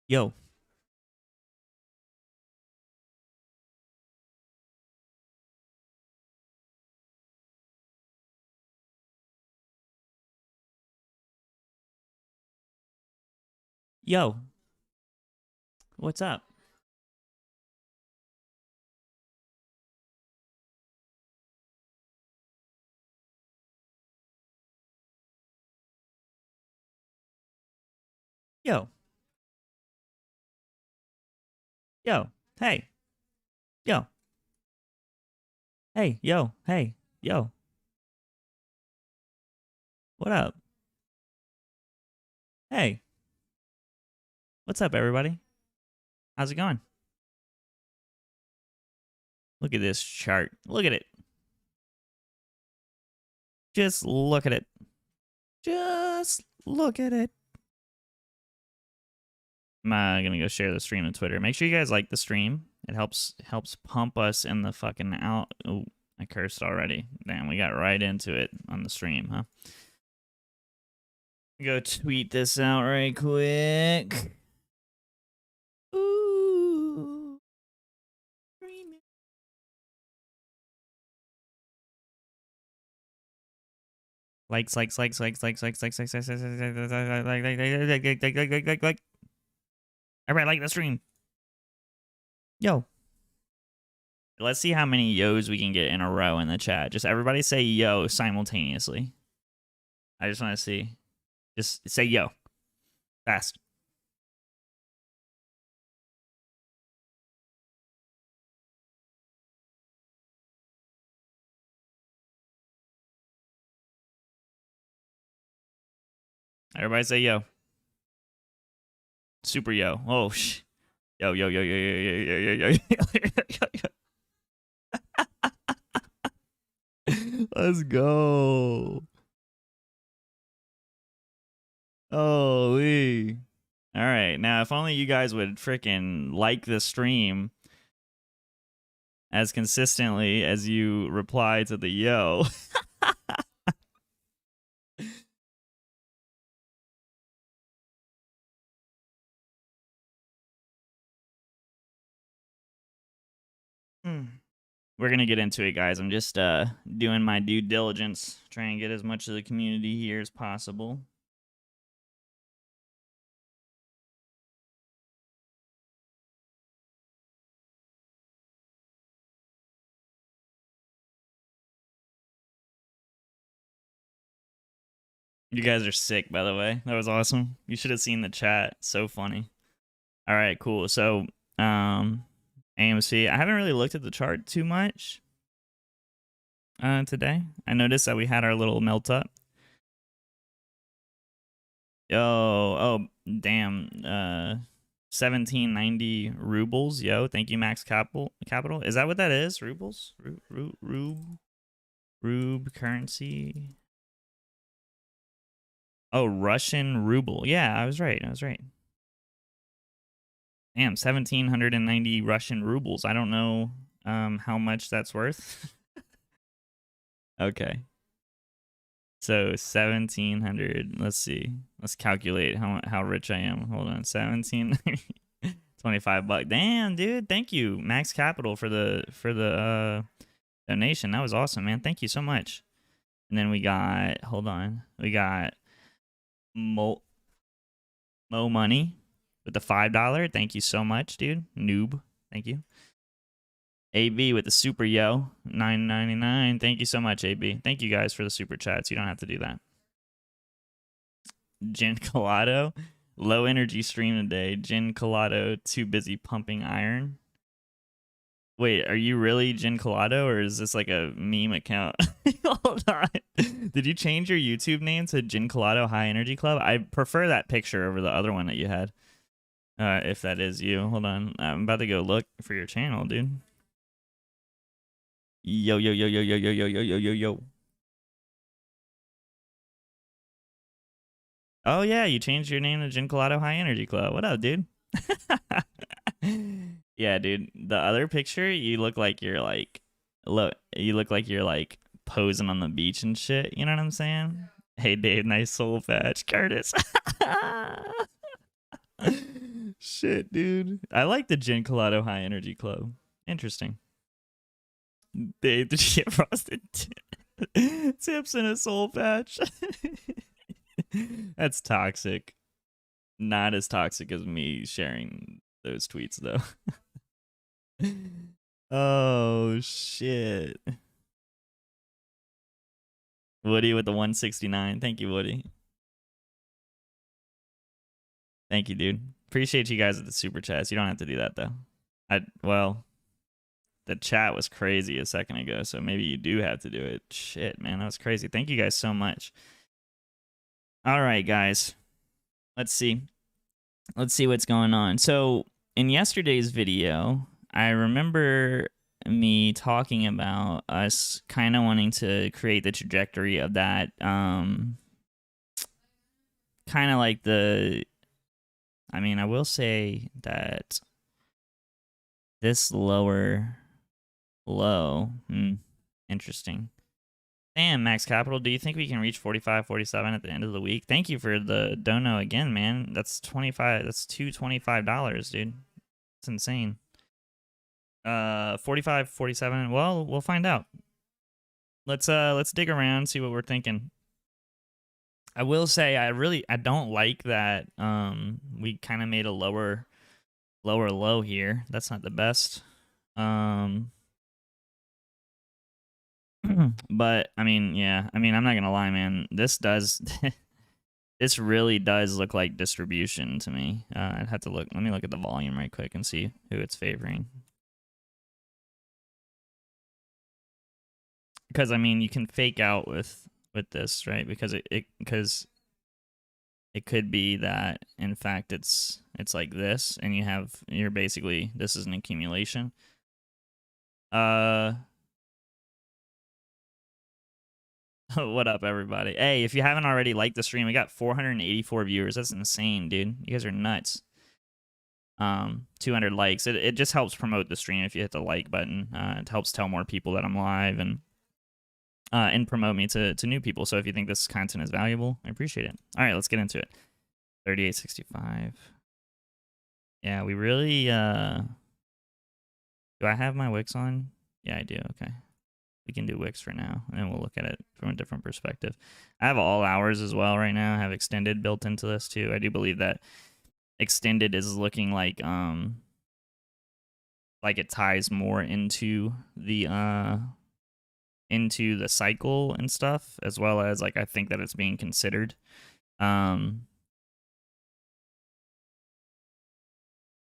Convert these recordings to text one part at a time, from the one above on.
Yo. Yo. What's up? Yo. Yo. Hey. Yo. Hey. Yo. Hey. Yo. What up? Hey. What's up, everybody? How's it going? Look at this chart. Look at it. Just look at it. Just look at it. I'm gonna go share the stream on Twitter. Make sure you guys like the stream. It helps pump us in the fucking out. Oh, I cursed already. Damn, we got right into it on the stream, huh? Go tweet this out right quick. Ooh. Likes. Everybody like the stream. Yo. Let's see how many yos we can get in a row in the chat. Just everybody say yo simultaneously. I just want to see. Just say yo. Fast. Everybody say yo. Super yo. Oh, sh. Yo. Let's go. Holy. All right. Now, if only you guys would freaking like the stream as consistently as you reply to the yo. We're going to get into it, guys. I'm just doing my due diligence, trying to get as much of the community here as possible. You guys are sick, by the way. That was awesome. You should have seen the chat. So funny. All right, cool. So, AMC. I haven't really looked at the chart too much today. I noticed that we had our little melt up. Yo, oh, damn. 1790 rubles. Yo, thank you, Max Capital. Is that what that is? Rubles? Rube currency. Oh, Russian ruble. Yeah, I was right. Damn, 1,790 Russian rubles. I don't know how much that's worth. Okay. So 1,700. Let's see. Let's calculate how rich I am. Hold on. 17. 25 bucks. Damn, dude. Thank you, Max Capital, for the donation. That was awesome, man. Thank you so much. And then we got, hold on. We got Mo Money with the $5. Thank you so much, dude. Noob. Thank you. AB with the super yo, $9.99. Thank you so much, AB. Thank you guys for the super chats. You don't have to do that. Gin Colado, low energy stream today. Gin Colado, too busy pumping iron. Wait, are you really Gin Colado, or is this like a meme account? Hold on. Did you change your YouTube name to Gin Colado High Energy Club? I prefer that picture over the other one that you had. If that is you. Hold on. I'm about to go look for your channel, dude. Yo. Oh yeah, you changed your name to Gin Colado High Energy Club. What up, dude? Yeah, dude. The other picture, you look like you're like posing on the beach and shit. You know what I'm saying? Hey, Dave, nice soul patch, Curtis. Shit, dude. I like the Gin Colado High Energy Club. Interesting. Dave, did you get frosted tips in a soul patch? That's toxic. Not as toxic as me sharing those tweets, though. Oh, shit. Woody with the 169. Thank you, Woody. Thank you, dude. Appreciate you guys at the super chats. You don't have to do that, though. Well, the chat was crazy a second ago, so maybe you do have to do it. Shit, man, that was crazy. Thank you guys so much. All right, guys. Let's see. Let's see what's going on. So, in yesterday's video, I remember me talking about us kind of wanting to create the trajectory of that, kind of like the... I mean, I will say that this lower low, interesting. Damn, Max Capital, do you think we can reach 45, 47 at the end of the week? Thank you for the dono again, man. That's $225, dude. It's insane. 45, 47. Well, we'll find out. Let's dig around, see what we're thinking. I will say I don't like that we kind of made a lower low here. That's not the best. But I mean, yeah. I mean, I'm not gonna lie, man. This does this really does look like distribution to me. I'd have to look. Let me look at the volume right quick and see who it's favoring. Because I mean, you can fake out with this, right? Because because it could be that in fact it's like this, and you're basically, this is an accumulation. What up, everybody? Hey, if you haven't already liked the stream, we got 484 viewers. That's insane, dude. You guys are nuts. 200 likes. It just helps promote the stream if you hit the like button. It helps tell more people that I'm live and promote me to new people. So if you think this content is valuable, I appreciate it. All right, let's get into it. 38.65. Yeah, we really do I have my wicks on? Yeah, I do. Okay. We can do wicks for now, and then we'll look at it from a different perspective. I have all hours as well right now. I have extended built into this too. I do believe that extended is looking like it ties more into the cycle and stuff, as well as like I think that it's being considered.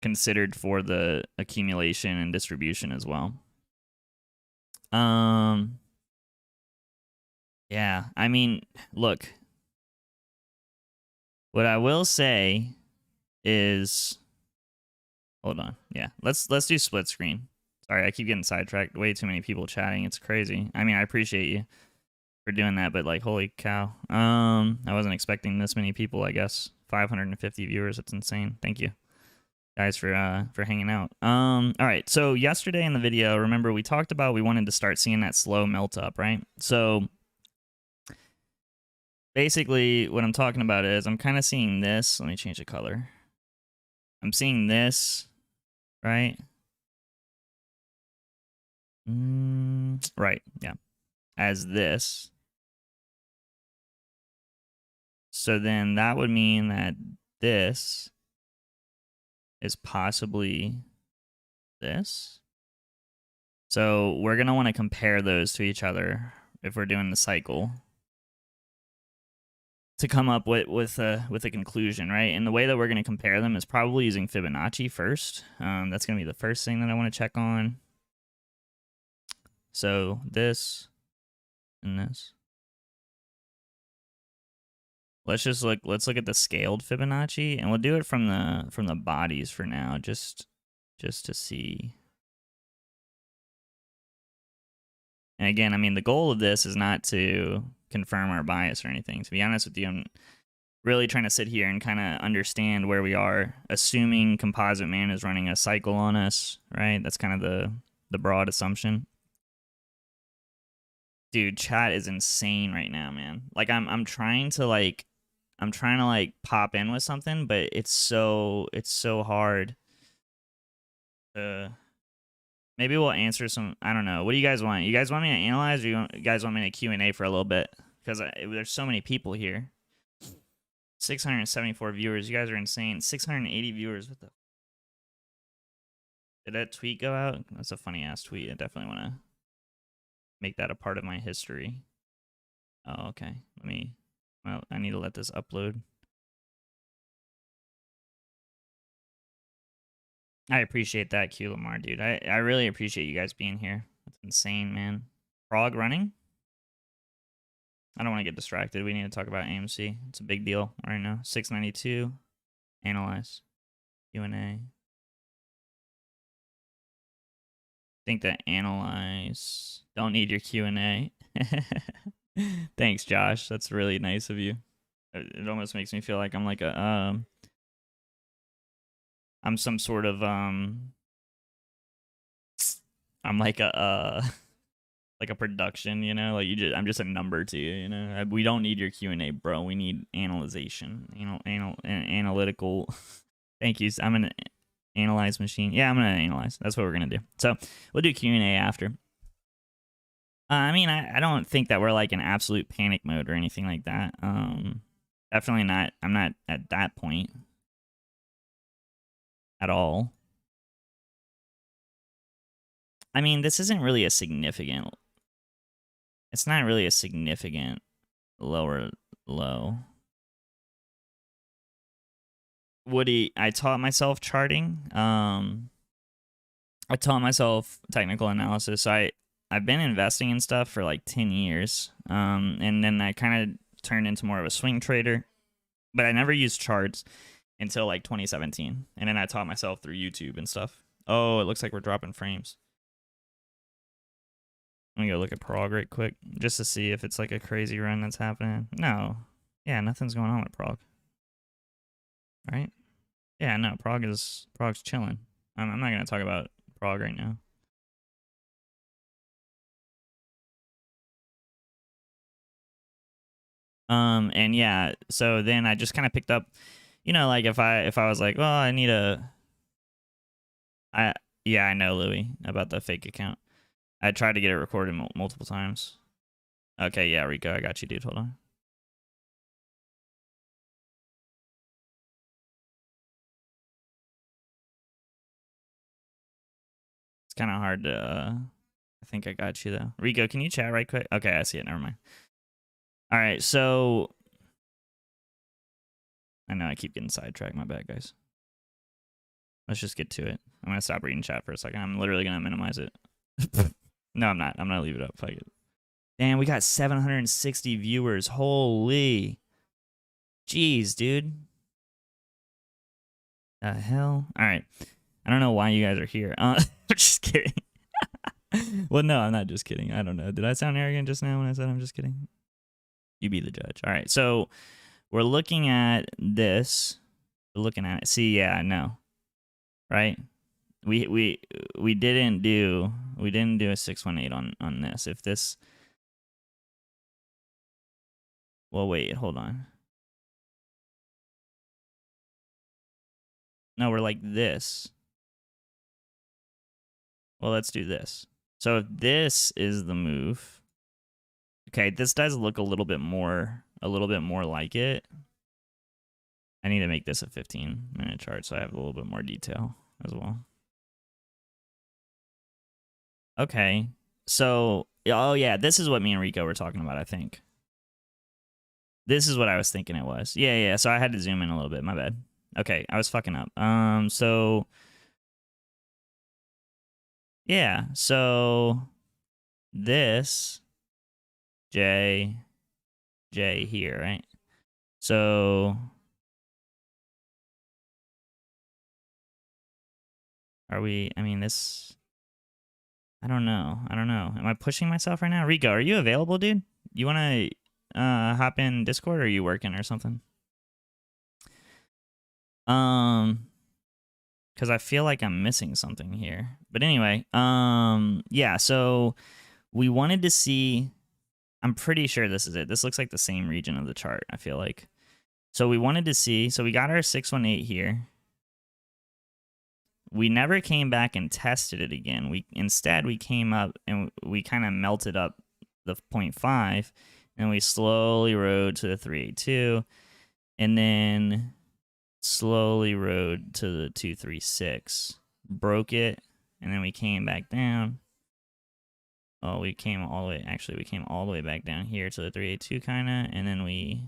Considered for the accumulation and distribution as well. Yeah, I mean, look, what I will say is, hold on. Yeah, let's do split screen. Sorry, I keep getting sidetracked. Way too many people chatting. It's crazy. I mean, I appreciate you for doing that, but like, holy cow. I wasn't expecting this many people, I guess. 550 viewers. That's insane. Thank you guys for hanging out. All right, so yesterday in the video, remember we talked about we wanted to start seeing that slow melt up, right? So basically what I'm talking about is I'm kind of seeing this. Let me change the color. I'm seeing this, right? Right, yeah, as this. So then that would mean that this is possibly this. So we're gonna want to compare those to each other if we're doing the cycle to come up with a conclusion, right? And the way that we're gonna compare them is probably using Fibonacci first. That's gonna be the first thing that I want to check on. So this and this. Let's look at the scaled Fibonacci, and we'll do it from the bodies for now, just to see. And again, I mean, the goal of this is not to confirm our bias or anything. To be honest with you, I'm really trying to sit here and kind of understand where we are, assuming Composite Man is running a cycle on us, right? That's kind of the broad assumption. Dude, chat is insane right now, man. Like I'm trying to like I'm trying to like pop in with something, but it's so hard. Maybe we'll answer some. I don't know. What do you guys want? You guys want me to analyze, or you guys want me to Q&A for a little bit? Because there's so many people here. 674 viewers. You guys are insane. 680 viewers. What the? Did that tweet go out? That's a funny ass tweet. I definitely want to make that a part of my history. Oh, okay. Well, I need to let this upload. I appreciate that, Q Lamar, dude. I really appreciate you guys being here. That's insane, man. Frog running? I don't want to get distracted. We need to talk about AMC. It's a big deal right now. 692. Analyze. Q&A. Think that analyze. Don't need your Q&A. Thanks, Josh. That's really nice of you. It almost makes me feel like I'm like a I'm some sort of I'm like a like a production, you know, like I'm just a number to you, you know. We don't need your Q&A, bro. We need analyzation, analytical. Thank you. I'm an analyze machine. Yeah, I'm gonna analyze. That's what we're gonna do. So we'll do Q&A after. I mean, I don't think that we're like in absolute panic mode or anything like that. Definitely not. I'm not at that point at all. I mean, this isn't really a significant. It's not really a significant lower low. Woody, I taught myself charting. I taught myself technical analysis. So I've been investing in stuff for like 10 years. And then I kind of turned into more of a swing trader. But I never used charts until like 2017. And then I taught myself through YouTube and stuff. Oh, it looks like we're dropping frames. Let me go look at Prague right quick just to see if it's like a crazy run that's happening. No. Yeah, nothing's going on with Prague. Right? Yeah, no, Prague's chilling. I'm not going to talk about Prague right now. And yeah, so then I just kind of picked up, you know, like if I was like, well, I need yeah, I know, Louis, about the fake account. I tried to get it recorded multiple times. Okay, yeah, Rico, I got you, dude. Hold on. It's kind of hard to, I think I got you, though. Rico, can you chat right quick? Okay, I see it. Never mind. All right, so I know I keep getting sidetracked. My bad, guys. Let's just get to it. I'm going to stop reading chat for a second. I'm literally going to minimize it. No, I'm not. I'm going to leave it up. Fuck it. Damn, we got 760 viewers. Holy. Jeez, dude. The hell? All right. I don't know why you guys are here. I'm just kidding. Well, no, I'm not just kidding. I don't know. Did I sound arrogant just now when I said I'm just kidding? You be the judge. All right. So we're looking at this. We're looking at it. See, yeah, no. Right? We didn't do a 618 on this. If this, well, wait, hold on. No, we're like this. Well, let's do this. So if this is the move, okay, this does look a little bit more like it. I need to make this a 15-minute chart so I have a little bit more detail as well. Okay, so, oh yeah, this is what me and Rico were talking about, I think. This is what I was thinking it was. Yeah, so I had to zoom in a little bit, my bad. Okay, I was fucking up. So, yeah, so this J here, right? So are we, I mean, this, I don't know. Am I pushing myself right now? Rico, are you available, dude? You want to hop in Discord, or are you working or something? Because I feel like I'm missing something here. But anyway, yeah, so we wanted to see, I'm pretty sure this is it. This looks like the same region of the chart, I feel like. So we wanted to see, so we got our 618 here. We never came back and tested it again. Instead we came up and we kind of melted up the 0.5 and we slowly rode to the 382 and then slowly rode to the 236. Broke it and then we came back down. Oh, we came all the way, actually we came all the way back down here to the 382 kind of, and then we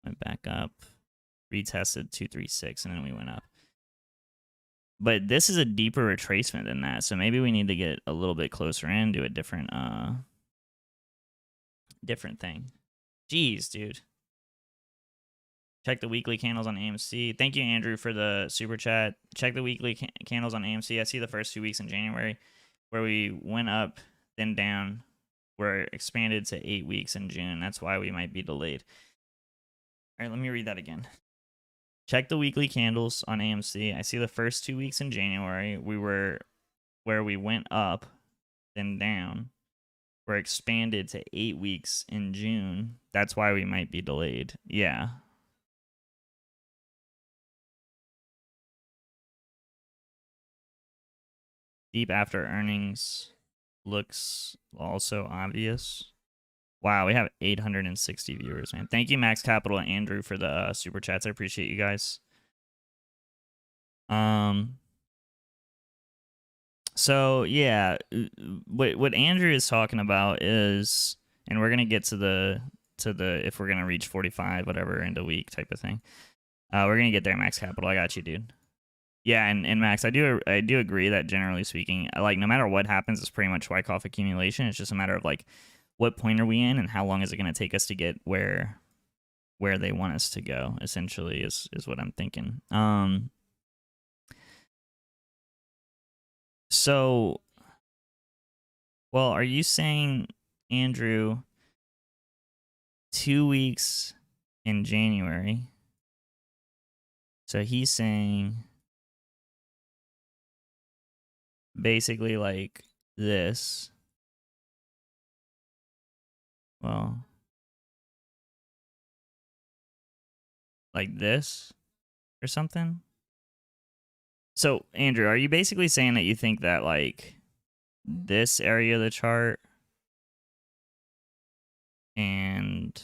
went back up, retested 236, and then we went up. But this is a deeper retracement than that, so maybe we need to get a little bit closer in, do a different thing. Jeez, dude. Check the weekly candles on AMC. Thank you, Andrew, for the super chat. Check the weekly candles on AMC. I see the first 2 weeks in January where we went up, then down. We're expanded to 8 weeks in June. That's why we might be delayed. All right, let me read that again. Check the weekly candles on AMC. I see the first 2 weeks in January, we were where we went up, then down. We're expanded to 8 weeks in June. That's why we might be delayed. Yeah. Deep after earnings looks also obvious. Wow, we have 860 viewers, man. Thank you, Max Capital and Andrew, for the super chats. I appreciate you guys. So yeah, what Andrew is talking about is, and we're gonna get to the if we're gonna reach 45 whatever in a week type of thing. We're gonna get there, Max Capital. I got you, dude. Yeah, and Max, I do agree that generally speaking, like no matter what happens, it's pretty much Wyckoff accumulation. It's just a matter of like what point are we in and how long is it going to take us to get where they want us to go, essentially is what I'm thinking. So well, are you saying, Andrew, 2 weeks in January? So he's saying basically like this. Well, like this or something. So, Andrew, are you basically saying that you think that like this area of the chart and,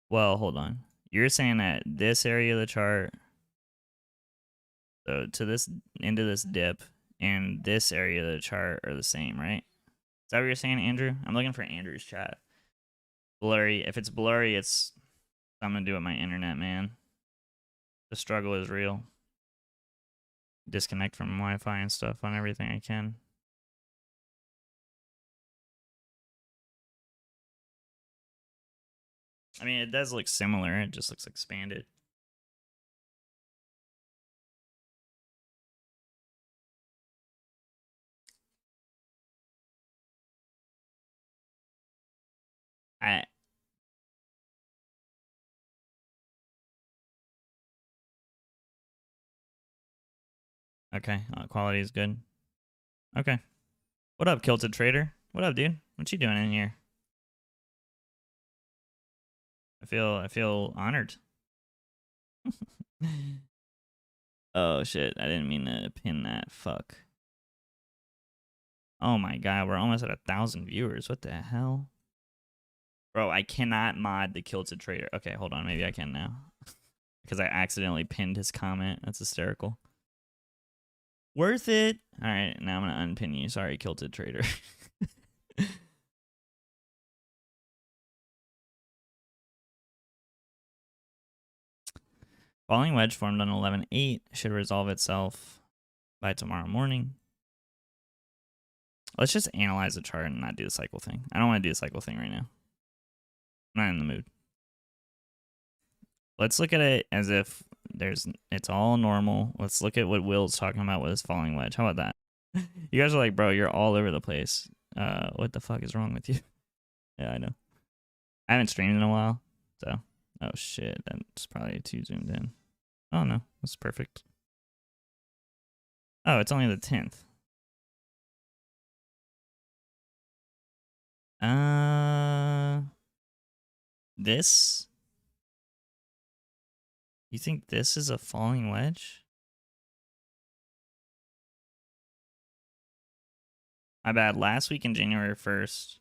well, hold on. You're saying that this area of the chart, so to this, into this dip, and this area of the chart are the same, right? Is that what you're saying, Andrew? I'm looking for Andrew's chat. Blurry. If it's blurry, it's something to do with my internet, man. The struggle is real. Disconnect from Wi-Fi and stuff on everything I can. I mean, it does look similar. It just looks expanded. Okay, quality is good. Okay. What up, Kilted Trader? What up, dude? What you doing in here? I feel honored. Oh shit, I didn't mean to pin that. Fuck. Oh my god, we're almost at 1,000 viewers. What the hell? Bro, I cannot mod the Kilted Trader. Okay, hold on, maybe I can now. Because I accidentally pinned his comment. That's hysterical. Worth it. Alright, now I'm gonna unpin you. Sorry, Kilted Trader. Falling wedge formed on 11.8 should resolve itself by tomorrow morning. Let's just analyze the chart and not do the cycle thing. I don't want to do the cycle thing right now. I'm not in the mood. Let's look at it as if it's all normal. Let's look at what Will's talking about with his falling wedge. How about that? You guys are like, bro, you're all over the place. What the fuck is wrong with you? Yeah, I know. I haven't streamed in a while, so. Oh shit, that's probably too zoomed in. Oh no, that's perfect. Oh, it's only the 10th. This You think this is a falling wedge? My bad. Last week in January 1st.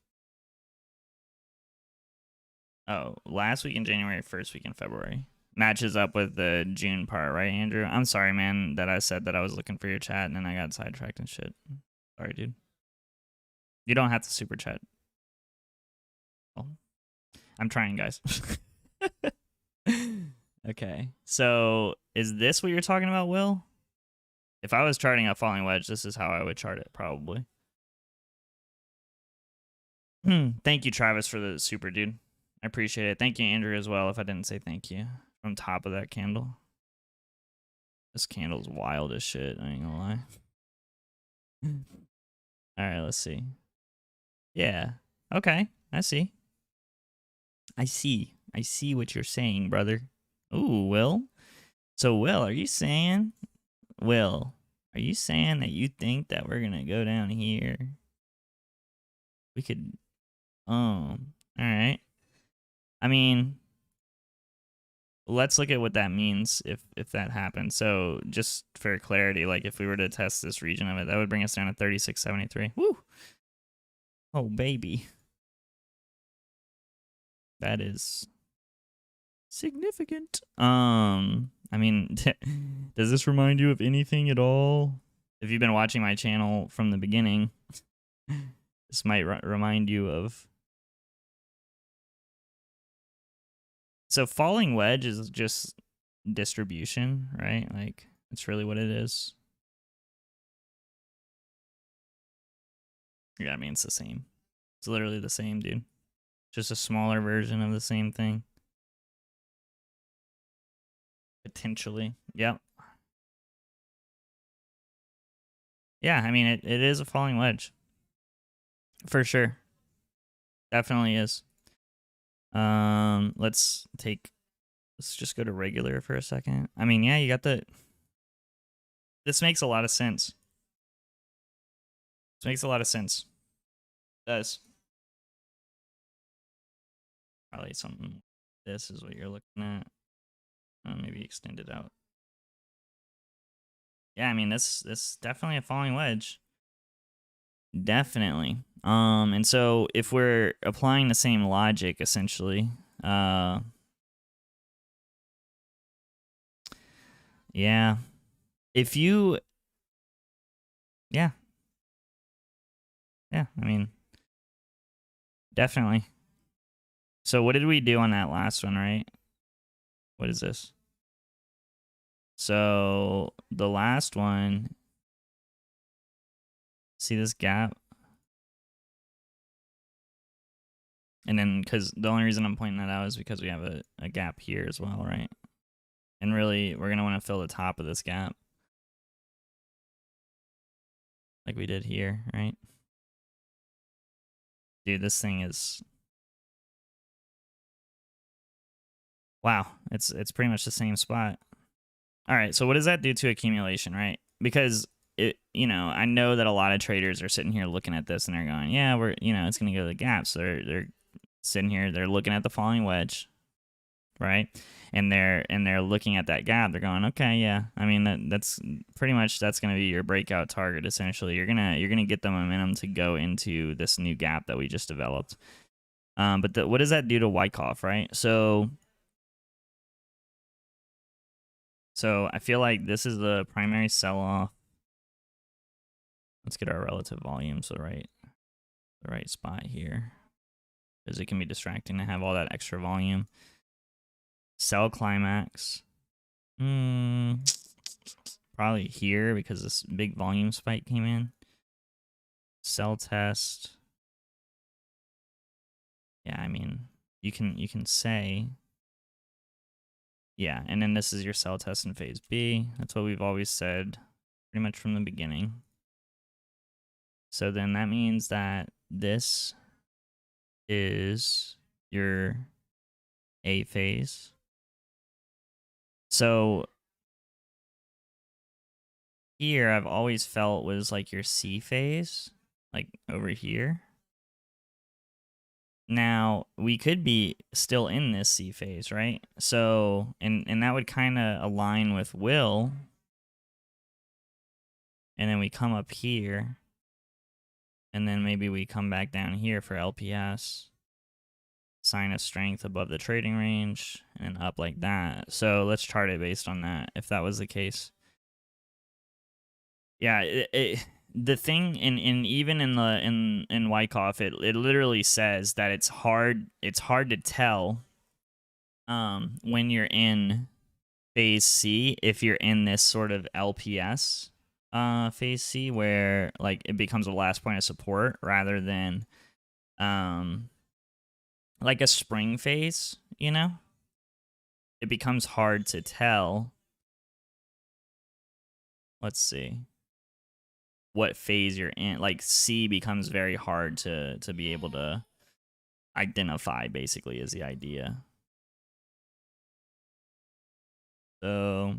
Oh, last week in January, first week in February. Matches up with the June part, right, Andrew? I'm sorry, man, that I said that I was looking for your chat and then I got sidetracked and shit. Sorry, dude. You don't have to super chat. Oh, I'm trying, guys. Okay. So is this what you're talking about, Will? If I was charting a falling wedge, this is how I would chart it, probably. Thank you, Travis, for the super, dude. I appreciate it. Thank you, Andrew, as well, if I didn't say thank you. From top of that candle. This candle's wild as shit, I ain't gonna lie. Alright, let's see. Yeah. Okay, I see. I see what you're saying, brother. Ooh, Will. So, Will, are you saying that you think that we're gonna go down here? We could, all right. I mean, let's look at what that means if that happens. So, just for clarity, like if we were to test this region of it, that would bring us down to 36.73. Woo! Oh, baby. That is significant. I mean, does this remind you of anything at all? If you've been watching my channel from the beginning, this might remind you of. So falling wedge is just distribution, right? Like, that's really what it is. Yeah, I mean, it's the same. It's literally the same, dude. Just a smaller version of the same thing. Potentially. Yep. Yeah, I mean, it is a falling wedge. For sure. Definitely is. Let's just go to regular for a second. I mean, yeah, you got this makes a lot of sense. This makes a lot of sense. It does. Probably something. This is what you're looking at. Maybe extend it out. Yeah, I mean, this definitely a falling wedge. Definitely. And so if we're applying the same logic, essentially, yeah. If you, yeah. Yeah, I mean, definitely. So what did we do on that last one, right? What is this? So the last one, see this gap? And then, because the only reason I'm pointing that out is because we have a gap here as well, right? And really, we're going to want to fill the top of this gap. Like we did here, right? Dude, this thing is... Wow, it's pretty much the same spot. All right, so what does that do to accumulation, right? Because I know that a lot of traders are sitting here looking at this and they're going, yeah, it's going to go to the gap. So they're sitting here, they're looking at the falling wedge, right? And they're looking at that gap. They're going, okay, yeah. I mean, that's pretty much going to be your breakout target. Essentially, you're gonna get the momentum to go into this new gap that we just developed. But what does that do to Wyckoff, right? So I feel like this is the primary sell-off. Let's get our relative volume so the right spot here, because it can be distracting to have all that extra volume. Sell climax. Probably here because this big volume spike came in. Sell test. Yeah, I mean, you can say, yeah, and then this is your sell test in phase B. That's what we've always said pretty much from the beginning. So then that means that this is your A phase. So here I've always felt was like your C phase, like over here. Now, we could be still in this C phase, right? So, and that would kind of align with Will. And then we come up here. And then maybe we come back down here for LPS. Sign of strength above the trading range and up like that. So let's chart it based on that, if that was the case. Yeah, the thing in even in Wyckoff, it literally says that it's hard to tell when you're in phase C if you're in this sort of LPS phase C where like it becomes a last point of support rather than like a spring phase, you know? It becomes hard to tell. Let's see what phase you're in. Like C becomes very hard to be able to identify, basically, is the idea. So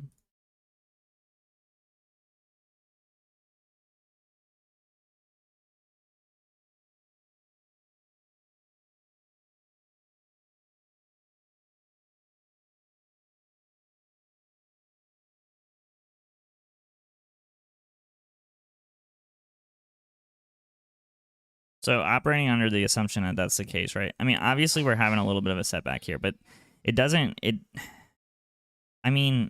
operating under the assumption that that's the case, right? I mean, obviously we're having a little bit of a setback here, but it doesn't, I mean,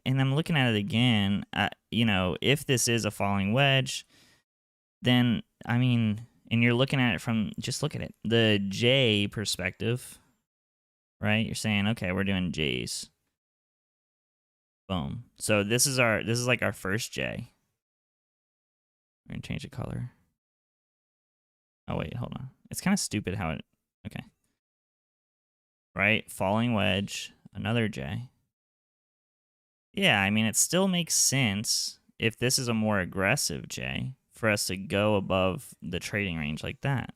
and I'm looking at it again, you know, if this is a falling wedge, then, I mean, and you're looking at it from, just look at it, the J perspective, right? You're saying, okay, we're doing J's. Boom. So this is like our first J. We're gonna change the color. Oh wait, hold on. It's kind of stupid how it, okay. Right, falling wedge, another J. Yeah, I mean, it still makes sense if this is a more aggressive J for us to go above the trading range like that.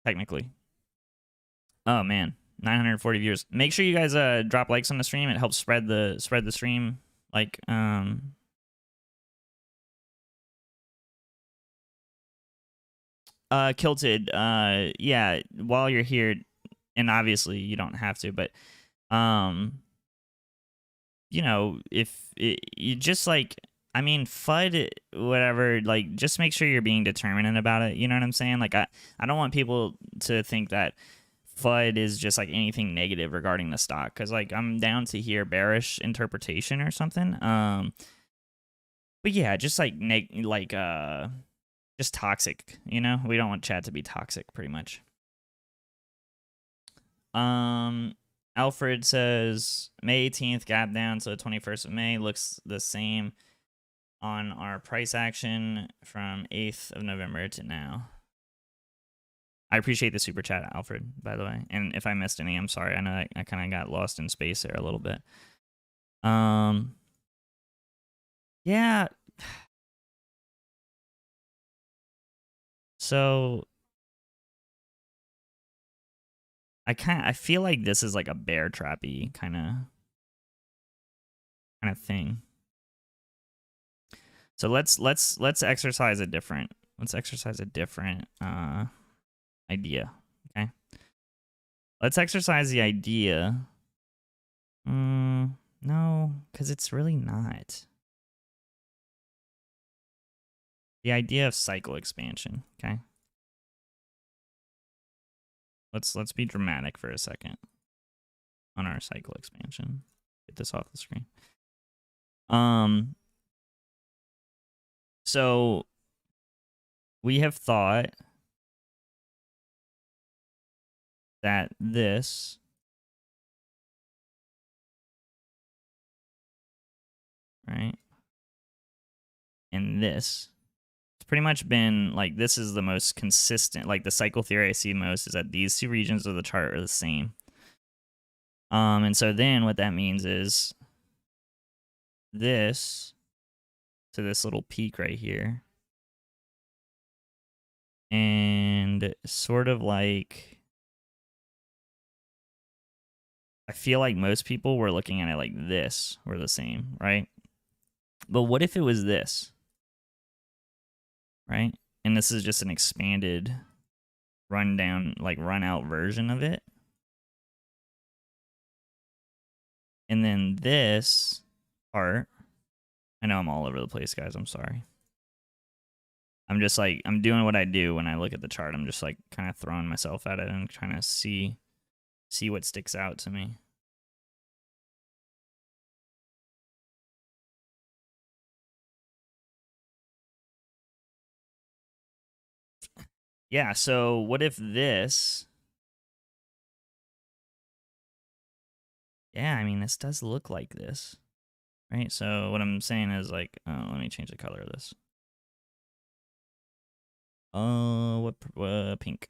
Technically. Oh man, 940 viewers. Make sure you guys drop likes on the stream. It helps spread the stream. Like Kilted, yeah, while you're here, and obviously you don't have to, but you know, if you just like, I mean, FUD, whatever, like, just make sure you're being determinate about it. You know what I'm saying? Like, I don't want people to think that FUD is just like anything negative regarding the stock, because like I'm down to hear bearish interpretation or something. But yeah, just like just toxic. You know, we don't want chat to be toxic, pretty much. Alfred says May 18th gap down to the 21st of May looks the same on our price action from 8th of November to now. I appreciate the super chat, Alfred, by the way. And if I missed any, I'm sorry. I know I kind of got lost in space there a little bit. Yeah. So I feel like this is like a bear trappy kind of thing. So let's exercise a different idea. Okay. Let's exercise the idea. No, because it's really not. The idea of cycle expansion, okay? Let's be dramatic for a second on our cycle expansion. Get this off the screen. So we have thought that this right and this, it's pretty much been like, this is the most consistent, like the cycle theory I see most is that these two regions of the chart are the same. And so then what that means is this to this little peak right here, and sort of like, I feel like most people were looking at it like this were the same, right? But what if it was this, right? And this is just an expanded run out version of it. And then this part, I know I'm all over the place, guys. I'm sorry. I'm just like, I'm doing what I do when I look at the chart. I'm just like kind of throwing myself at it and trying to see what sticks out to me. Yeah, so what if this... Yeah, I mean, this does look like this, right? So what I'm saying is like, oh, let me change the color of this. Oh, what pink.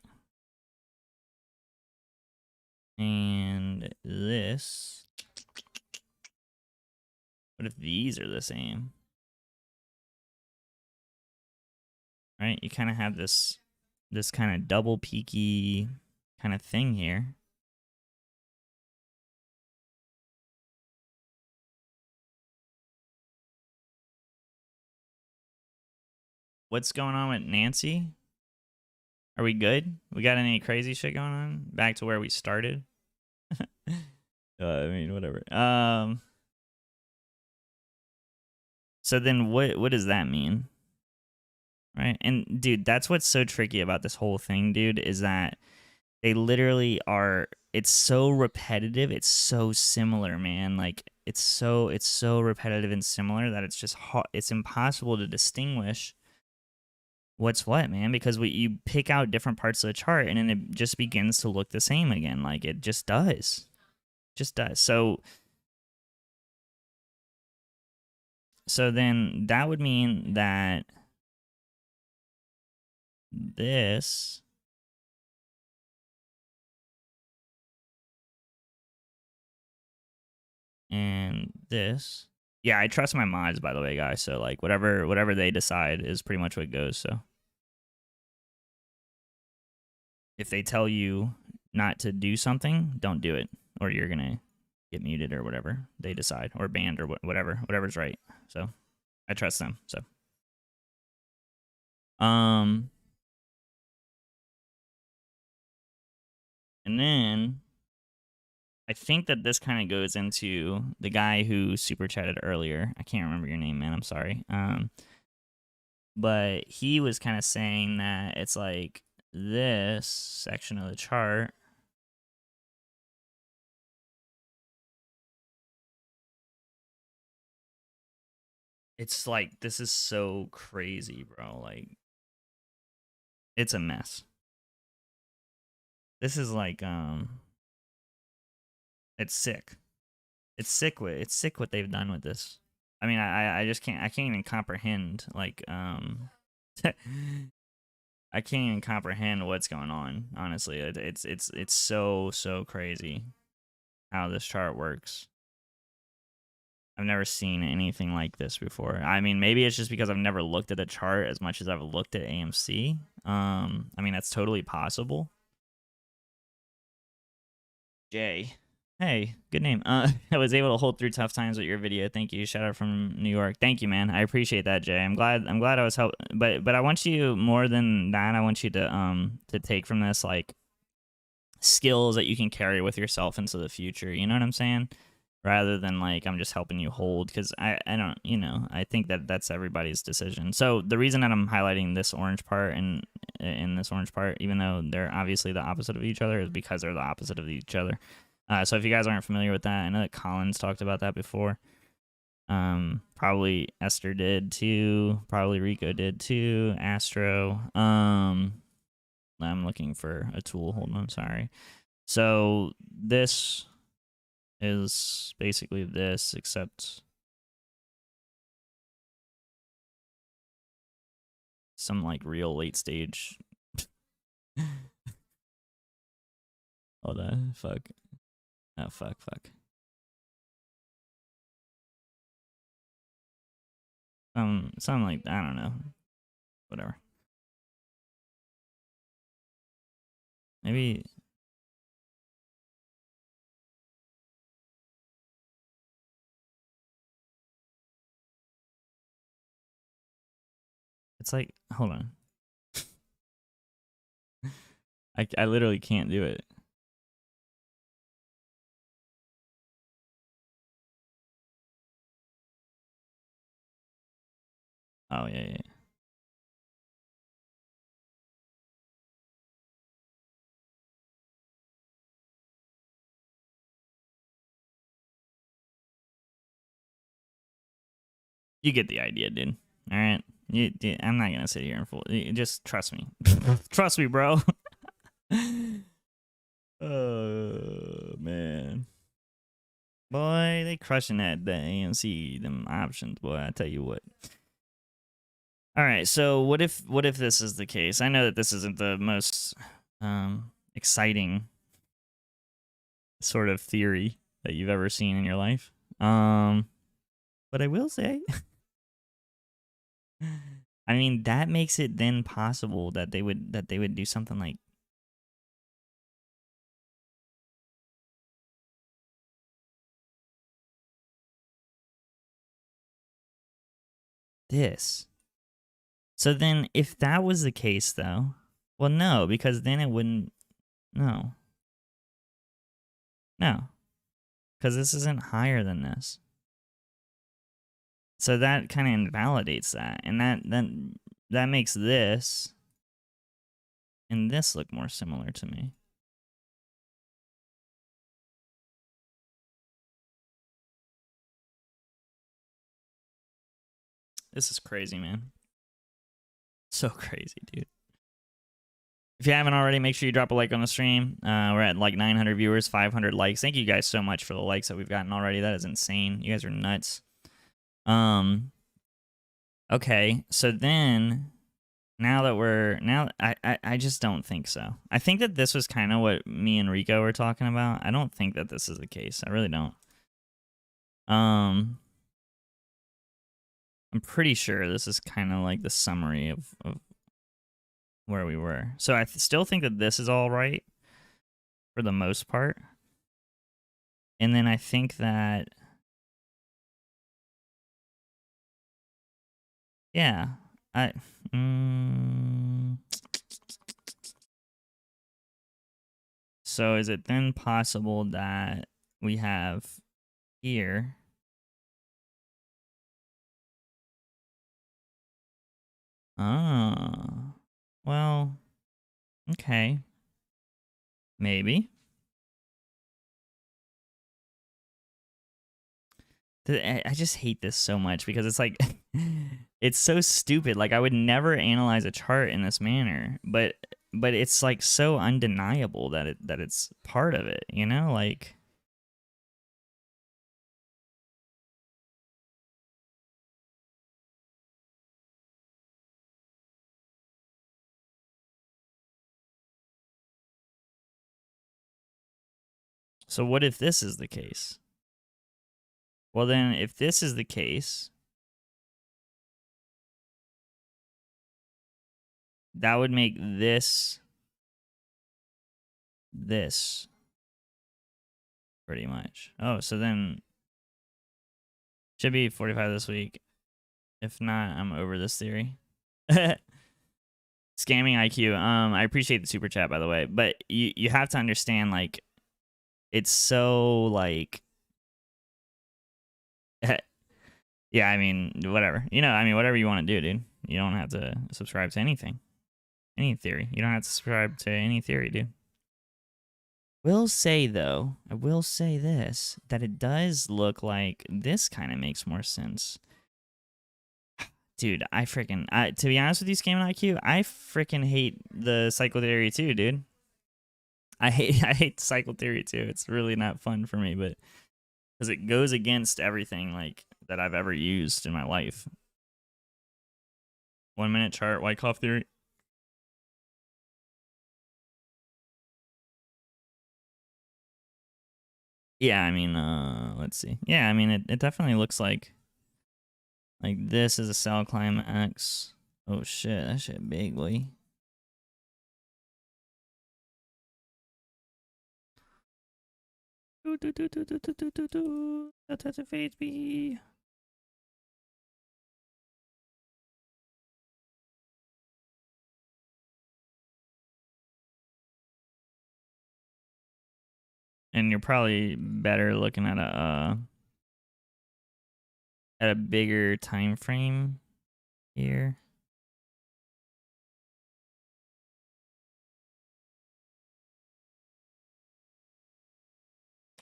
And this. What if these are the same? Right? You kind of have this kind of double peaky kind of thing here. What's going on with Nancy? Are we good? We got any crazy shit going on? Back to where we started? I mean, whatever. So then what does that mean? Right? And dude, that's what's so tricky about this whole thing, dude, is that they literally are, it's so repetitive, it's so similar, man. Like it's so repetitive and similar that it's just it's impossible to distinguish what's what, man, because you pick out different parts of the chart and then it just begins to look the same again. Like it just does. Just does. So then that would mean that this and this. Yeah, I trust my mods, by the way, guys. So like whatever they decide is pretty much what goes. So if they tell you not to do something, don't do it, or you're gonna get muted or whatever they decide, or banned or whatever's right. So I trust them. So and then I think that this kind of goes into the guy who super chatted earlier. I can't remember your name, man. I'm sorry. But he was kind of saying that it's like this section of the chart it's like, this is so crazy, bro. Like it's a mess. This is like it's sick. It's sick what they've done with this. I mean, I just can't even comprehend like I can't even comprehend what's going on, honestly. It's so crazy how this chart works. I've never seen anything like this before. I mean, maybe it's just because I've never looked at a chart as much as I've looked at AMC. I mean, that's totally possible. Jay. Hey, good name. I was able to hold through tough times with your video. Thank you. Shout out from New York. Thank you, man. I appreciate that, Jay. I'm glad I was help. But I want you, more than that, I want you to take from this like skills that you can carry with yourself into the future. You know what I'm saying? Rather than like I'm just helping you hold, because I don't, you know, I think that that's everybody's decision. So the reason that I'm highlighting this orange part and in this orange part, even though they're obviously the opposite of each other, is because they're the opposite of each other. So if you guys aren't familiar with that, I know that Collins talked about that before. Probably Esther did too. Probably Rico did too. Astro. I'm looking for a tool. Hold on, sorry. So this is basically this, except some like real late stage. Hold on, fuck. Oh, fuck. Something like, I don't know. Whatever. Maybe. It's like, hold on. I literally can't do it. Oh yeah, yeah. You get the idea, dude. All right. I'm not gonna sit here and fool. Just trust me. Trust me, bro. Oh man, boy, they crushing that the AMC them options, boy. I tell you what. All right, so what if this is the case? I know that this isn't the most exciting sort of theory that you've ever seen in your life. But I will say, I mean, that makes it then possible that they would do something like this. So then if that was the case though, well no, because then it wouldn't no. No. Because this isn't higher than this. So that kind of invalidates that. And that makes this and this look more similar to me. This is crazy, man. So crazy, dude. If you haven't already, make sure you drop a like on the stream. We're at like 900 viewers, 500 likes. Thank you guys so much for the likes that we've gotten already. That is insane. You guys are nuts. Okay, so then now that I just don't think so. I think that this was kind of what me and Rico were talking about. I don't think that this is the case. I really don't. I'm pretty sure this is kind of like the summary of where we were. So I still think that this is all right for the most part. And then I think that, yeah, so is it then possible that we have here well, okay. Maybe. I just hate this so much because it's like it's so stupid. Like I would never analyze a chart in this manner, but it's like so undeniable that it's part of it, you know? Like so what if this is the case? Well then if this is the case, that would make this pretty much. Oh, so then should be 45 this week. If not, I'm over this theory. Scamming IQ. I appreciate the super chat by the way, but you have to understand like it's so like yeah, I mean whatever. You know, I mean whatever you want to do, dude. You don't have to subscribe to anything. Any theory. You don't have to subscribe to any theory, dude. Will say though, I will say this, that it does look like this kind of makes more sense. Dude, to be honest with you, Scamming IQ, I freaking hate the cycle theory too, dude. I hate cycle theory too. It's really not fun for me, but because it goes against everything like that I've ever used in my life. 1 minute chart, Wyckoff theory. Yeah, I mean, let's see. Yeah, I mean, it definitely looks like this is a sell climax. Oh shit, that shit big, boy. That's a phase B. And you're probably better looking at a bigger time frame here.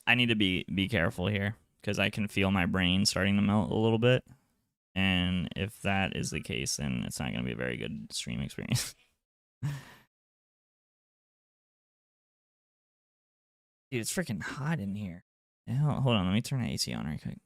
I need to be careful here because I can feel my brain starting to melt a little bit. And if that is the case, then it's not going to be a very good stream experience. Dude, it's freaking hot in here. Hold on, let me turn the AC on real quick.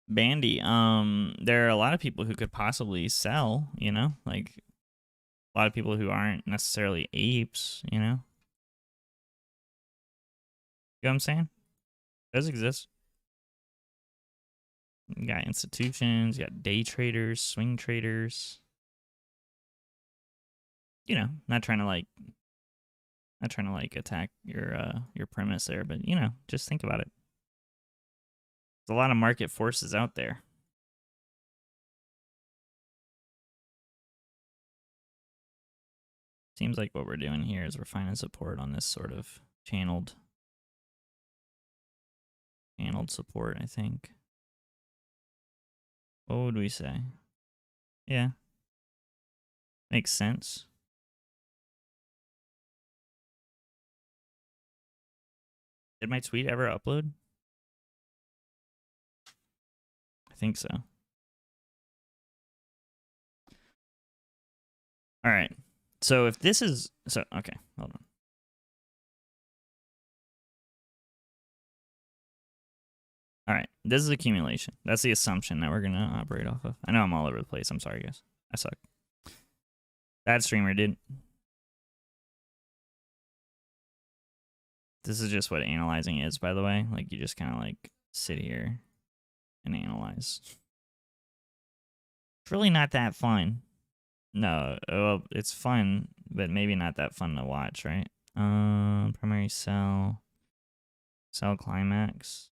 Bandy, there are a lot of people who could possibly sell, you know, like a lot of people who aren't necessarily apes, you know. You know what I'm saying? It does exist. You got institutions, you got day traders, swing traders. You know, not trying to like attack your premise there, but you know, just think about it. There's a lot of market forces out there. Seems like what we're doing here is we're finding support on this sort of channeled support, I think. What would we say? Yeah. Makes sense. Did my tweet ever upload? I think so. All right. So if this is okay, hold on. All right, this is accumulation. That's the assumption that we're gonna operate off of. I know I'm all over the place. I'm sorry, guys. I suck. Bad streamer, dude. This is just what analyzing is, by the way. Like, you just kind of like sit here and analyze. It's really not that fun. No, well, it's fun, but maybe not that fun to watch, right? Primary sell climax.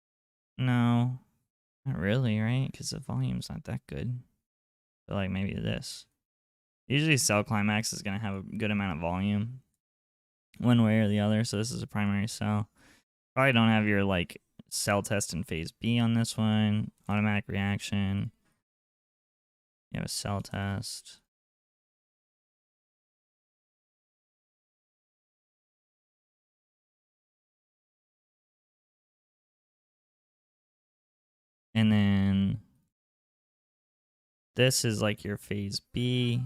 No, not really, right? Because the volume's not that good. But like maybe this. Usually sell climax is gonna have a good amount of volume, one way or the other. So this is a primary sell. Probably don't have your like sell test in phase B on this one. Automatic reaction. You have a sell test. And then this is like your phase B.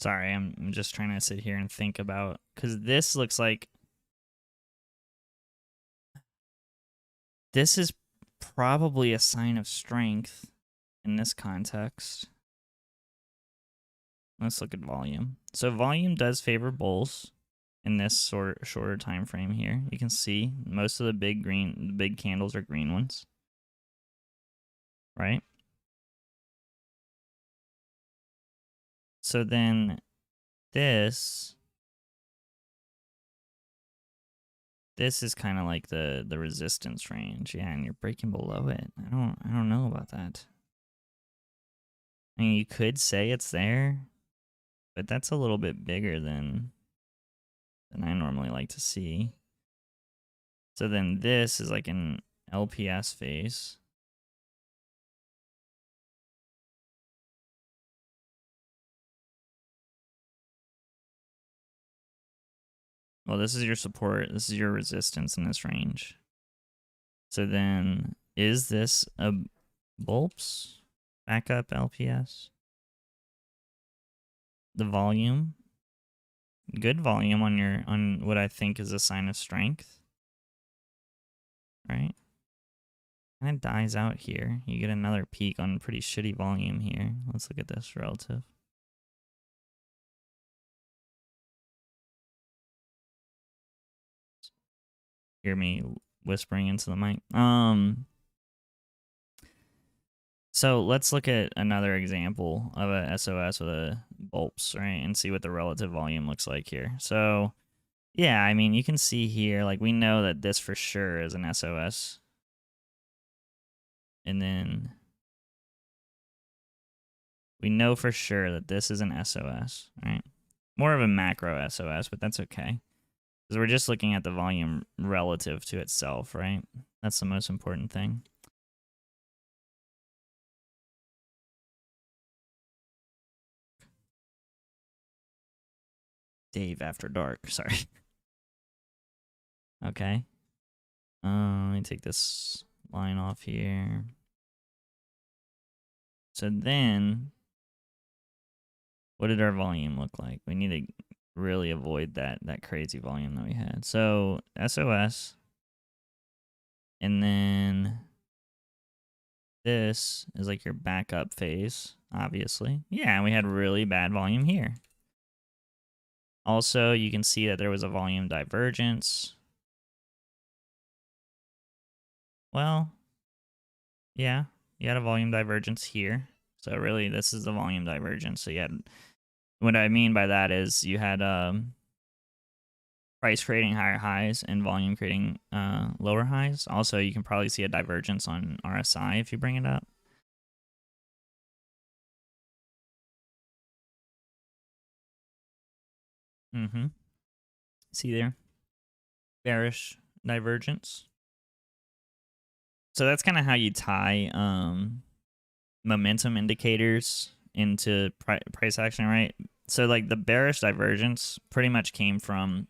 Sorry, I'm just trying to sit here and think about, because this looks like this is probably a sign of strength in this context. Let's look at volume. So volume does favor bulls in this shorter time frame here. You can see most of the big candles are green ones, right? So then this is kind of like the resistance range. Yeah, and you're breaking below it. I don't know about that. I mean, you could say it's there, but that's a little bit bigger than I normally like to see. So then this is like an LPS phase. Well, this is your support. This is your resistance in this range. So then, is this a Bulps backup LPS? The volume, good volume on what I think is a sign of strength, right? And it dies out here. You get another peak on pretty shitty volume here. Let's look at this relative. hear me whispering into the mic. So let's look at another example of a SOS with a bulbs, right? And see what the relative volume looks like here. So yeah, I mean, you can see here, like we know that this for sure is an SOS. And then we know for sure that this is an SOS, right? More of a macro SOS, but that's okay. Because we're just looking at the volume relative to itself, right? That's the most important thing. Dave after dark, sorry. Okay. Let me take this line off here. So then, what did our volume look like? We need to really avoid that crazy volume that we had. So SOS, and then this is like your backup phase, obviously. Yeah, and we had really bad volume here. Also, you can see that there was a volume divergence. Well, yeah, you had a volume divergence here. So really, this is the volume divergence. So you had, what I mean by that is you had price creating higher highs and volume creating lower highs. Also, you can probably see a divergence on RSI if you bring it up. See there? Bearish divergence. So that's kind of how you tie momentum indicators into price action, right? So like the bearish divergence pretty much came from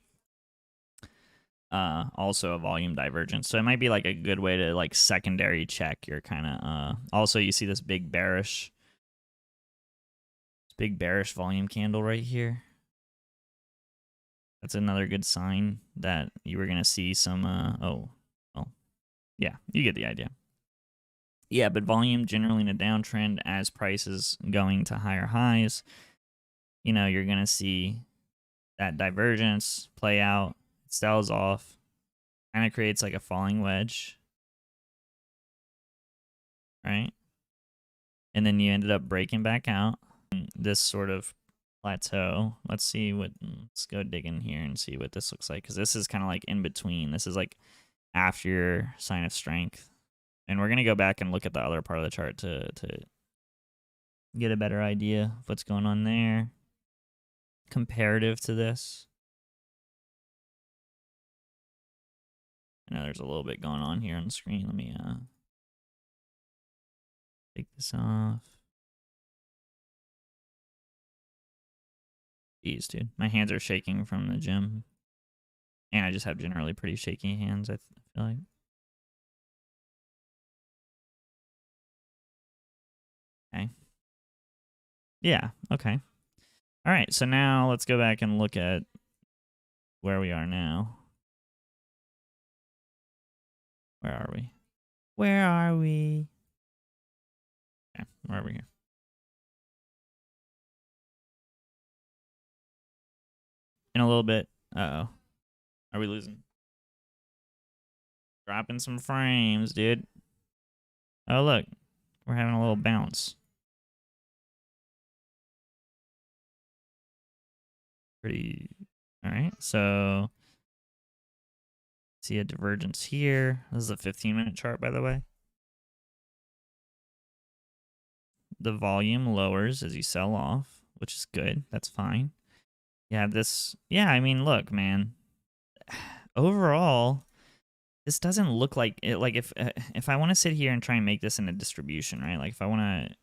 also a volume divergence. So it might be like a good way to like secondary check your kind of also you see this big bearish volume candle right here. That's another good sign that you were going to see some yeah, you get the idea. Yeah, but volume generally in a downtrend as prices going to higher highs, you know, you're going to see that divergence play out. It sells off, kind of creates like a falling wedge, right? And then you ended up breaking back out. This sort of plateau. Let's go dig in here and see what this looks like. Because this is kind of like in between. This is like after your sign of strength. And we're going to go back and look at the other part of the chart to get a better idea of what's going on there. Comparative to this. I know there's a little bit going on here on the screen. Let me take this off. Jeez, dude. My hands are shaking from the gym. And I just have generally pretty shaky hands, I feel like. Okay. Yeah, okay. All right, so now let's go back and look at where we are now. Where are we? Where are we? Okay, where are we here? In a little bit. Uh-oh. Are we losing? Dropping some frames, dude. Oh, look. We're having a little bounce. Pretty... All right, so... See a divergence here. This is a 15-minute chart, by the way. The volume lowers as you sell off, which is good. That's fine. You have this... Yeah, I mean, look, man. Overall... This doesn't look like it. Like if I want to sit here and try and make this in a distribution, right? Like if I want to,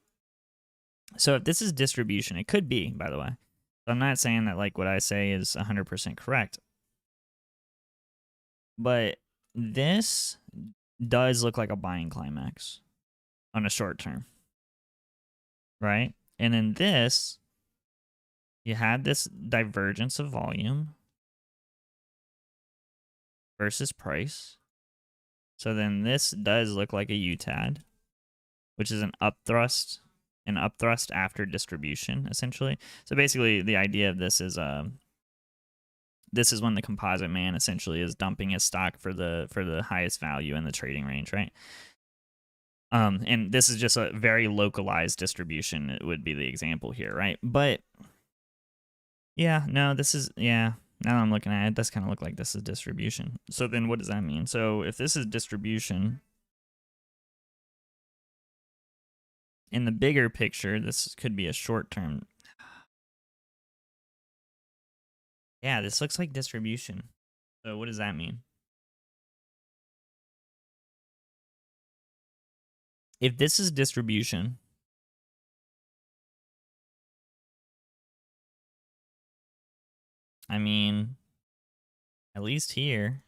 so if this is distribution, it could be, by the way. So I'm not saying that like what I say is 100% correct, but this does look like a buying climax on a short term, right? And in this, you had this divergence of volume versus price. So then this does look like a UTAD, which is an upthrust after distribution, essentially. So basically, the idea of this is this is when the composite man essentially is dumping his stock for the highest value in the trading range, right? And this is just a very localized distribution. It would be the example here, right? But yeah, no, this is, yeah, now I'm looking at it, it does kind of look like this is distribution. So then what does that mean? So if this is distribution, in the bigger picture, this could be a short term. Yeah, this looks like distribution. So what does that mean? If this is distribution, I mean, at least here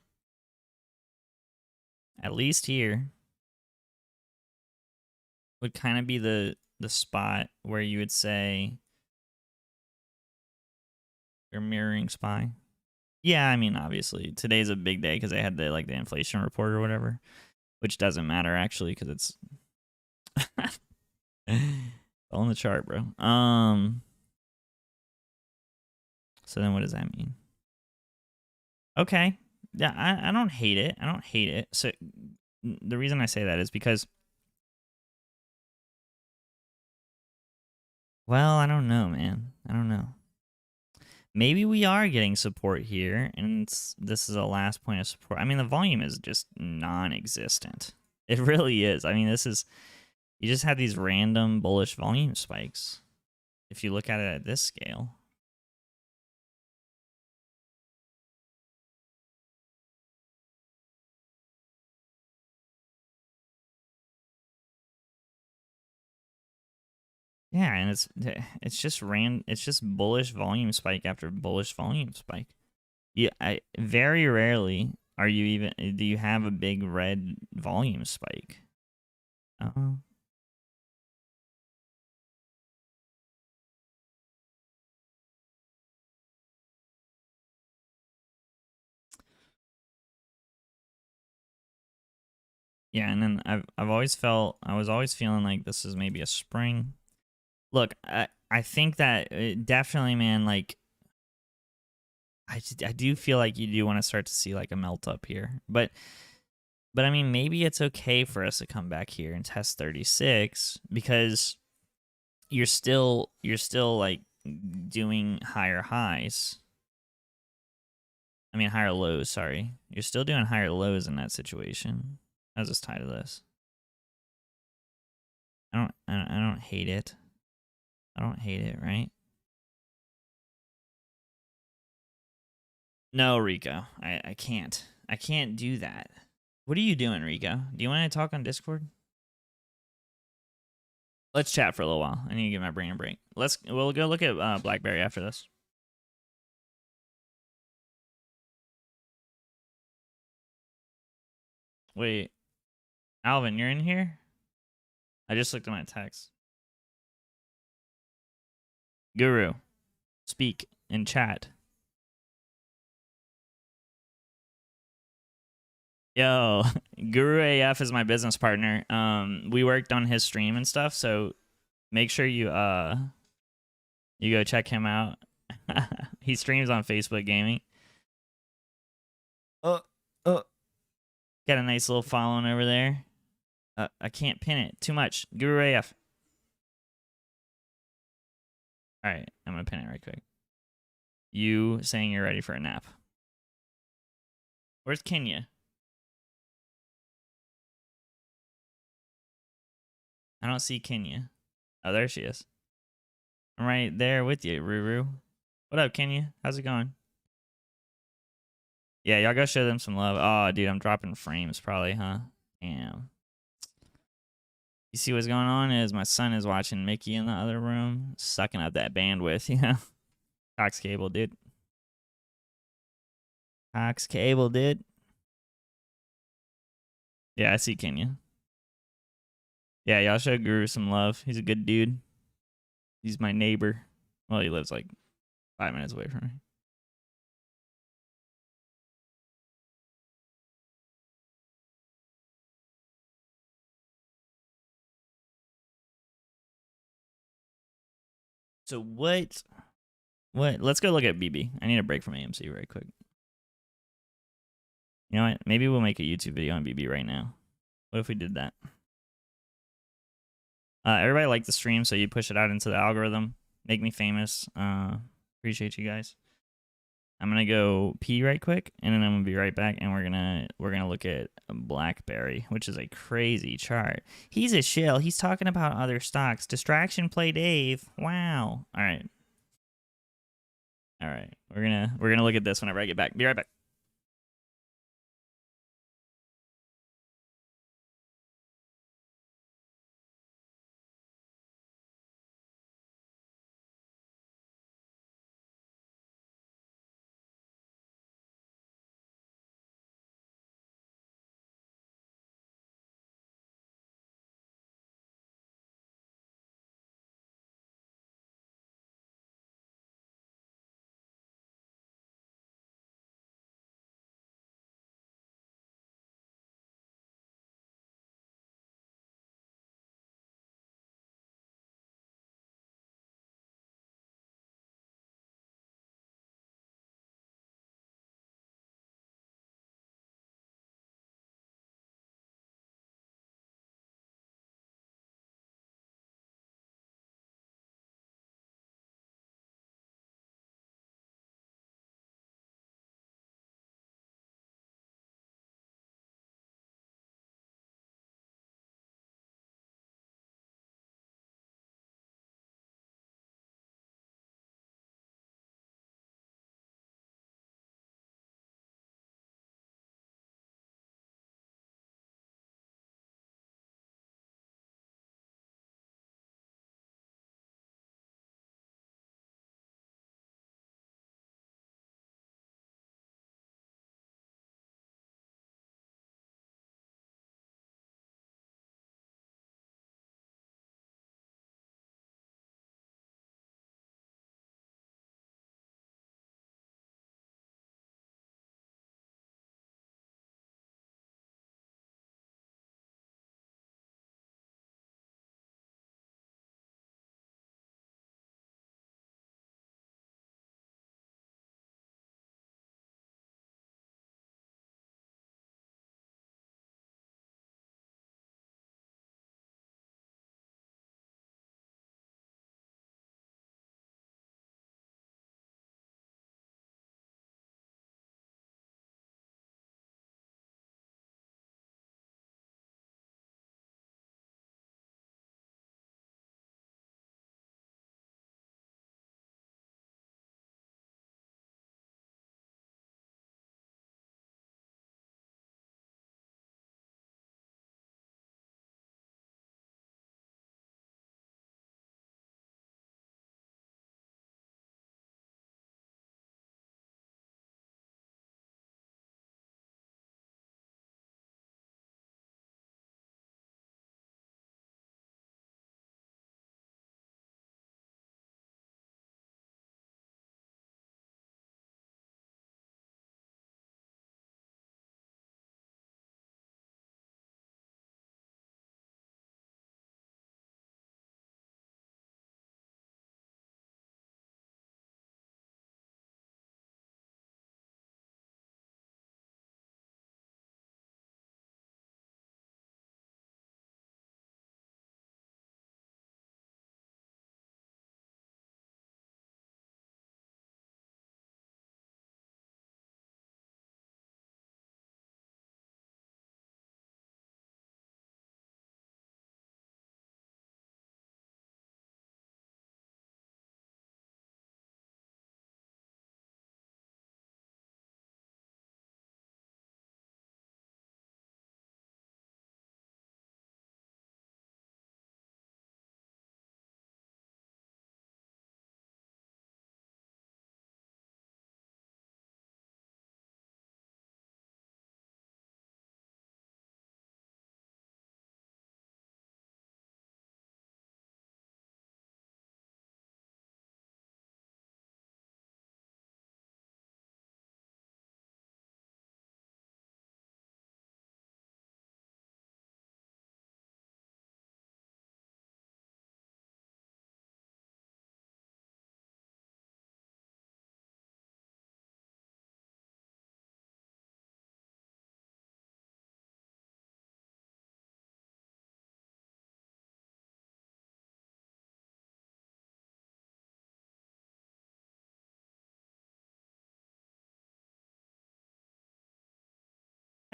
would kind of be the spot where you would say you're mirroring SPY. Yeah, I mean, obviously today's a big day because they had the the inflation report or whatever, which doesn't matter actually because it's all in the chart, bro. So then what does that mean? Okay. Yeah, I don't hate it. I don't hate it. So the reason I say that is because, well, I don't know, man. I don't know. Maybe we are getting support here, and this is a last point of support. I mean, the volume is just non-existent. It really is. I mean, this is, you just have these random bullish volume spikes. If you look at it at this scale. Yeah, and it's just bullish volume spike after bullish volume spike. Yeah, very rarely are you even, do you have a big red volume spike. Oh. Yeah, and then I was always feeling like this is maybe a spring. Look, I think that definitely, man, like I do feel like you do want to start to see like a melt up here. But I mean, maybe it's okay for us to come back here and test 36 because you're still like doing higher highs. I mean, higher lows, sorry. You're still doing higher lows in that situation. How's this tie to this? I don't hate it. I don't hate it, right? No, Rico. I can't. I can't do that. What are you doing, Rico? Do you want to talk on Discord? Let's chat for a little while. I need to get my brain a break. We'll go look at BlackBerry after this. Wait, Alvin, you're in here? I just looked at my text. Guru, speak in chat. Yo, Guru AF is my business partner. We worked on his stream and stuff, so make sure you go check him out. He streams on Facebook Gaming. Oh, got a nice little following over there. I can't pin it. Too much. Guru AF. All right, I'm gonna pin it right quick. You saying you're ready for a nap. Where's Kenya? I don't see Kenya. Oh, there she is. I'm right there with you, Ruru. What up, Kenya? How's it going? Yeah, y'all go show them some love. Oh, dude, I'm dropping frames probably, huh? Damn. You see what's going on is my son is watching Mickey in the other room, sucking up that bandwidth, you know? Cox cable, dude. Cox cable, dude. Yeah, I see Kenya. Yeah, y'all show Guru some love. He's a good dude. He's my neighbor. Well, he lives like 5 minutes away from me. So What? Let's go look at BB. I need a break from AMC right quick. You know what? Maybe we'll make a YouTube video on BB right now. What if we did that? Everybody liked the stream, so you push it out into the algorithm. Make me famous. Appreciate you guys. I'm gonna go pee right quick, and then I'm gonna be right back, and we're gonna look at BlackBerry, which is a crazy chart. He's a shill. He's talking about other stocks. Distraction play Dave. Wow. All right. All right. We're gonna look at this whenever I get back. Be right back.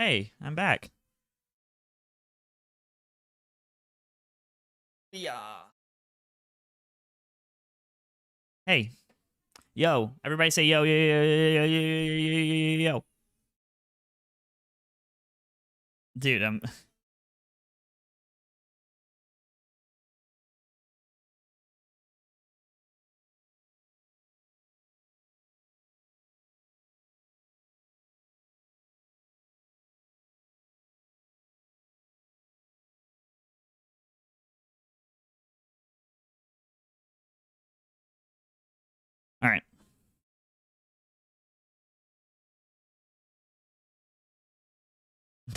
Hey, I'm back. Yeah. Hey, yo, everybody say yo, yo, yo, yo, yo, yo, yo, yo, yo. Dude, I'm. All right.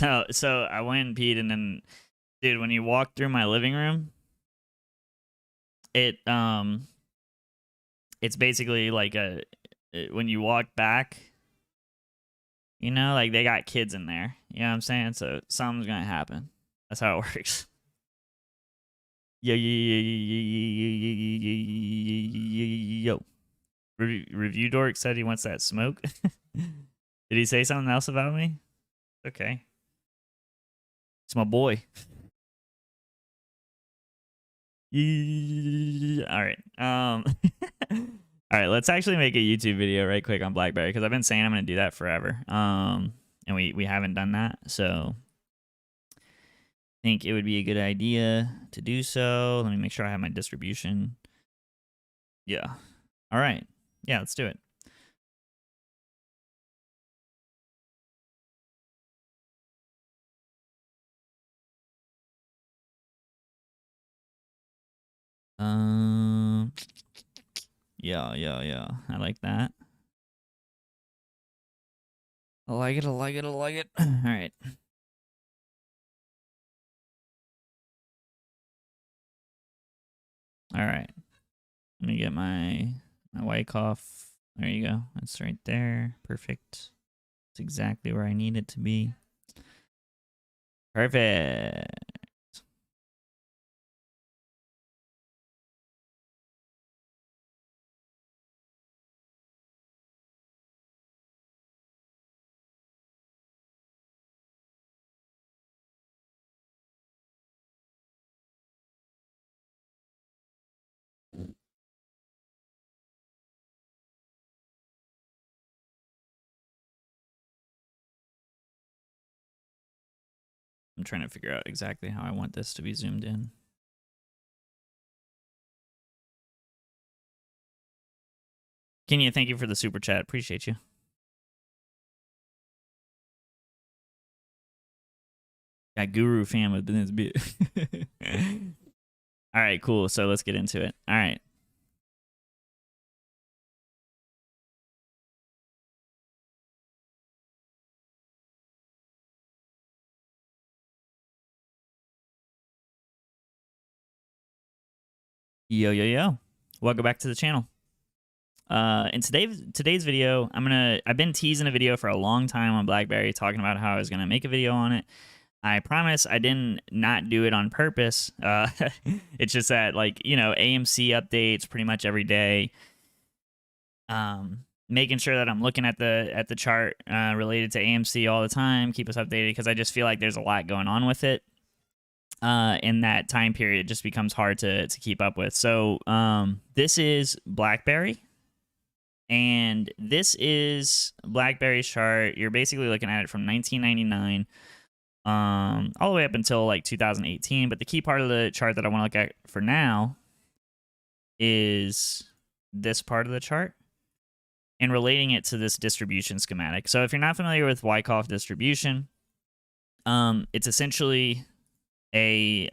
No, so I went and peed, and then, dude, when you walk through my living room, it it's basically like when you walk back, you know, like they got kids in there. You know what I'm saying? So something's gonna happen. That's how it works. Yo, yo, yo, yo. Review dork said he wants that smoke. Did he say something else about me? Okay. It's my boy. All right. All right, let's actually make a YouTube video right quick on BlackBerry because I've been saying I'm going to do that forever. And we haven't done that. So I think it would be a good idea to do so. Let me make sure I have my distribution. Yeah. All right. Yeah, let's do it. Yeah. I like that. I like it. All right. All right. Let me get my Wyckoff. There you go. That's right there. Perfect. It's exactly where I need it to be. Perfect. I'm trying to figure out exactly how I want this to be zoomed in. Kenya, thank you for the super chat. Appreciate you. Got Guru fam within this bit. All right, cool. So let's get into it. All right. Yo. Welcome back to the channel. In today's video, I've been teasing a video for a long time on BlackBerry, talking about how I was gonna make a video on it. I promise I didn't not do it on purpose. It's just that, like, you know, AMC updates pretty much every day. Making sure that I'm looking at the chart related to AMC all the time, keep us updated, because I just feel like there's a lot going on with it. In that time period, it just becomes hard to keep up with. So this is BlackBerry, and this is BlackBerry's chart. You're basically looking at it from 1999 all the way up until like 2018. But the key part of the chart that I want to look at for now is this part of the chart and relating it to this distribution schematic. So if you're not familiar with Wyckoff Distribution, it's essentially a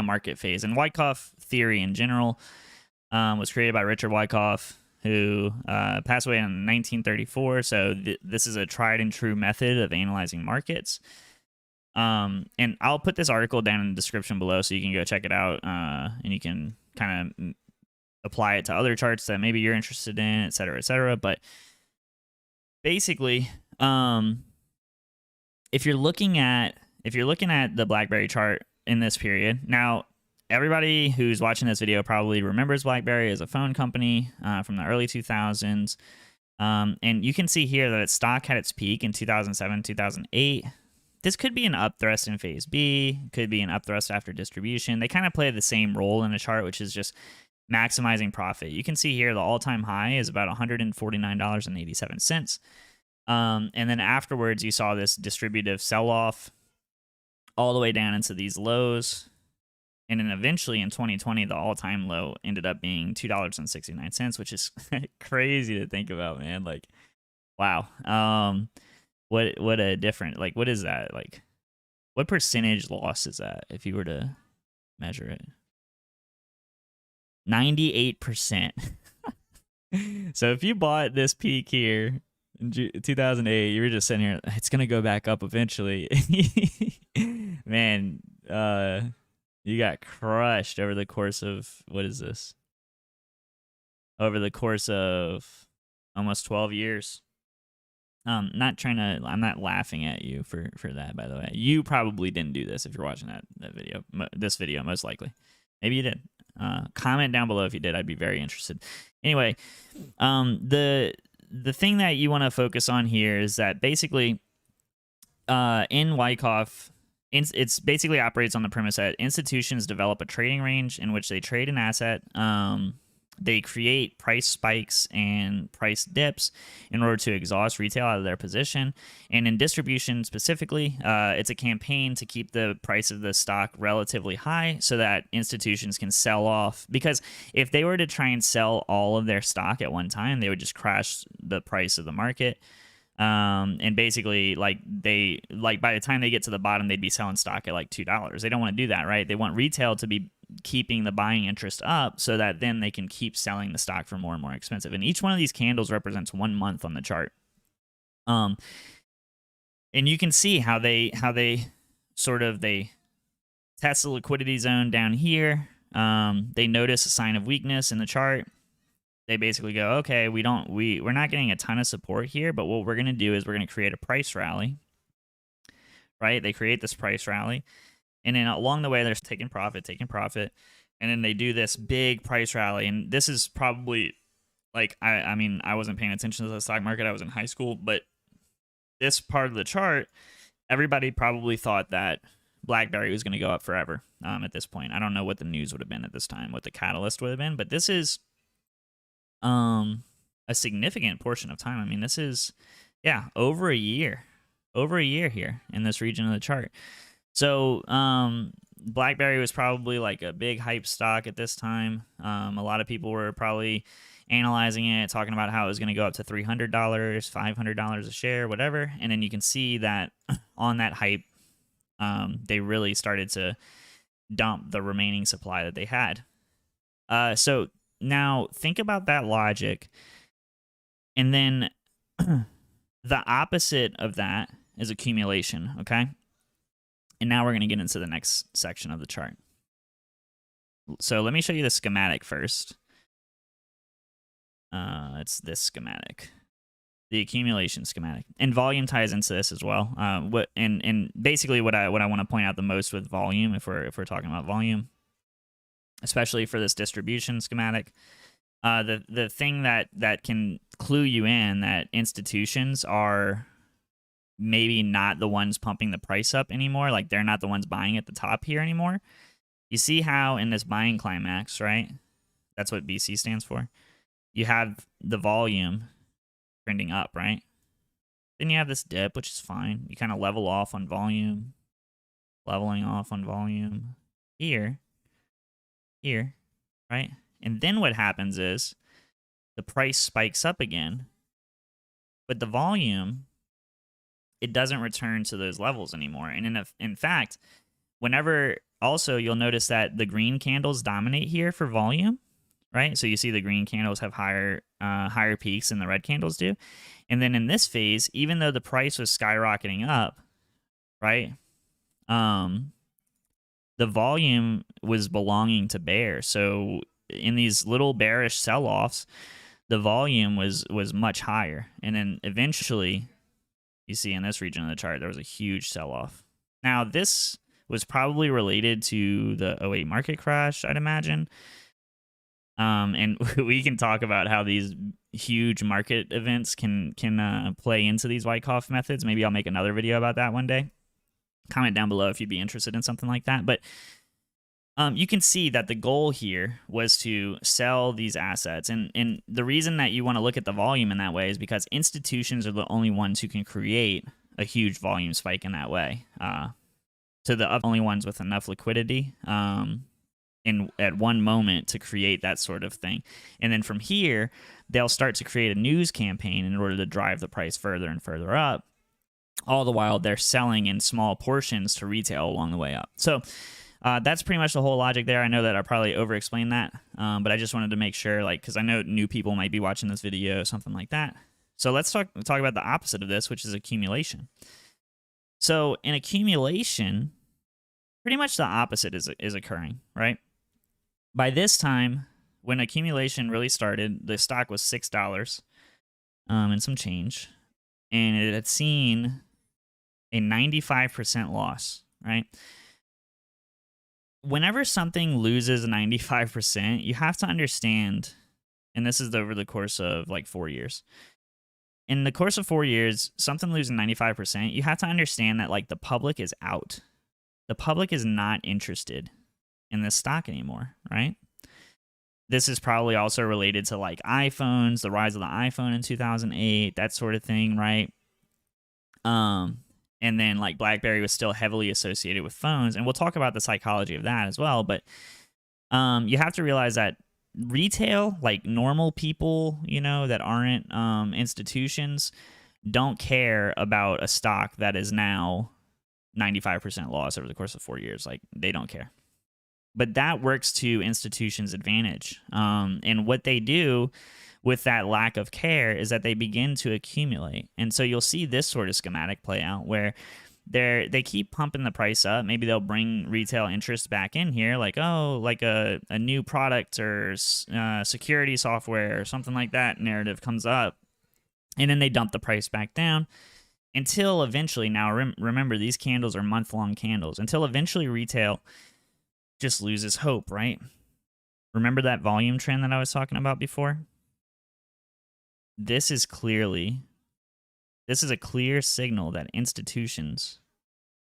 market phase. And Wyckoff theory in general was created by Richard Wyckoff, who passed away in 1934. So this is a tried and true method of analyzing markets. And I'll put this article down in the description below so you can go check it out, and you can kind of apply it to other charts that maybe you're interested in, et cetera, et cetera. But basically, if you're looking at the BlackBerry chart in this period, now everybody who's watching this video probably remembers BlackBerry as a phone company from the early 2000s. And you can see here that its stock had its peak in 2007, 2008. This could be an upthrust in phase B, could be an upthrust after distribution. They kind of play the same role in a chart, which is just maximizing profit. You can see here the all-time high is about $149.87. And then afterwards, you saw this distributive sell-off all the way down into these lows. And then eventually in 2020, the all-time low ended up being $2.69, which is crazy to think about, man. Like, wow. What a different, like, what is that? Like, what percentage loss is that if you were to measure it? 98%. So if you bought this peak here in 2008, you were just sitting here, it's going to go back up eventually. Man, you got crushed over the course of, what is this? Over the course of almost 12 years. I'm not laughing at you for that, by the way. You probably didn't do this if you're watching this video, most likely. Maybe you did. Comment down below if you did. I'd be very interested. Anyway, the thing that you want to focus on here is that basically in Wyckoff, it's basically operates on the premise that institutions develop a trading range in which they trade an asset. They create price spikes and price dips in order to exhaust retail out of their position. And in distribution specifically, it's a campaign to keep the price of the stock relatively high so that institutions can sell off. Because if they were to try and sell all of their stock at one time, they would just crash the price of the market. And basically, by the time they get to the bottom, they'd be selling stock at like $2. They don't want to do that, right? They want retail to be keeping the buying interest up so that then they can keep selling the stock for more and more expensive. And each one of these candles represents 1 month on the chart. And you can see how they test the liquidity zone down here. They notice a sign of weakness in the chart. They basically go, okay, we're not getting a ton of support here, but what we're going to do is we're going to create a price rally, right? They create this price rally, and then along the way, they're taking profit, and then they do this big price rally, and this is probably, like, I mean, I wasn't paying attention to the stock market. I was in high school, but this part of the chart, everybody probably thought that BlackBerry was going to go up forever at this point. I don't know what the news would have been at this time, what the catalyst would have been, but this is a significant portion of time. I mean, this is, yeah, over a year here in this region of the chart. So BlackBerry was probably like a big hype stock at this time. A lot of people were probably analyzing it, talking about how it was going to go up to $300, $500 a share, whatever. And then you can see that on that hype, they really started to dump the remaining supply that they had. So now think about that logic, and then the opposite of that is accumulation, okay? And now we're going to get into the next section of the chart. So let me show you the schematic first. It's this schematic, the accumulation schematic, and volume ties into this as well. And basically what I want to point out the most with volume, if we're talking about volume, especially for this distribution schematic, the thing that can clue you in that institutions are maybe not the ones pumping the price up anymore, like they're not the ones buying at the top here anymore. You see how in this buying climax, right? That's what BC stands for. You have the volume trending up, right? Then you have this dip, which is fine. You kind of level off on volume, leveling off on volume here, right? And then what happens is the price spikes up again, but the volume, it doesn't return to those levels anymore. And in fact, whenever, also you'll notice that the green candles dominate here for volume, right? So you see the green candles have higher peaks than the red candles do. And then in this phase, even though the price was skyrocketing up, right? The volume was belonging to bear. So in these little bearish sell-offs, the volume was much higher. And then eventually, you see in this region of the chart, there was a huge sell-off. Now, this was probably related to the 08 market crash, I'd imagine. And we can talk about how these huge market events can play into these Wyckoff methods. Maybe I'll make another video about that one day. Comment down below if you'd be interested in something like that. But you can see that the goal here was to sell these assets. And the reason that you want to look at the volume in that way is because institutions are the only ones who can create a huge volume spike in that way. To the only ones with enough liquidity at one moment to create that sort of thing. And then from here, they'll start to create a news campaign in order to drive the price further and further up. All the while they're selling in small portions to retail along the way up. So that's pretty much the whole logic there. I know that I probably over-explained that, but I just wanted to make sure, like, because I know new people might be watching this video, something like that. So let's talk about the opposite of this, which is accumulation. So in accumulation, pretty much the opposite is occurring, right? By this time, when accumulation really started, the stock was $6 and some change, and it had seen a 95% loss, right? Whenever something loses 95%, you have to understand, and this is over the course of like 4 years. In the course of 4 years, something losing 95%, you have to understand that like the public is out. The public is not interested in this stock anymore, right? This is probably also related to like iPhones, the rise of the iPhone in 2008, that sort of thing, right? And then like BlackBerry was still heavily associated with phones, and we'll talk about the psychology of that as well. But you have to realize that retail, like normal people, you know, that aren't institutions, don't care about a stock that is now 95% loss over the course of 4 years. Like, they don't care. But that works to institutions' advantage. And what they do with that lack of care is that they begin to accumulate. And so you'll see this sort of schematic play out where they keep pumping the price up. Maybe they'll bring retail interest back in here, like, oh, like a new product or security software or something like that narrative comes up. And then they dump the price back down until eventually, now remember, these candles are month-long candles, until eventually retail just loses hope, right? Remember that volume trend that I was talking about before? This is a clear signal that institutions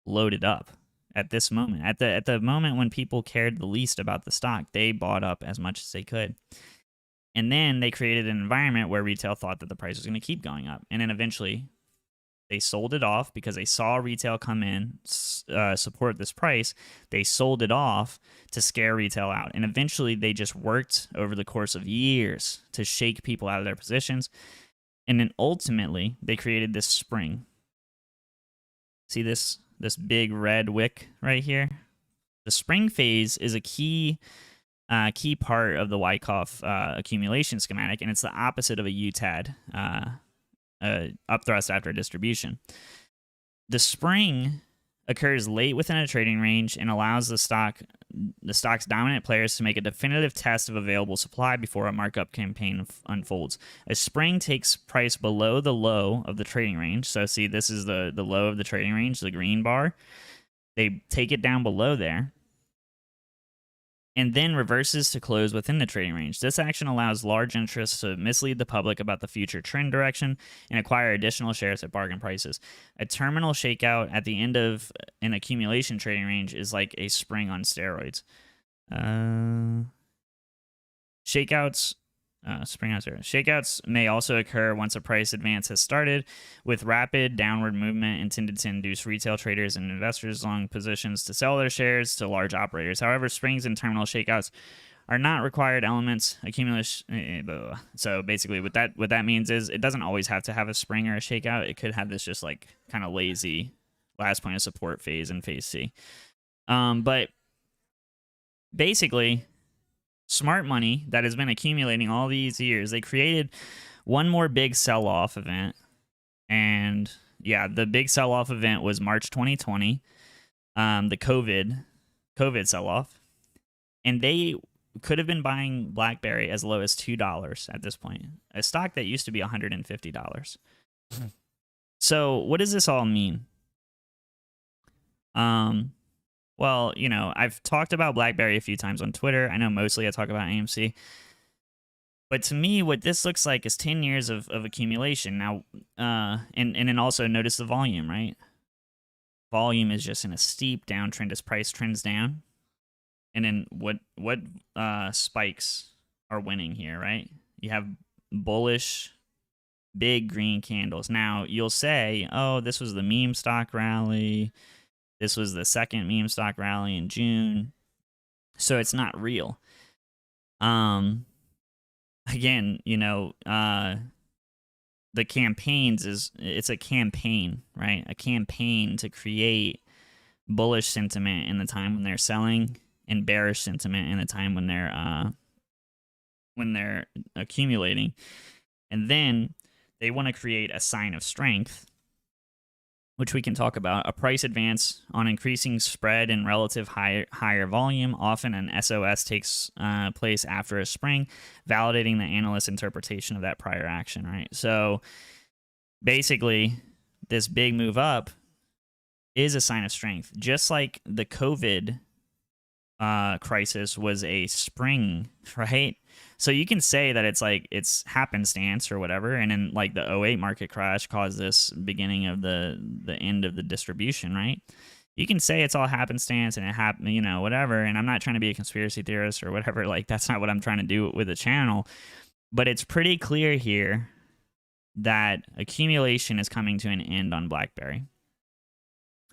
loaded up at this moment. At the moment when people cared the least about the stock, they bought up as much as they could. And then they created an environment where retail thought that the price was going to keep going up. And then eventually they sold it off because they saw retail come in, support this price. They sold it off to scare retail out. And eventually they just worked over the course of years to shake people out of their positions. And then ultimately they created this spring. See this big red wick right here? The spring phase is a key part of the Wyckoff accumulation schematic, and it's the opposite of a UTAD. Upthrust after a distribution. The spring occurs late within a trading range and allows the stock's dominant players to make a definitive test of available supply before a markup campaign unfolds. A spring takes price below the low of the trading range. So see, this is the low of the trading range, the green bar. They take it down below there, and then reverses to close within the trading range. This action allows large interests to mislead the public about the future trend direction and acquire additional shares at bargain prices. A terminal shakeout at the end of an accumulation trading range is like a spring on steroids. Shakeouts may also occur once a price advance has started, with rapid downward movement intended to induce retail traders and investors long positions to sell their shares to large operators. However, springs and terminal shakeouts are not required elements. Accumulation. So basically, what that means is it doesn't always have to have a spring or a shakeout. It could have this just like kind of lazy last point of support phase in phase C. But basically, smart money that has been accumulating all these years, they created one more big sell-off event. And yeah, the big sell-off event was March 2020, the COVID sell-off. And they could have been buying BlackBerry as low as $2 at this point, a stock that used to be $150. So what does this all mean? Well, you know, I've talked about BlackBerry a few times on Twitter. I know mostly I talk about AMC. But to me, what this looks like is 10 years of accumulation. Now, and then also notice the volume, right? Volume is just in a steep downtrend as price trends down. And then what spikes are winning here, right? You have bullish, big green candles. Now, you'll say, oh, this was the meme stock rally. This was the second meme stock rally in June. So it's not real. Again, you know, the campaigns it's a campaign, right? A campaign to create bullish sentiment in the time when they're selling and bearish sentiment in the time when they're accumulating. And then they want to create a sign of strength, which we can talk about, a price advance on increasing spread and relative higher volume. Often an SOS takes place after a spring, validating the analyst's interpretation of that prior action, right? So basically, this big move up is a sign of strength, just like the COVID crisis was a spring, right? So you can say that it's like it's happenstance or whatever, and then like the 08 market crash caused this beginning of the end of the distribution, right? You can say it's all happenstance and it happened, you know, whatever. And I'm not trying to be a conspiracy theorist or whatever. Like, that's not what I'm trying to do with the channel. But it's pretty clear here that accumulation is coming to an end on BlackBerry.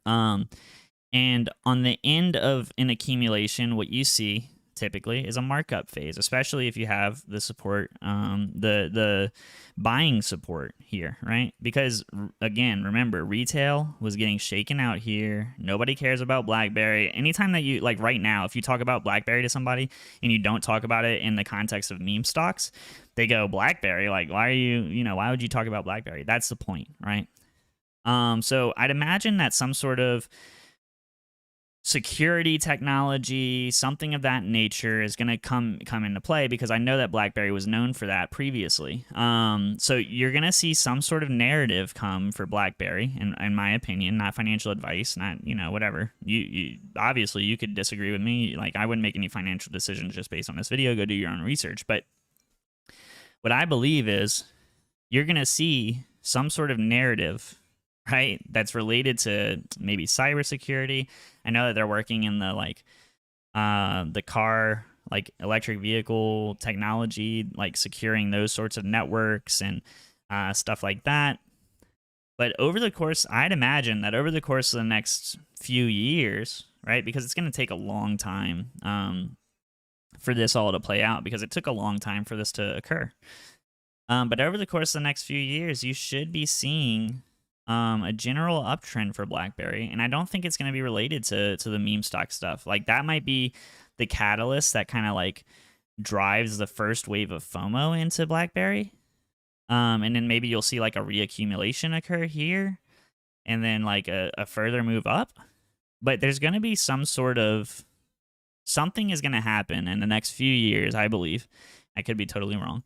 And on the end of an accumulation, what you see typically is a markup phase, especially if you have the support, the buying support here, right? Because again, remember, retail was getting shaken out here. Nobody cares about BlackBerry. Anytime that you, like right now, if you talk about BlackBerry to somebody and you don't talk about it in the context of meme stocks, they go, BlackBerry, like, why are you know, why would you talk about BlackBerry? That's the point, right? So I'd imagine that some sort of security technology, something of that nature, is going to come into play, because I know that BlackBerry was known for that previously. So you're going to see some sort of narrative come for BlackBerry, in my opinion, not financial advice, not, you know, whatever. You obviously you could disagree with me. Like, I wouldn't make any financial decisions just based on this video. Go do your own research. But what I believe is you're going to see some sort of narrative, right, that's related to maybe cybersecurity. I know that they're working in the the car, like electric vehicle technology, like securing those sorts of networks and stuff like that. But over the course, I'd imagine that over the course of the next few years, right, because it's going to take a long time for this all to play out, because it took a long time for this to occur. But over the course of the next few years, you should be seeing a general uptrend for BlackBerry, and I don't think it's going to be related to the meme stock stuff. Like, that might be the catalyst that kind of like drives the first wave of FOMO into BlackBerry, and then maybe you'll see like a reaccumulation occur here, and then like a further move up. But there's going to be some sort of something is going to happen in the next few years, I believe. I could be totally wrong.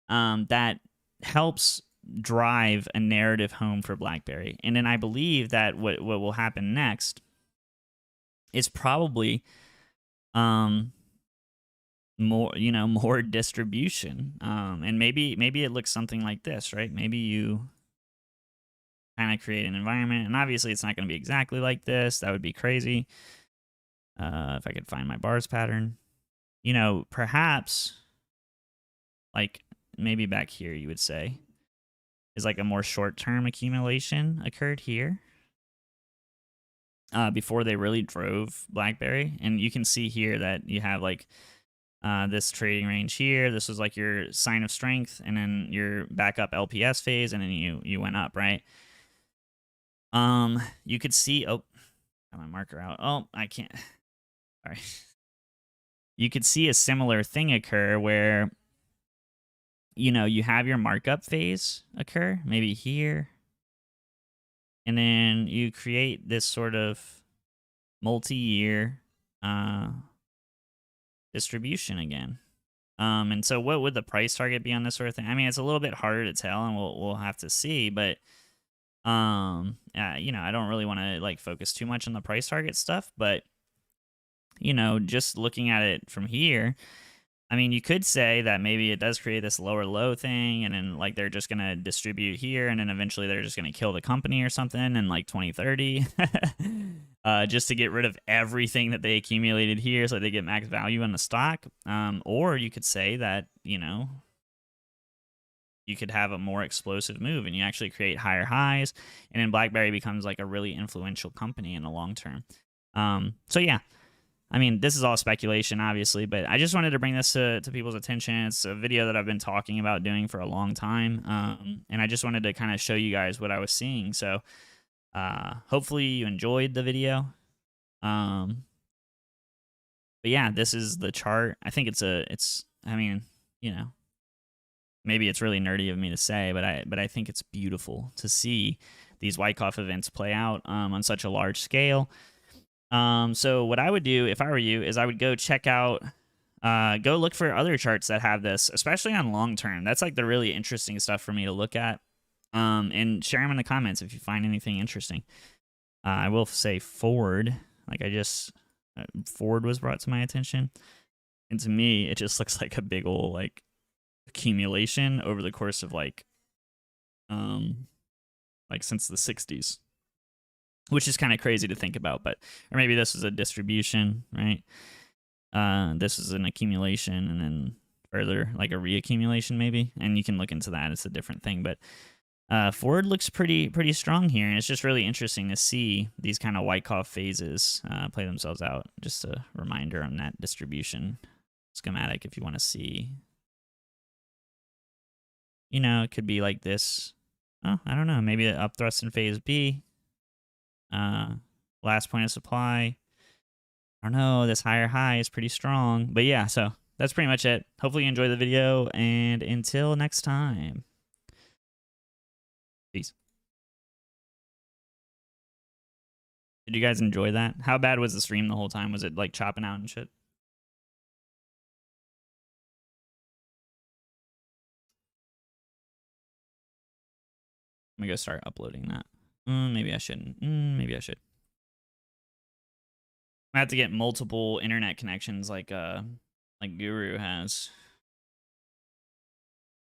That helps drive a narrative home for BlackBerry. And then I believe that what will happen next is probably more distribution. And maybe it looks something like this, right? Maybe you kind of create an environment, and obviously it's not going to be exactly like this. That would be crazy. If I could find my bars pattern, you know, perhaps like maybe back here you would say is like a more short-term accumulation occurred here before they really drove BlackBerry. And you can see here that you have like this trading range here. This was like your sign of strength, and then your backup LPS phase, and then you went up, right? You could see, oh, got my marker out. Oh, I can't. All right. You could see a similar thing occur where, you know, you have your markup phase occur, maybe here, and then you create this sort of multi-year distribution again. And so what would the price target be on this sort of thing? I mean, it's a little bit harder to tell, and we'll have to see, but you know, I don't really want to like focus too much on the price target stuff, but you know, just looking at it from here, I mean, you could say that maybe it does create this lower low thing, and then like they're just gonna distribute here, and then eventually they're just gonna kill the company or something in like 2030, just to get rid of everything that they accumulated here, so they get max value on the stock. Or you could say that, you know, you could have a more explosive move, and you actually create higher highs, and then BlackBerry becomes like a really influential company in the long term. So yeah. I mean, this is all speculation, obviously, but I just wanted to bring this to people's attention. It's a video that I've been talking about doing for a long time, and I just wanted to kind of show you guys what I was seeing. So hopefully you enjoyed the video. But yeah, this is the chart. I think I mean, you know, maybe it's really nerdy of me to say, but I think it's beautiful to see these Wyckoff events play out on such a large scale. So what I would do if I were you is I would go check out, go look for other charts that have this, especially on long term. That's like the really interesting stuff for me to look at. And share them in the comments if you find anything interesting. I will say Ford, like Ford was brought to my attention. And to me, it just looks like a big old like accumulation over the course of like since the 60s. Which is kind of crazy to think about, or maybe this is a distribution, right? This is an accumulation, and then further like a reaccumulation, maybe. And you can look into that; it's a different thing. But Ford looks pretty strong here, and it's just really interesting to see these kind of Wyckoff phases play themselves out. Just a reminder on that distribution schematic, if you want to see. You know, it could be like this. Oh, I don't know. Maybe an up thrust in phase B. Last point of supply. I don't know, this higher high is pretty strong. But yeah, so that's pretty much it. Hopefully you enjoy the video, and until next time. Peace. Did you guys enjoy that? How bad was the stream the whole time? Was it like chopping out and shit? I'm gonna go start uploading that. Maybe I shouldn't. Maybe I should. I have to get multiple internet connections like Guru has.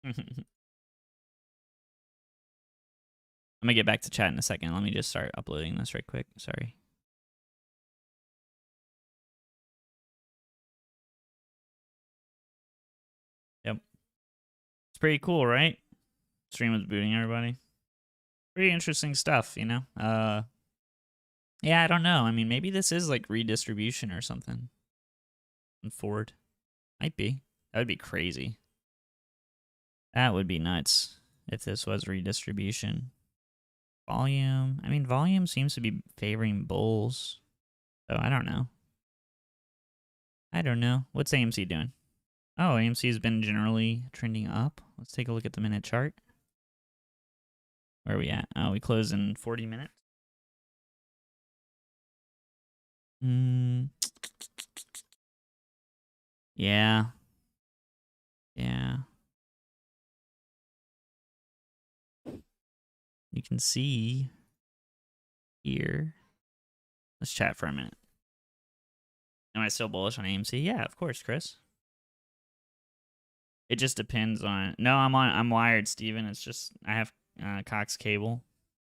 I'm gonna get back to chat in a second. Let me just start uploading this right quick. Sorry. Yep. It's pretty cool, right? Stream was booting everybody. Pretty interesting stuff, you know? Yeah, I don't know. I mean, maybe this is like redistribution or something. And Ford. Might be. That would be crazy. That would be nuts if this was redistribution. Volume. I mean, volume seems to be favoring bulls. So I don't know. I don't know. What's AMC doing? Oh, AMC's been generally trending up. Let's take a look at the minute chart. Where are we at? Oh, we close in 40 minutes. Yeah. Yeah. You can see here. Let's chat for a minute. Am I still bullish on AMC? Yeah, of course, Chris. It just depends on. No, I'm wired, Steven. It's just I have Cox cable.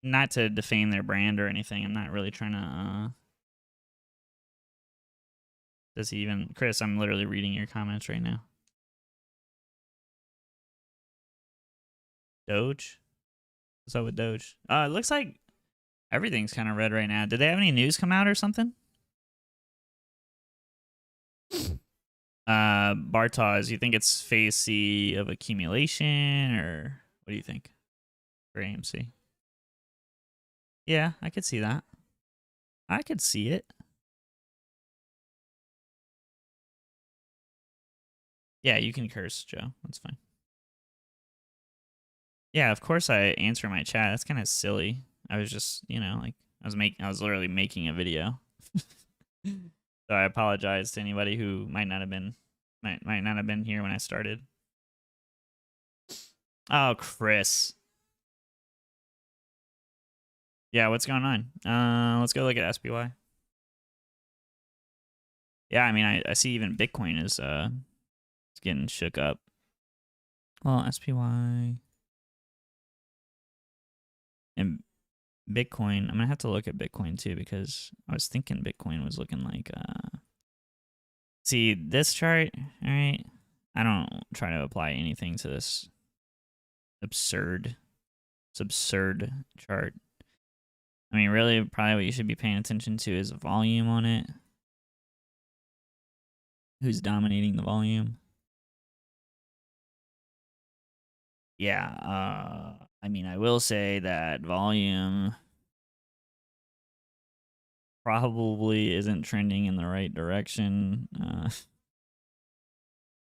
Not to defame their brand or anything. I'm not really trying to. Does he even? Chris, I'm literally reading your comments right now. Doge? What's up with Doge? It looks like everything's kind of red right now. Did they have any news come out or something? Bartoz, you think it's phase C of accumulation, or what do you think for AMC? Yeah, I could see that. I could see it. Yeah, you can curse, Joe. That's fine. Yeah, of course I answer my chat. That's kind of silly. I was just, you know, like I was literally making a video. So I apologize to anybody who might not have been here when I started. Oh, Chris. Yeah, what's going on? Let's go look at SPY. Yeah, I mean, I see even Bitcoin is getting shook up. Well, SPY and Bitcoin. I'm gonna have to look at Bitcoin too because I was thinking Bitcoin was looking like. See this chart, all right? I don't try to apply anything to this absurd chart. I mean, really, probably what you should be paying attention to is volume on it. Who's dominating the volume? Yeah, I mean, I will say that volume probably isn't trending in the right direction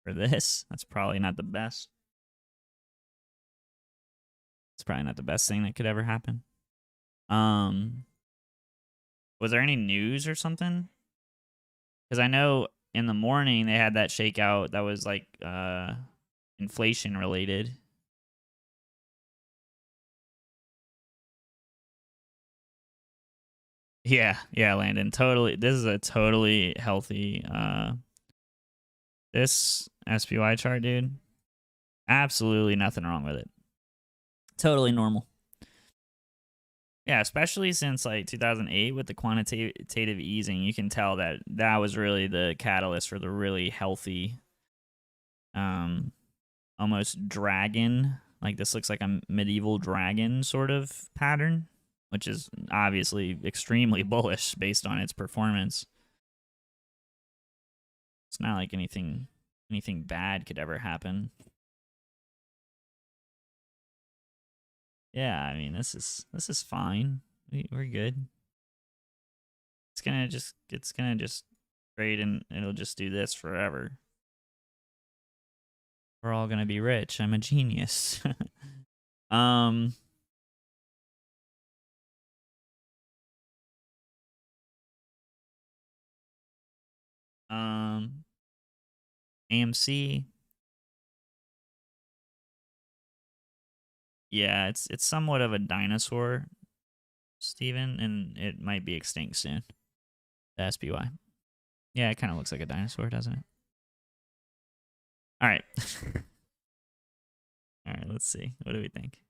for this. That's probably not the best. It's probably not the best thing that could ever happen. Was there any news or something? Because I know in the morning they had that shakeout that was like inflation related. Yeah, Landon. Totally. This is a totally healthy this SPY chart, dude. Absolutely nothing wrong with it. Totally normal. Yeah, especially since like 2008 with the quantitative easing, you can tell that that was really the catalyst for the really healthy almost dragon. Like this looks like a medieval dragon sort of pattern, which is obviously extremely bullish based on its performance. It's not like anything bad could ever happen. Yeah, I mean this is fine. We're good. It's gonna just trade and it'll just do this forever. We're all gonna be rich. I'm a genius. AMC. Yeah, it's somewhat of a dinosaur, Steven, and it might be extinct soon. The SPY. Yeah, it kind of looks like a dinosaur, doesn't it? All right. All right, let's see. What do we think?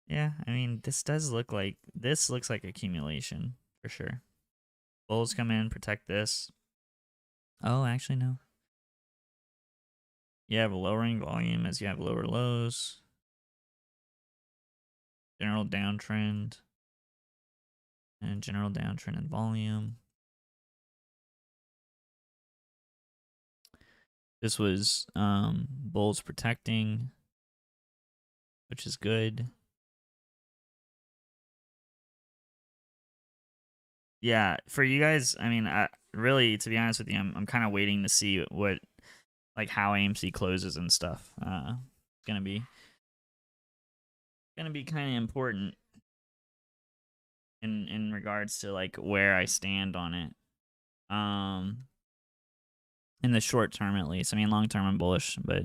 Yeah, I mean, this looks like accumulation for sure. Bulls come in, protect this. Oh, actually, no. You have a lowering volume as you have lower lows. General downtrend. And general downtrend in volume. This was bulls protecting, which is good. Yeah, for you guys, I mean, really, to be honest with you, I'm kind of waiting to see what, like, how AMC closes and stuff. Gonna be kind of important in regards to like where I stand on it. In the short term at least. I mean, long term I'm bullish, but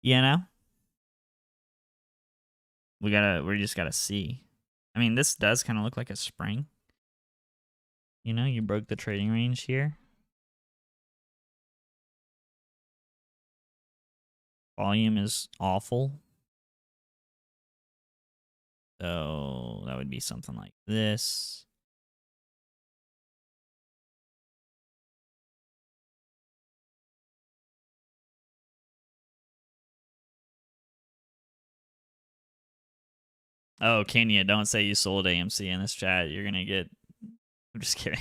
you know, we just gotta see. I mean, this does kind of look like a spring. You know, you broke the trading range here. Volume is awful. So that would be something like this. Oh, Kenya, don't say you sold AMC in this chat. You're going to get... I'm just kidding.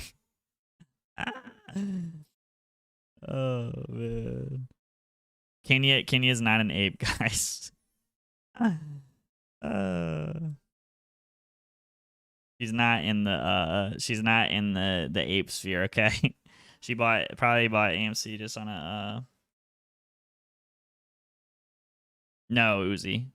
Oh, man. Kenya's not an ape, guys. She's not in the ape sphere, okay? She probably bought AMC just on a no, Uzi.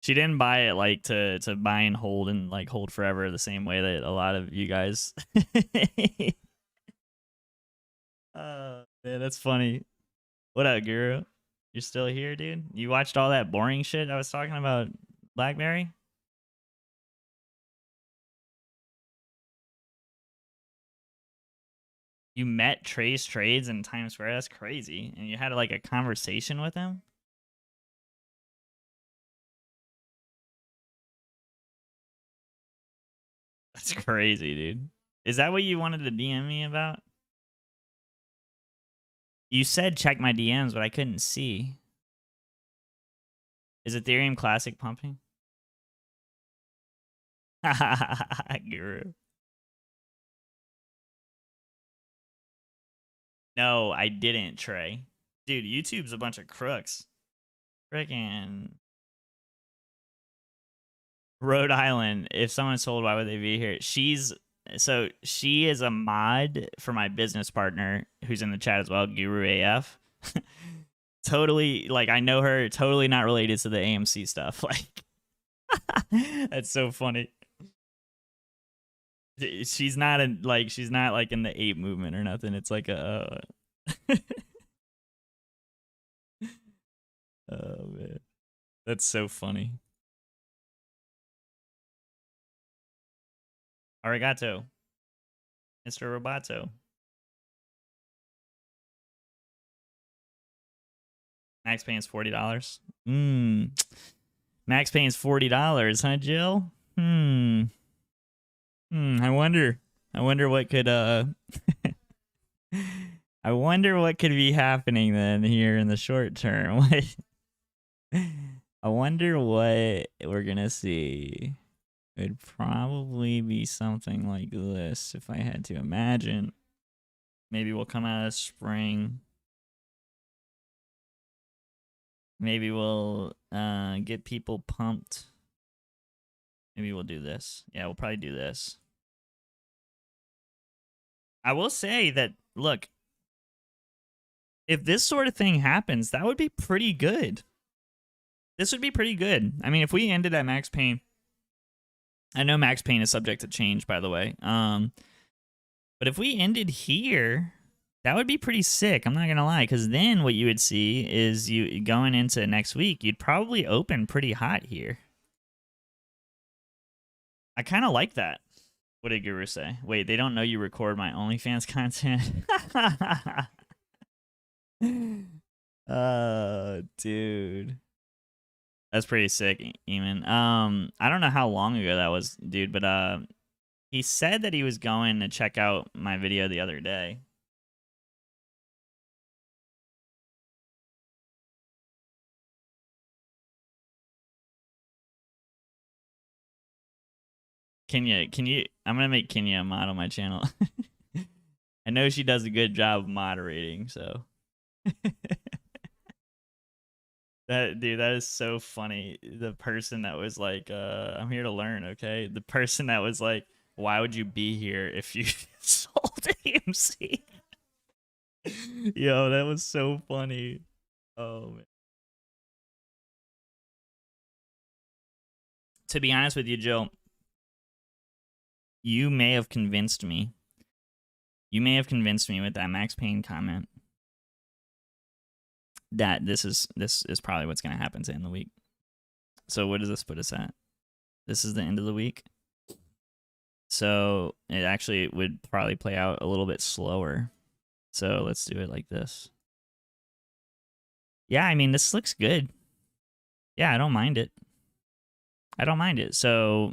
She didn't buy it like to buy and like hold forever the same way that a lot of you guys. Man, that's funny. What up, Guru? You're still here, dude? You watched all that boring shit I was talking about BlackBerry? You met Trey's Trades in Times Square? That's crazy. And you had like a conversation with him? That's crazy, dude. Is that what you wanted to DM me about? You said check my DMs, but I couldn't see. Is Ethereum Classic pumping? Guru. No, I didn't, Trey. Dude, YouTube's a bunch of crooks. Freaking Rhode Island. If someone's told, why would they be here? She is a mod for my business partner who's in the chat as well, Guru AF. Totally, like, I know her, totally not related to the AMC stuff. Like, that's so funny. She's not in the ape movement or nothing. It's like a oh man. That's so funny. Arigato. Mr. Roboto. Max Payne's $40. Max Payne's $40, huh, Jill? I wonder what could I wonder what could be happening then here in the short term. I wonder what we're gonna see. It'd probably be something like this if I had to imagine. Maybe we'll come out of spring. Maybe we'll get people pumped. Maybe we'll do this. Yeah, we'll probably do this. I will say that, look, if this sort of thing happens, that would be pretty good. This would be pretty good. I mean, if we ended at Max Payne, I know Max Payne is subject to change, by the way. But if we ended here, that would be pretty sick. I'm not gonna lie, because then what you would see is you going into next week, you'd probably open pretty hot here. I kind of like that. What did Guru say? Wait, they don't know you record my OnlyFans content. Dude. That's pretty sick, Eamon. I don't know how long ago that was, dude, but he said that he was going to check out my video the other day. Kenya, I'm gonna make Kenya a mod on my channel. I know she does a good job of moderating, so that is so funny. The person that was like, I'm here to learn, okay? The person that was like, why would you be here if you sold AMC? Yo, that was so funny. Oh man. To be honest with you, Jill, you may have convinced me. You may have convinced me with that Max Payne comment that this is probably what's going to happen to end the week. So what does this put us at? This is the end of the week. So it actually would probably play out a little bit slower. So let's do it like this. Yeah, I mean, this looks good. Yeah, I don't mind it. I don't mind it. So,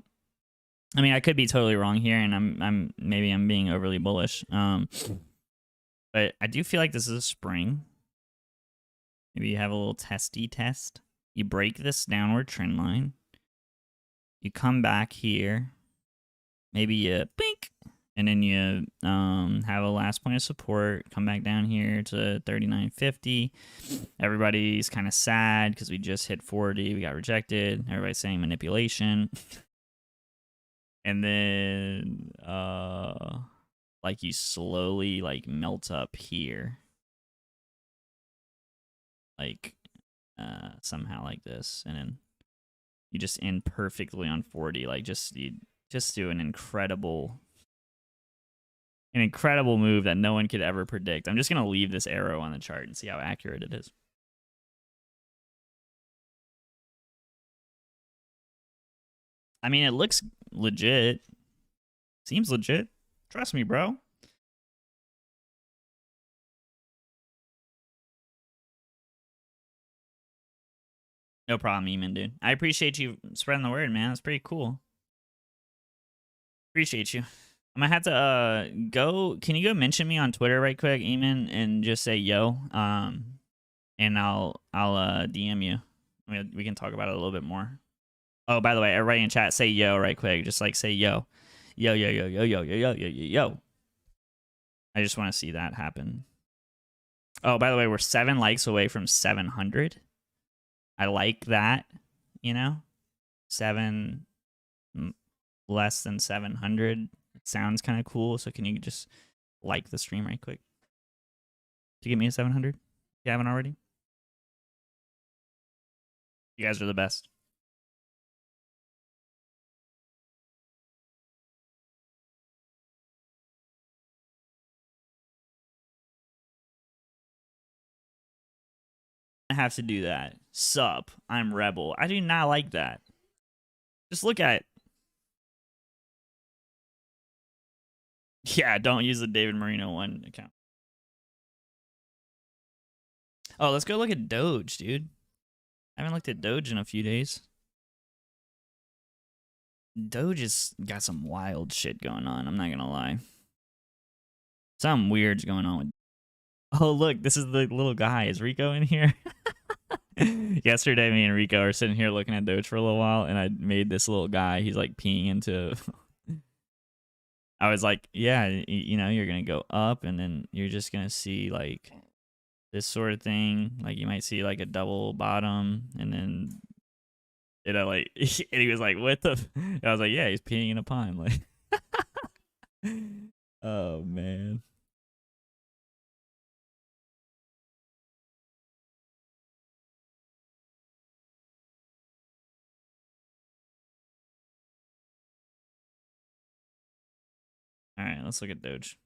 I mean, I could be totally wrong here, and maybe I'm being overly bullish. But I do feel like this is a spring. Maybe you have a little testy test. You break this downward trend line. You come back here. Maybe you blink, and then you have a last point of support. Come back down here to 39.50. Everybody's kind of sad because we just hit 40. We got rejected. Everybody's saying manipulation. And then like you slowly like melt up here. Like somehow like this, and then you just end perfectly on 40. Like you just do an incredible move that no one could ever predict. I'm just gonna leave this arrow on the chart and see how accurate it is. I mean, it looks legit. Seems legit. Trust me, bro. No problem, Eamon, dude. I appreciate you spreading the word, man. That's pretty cool. Appreciate you. I'm gonna have to go. Can you go mention me on Twitter right quick, Eamon, and just say yo? And I'll DM you. I mean, we can talk about it a little bit more. Oh, by the way, everybody in chat, say yo right quick. Just like say yo, yo, yo, yo, yo, yo, yo, yo, yo, yo, yo. I just want to see that happen. Oh, by the way, we're 7 likes away from 700. I like that. You know, 7 less than 700. It sounds kind of cool. So can you just like the stream right quick to get me a 700? If you haven't already. You guys are the best. I have to do that. Sup, I'm Rebel. I do not like that. Just look at it. Yeah, don't use the David Marino 1 account. Oh, let's go look at Doge, dude. I haven't looked at Doge in a few days. Doge has got some wild shit going on. I'm not gonna lie. Something weird's going on with. Oh, look, this is the little guy. Is Rico in here? Yesterday, me and Rico are sitting here looking at Doge for a little while, and I made this little guy. He's like peeing into. I was like, yeah, you know, you're gonna go up, and then you're just gonna see like this sort of thing. Like you might see like a double bottom, and then you know, like, and he was like, "What the?" I was like, "Yeah, he's peeing in a pond." Like, oh man. All right, let's look at Doge.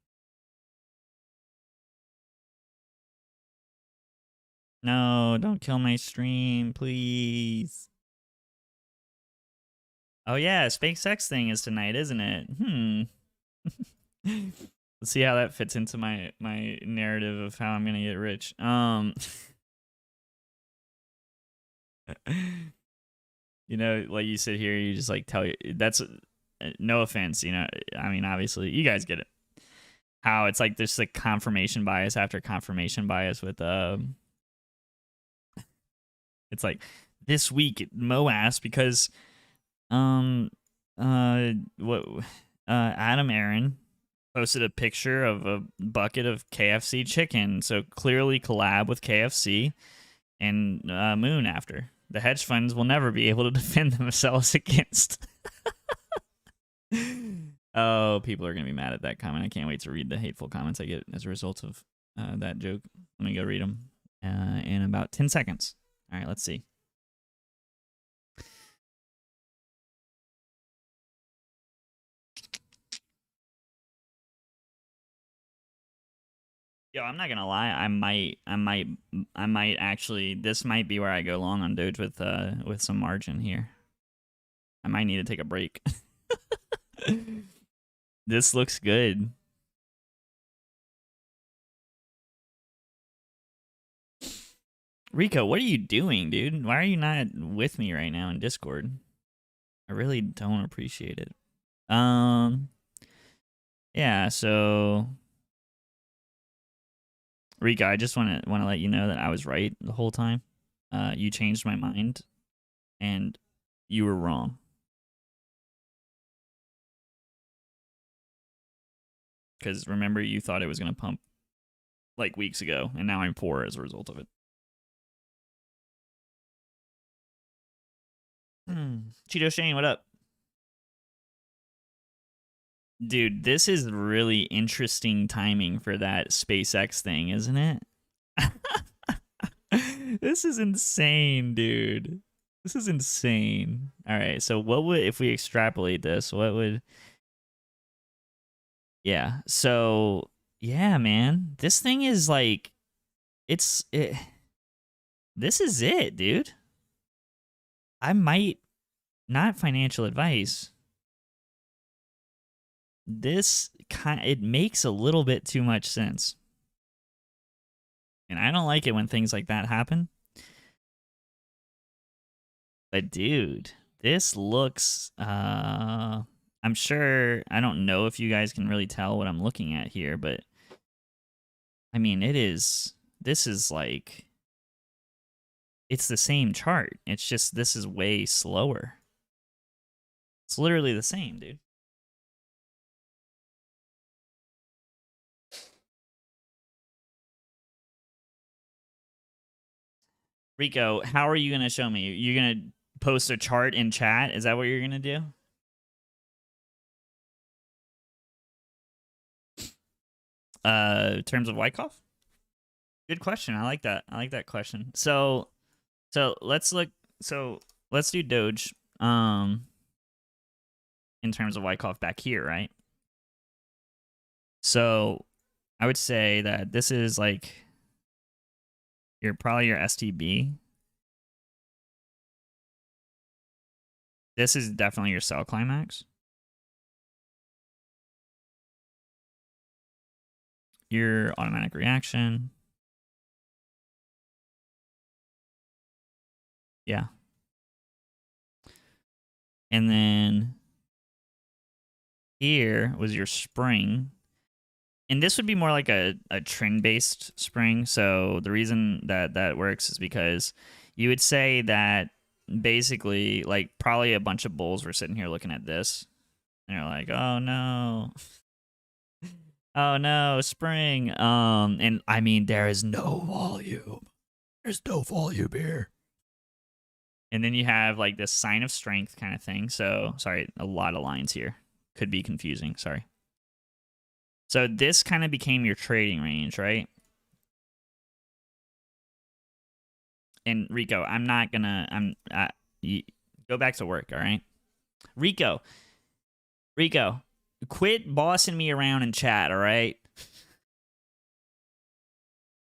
No, don't kill my stream, please. Oh yeah, SpaceX thing is tonight, isn't it? Let's see how that fits into my narrative of how I'm gonna get rich. You know, like you sit here, you just like tell you that's no offense, you know. I mean, obviously, you guys get it. How it's like there's like confirmation bias after confirmation bias with it's like this week MOAS because what Adam Aaron posted a picture of a bucket of KFC chicken, so clearly collab with KFC and Moon after. The hedge funds will never be able to defend themselves against. Oh, people are going to be mad at that comment. I can't wait to read the hateful comments I get as a result of that joke. Let me go read them in about 10 seconds. All right, let's see. Yo, I'm not gonna lie. I might actually. This might be where I go long on Doge with some margin here. I might need to take a break. This looks good. Rico, what are you doing, dude? Why are you not with me right now in Discord? I really don't appreciate it. Yeah, so Rico, I just want to let you know that I was right the whole time. You changed my mind, and you were wrong. Because remember, you thought it was going to pump like weeks ago, and now I'm poor as a result of it. Cheeto Shane, what up? Dude, this is really interesting timing for that SpaceX thing, isn't it? This is insane, dude. This is insane. All right, so what would, if we extrapolate this, what would... Yeah, so, yeah, man. This thing is like, this is it, dude. I might, not financial advice. It makes a little bit too much sense. And I don't like it when things like that happen. But dude, this looks I'm sure, I don't know if you guys can really tell what I'm looking at here, but I mean, this is like, it's the same chart. It's just, this is way slower. It's literally the same, dude. Rico, how are you going to show me? You're going to post a chart in chat? Is that what you're going to do? Terms of Wyckoff? Good question. I like that. I like that question. So let's look. So let's do Doge. In terms of Wyckoff back here, right? So I would say that this is like probably your STB. This is definitely your sell climax. Your automatic reaction. Yeah. And then here was your spring. And this would be more like a trend-based spring. So the reason that works is because you would say that basically, like, probably a bunch of bulls were sitting here looking at this. And they're like, oh no. Oh no, spring. And I mean, there is no volume. There's no volume here. And then you have like this sign of strength kind of thing. So, sorry, a lot of lines here. Could be confusing, sorry. So this kind of became your trading range, right? And Rico, I'm not gonna, go back to work, all right? Rico, quit bossing me around in chat, all right?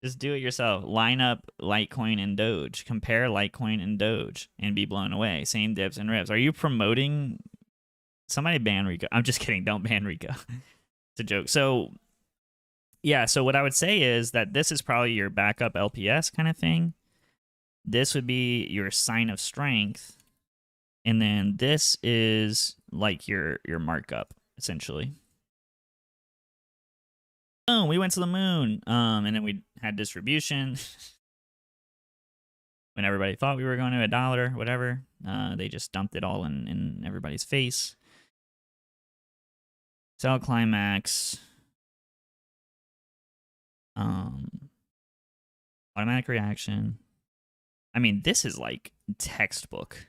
Just do it yourself. Line up Litecoin and Doge. Compare Litecoin and Doge and be blown away. Same dips and rips. Are you promoting? Somebody ban Rico. I'm just kidding. Don't ban Rico. It's a joke. So, yeah. So what I would say is that this is probably your backup LPS kind of thing. This would be your sign of strength. And then this is like your markup, essentially. Oh, we went to the moon. And then we had distribution. When everybody thought we were going to $1, whatever, they just dumped it all in everybody's face. Sell climax. Automatic reaction. I mean, this is like textbook.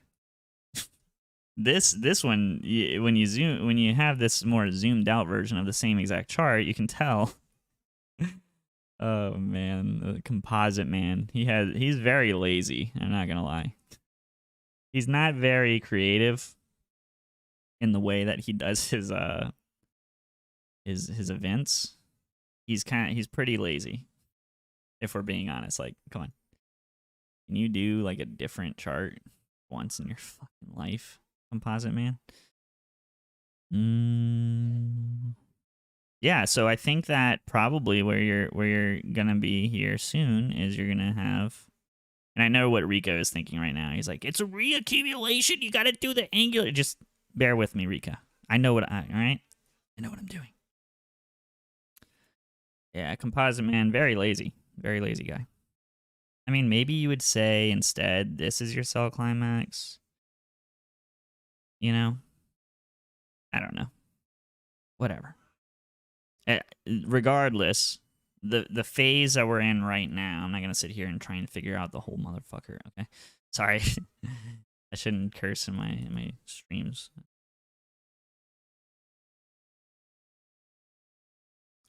This one, when you have this more zoomed out version of the same exact chart, you can tell. Oh man, the composite man. He's very lazy, I'm not gonna lie. He's not very creative in the way that he does his events. He's pretty lazy, if we're being honest. Like, come on. Can you do like a different chart once in your fucking life, composite man? Yeah, so I think that probably where you're gonna be here soon is you're gonna have, and I know what Rico is thinking right now. He's like, it's a reaccumulation. You gotta do the angular. Just bear with me, Rico. I know all right? I know what I'm doing. Yeah, composite man, very lazy guy. I mean, maybe you would say instead, this is your sell climax. You know? I don't know. Whatever. Regardless, the phase that we're in right now, I'm not going to sit here and try and figure out the whole motherfucker, okay? Sorry. I shouldn't curse in my streams.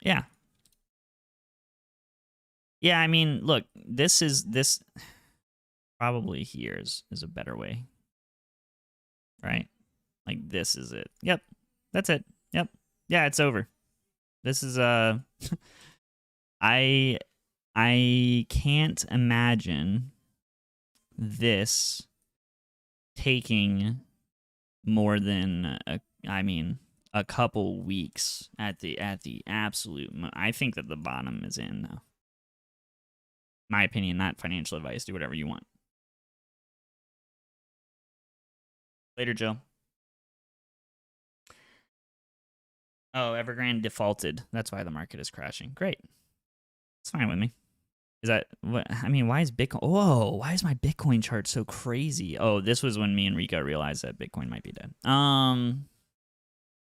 Yeah. Yeah, I mean, look, this probably here is a better way. Right? Like, this is it. Yep. That's it. Yep. Yeah, it's over. This is I can't imagine this taking more than a couple weeks at the absolute I think that the bottom is in, though. My opinion, not financial advice. Do whatever you want. Later, Joe. Oh, Evergrande defaulted. That's why the market is crashing. Great. It's fine with me. Is that what? I mean, why is Bitcoin? Whoa, why is my Bitcoin chart so crazy? Oh, this was when me and Rico realized that Bitcoin might be dead. We'll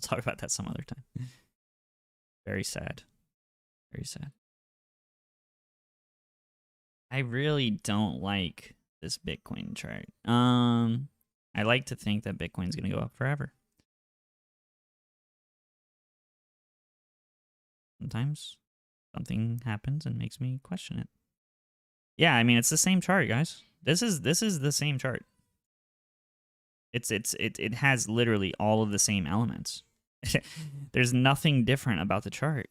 talk about that some other time. Very sad. Very sad. I really don't like this Bitcoin chart. I like to think that Bitcoin's gonna go up forever. Sometimes something happens and makes me question it. Yeah, I mean it's the same chart, guys. This is the same chart. It has literally all of the same elements. There's nothing different about the chart.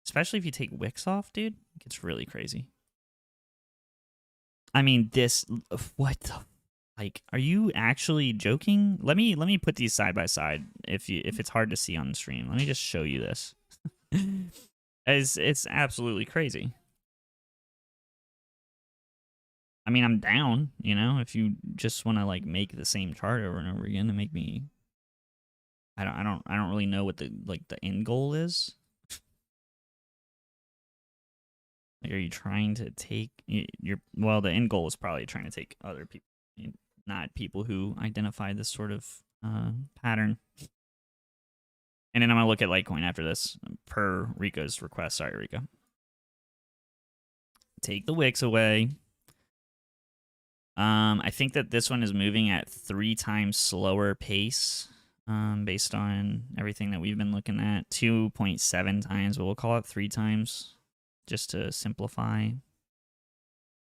Especially if you take wicks off, dude. It gets really crazy. I mean, this what the, like, are you actually joking? Let me put these side by side if it's hard to see on the stream. Let me just show you this. It's absolutely crazy. I mean, I'm down, you know, if you just want to like make the same chart over and over again to make me I don't really know what the end goal is. Like, are you trying to take your well, the end goal is probably trying to take other people, not people who identify this sort of pattern. And then I'm gonna look at Litecoin after this per Rico's request. Sorry, Rico. Take the wicks away. I think that this one is moving at 3 times slower pace, based on everything that we've been looking at. 2.7 times, but we'll call it 3 times, just to simplify.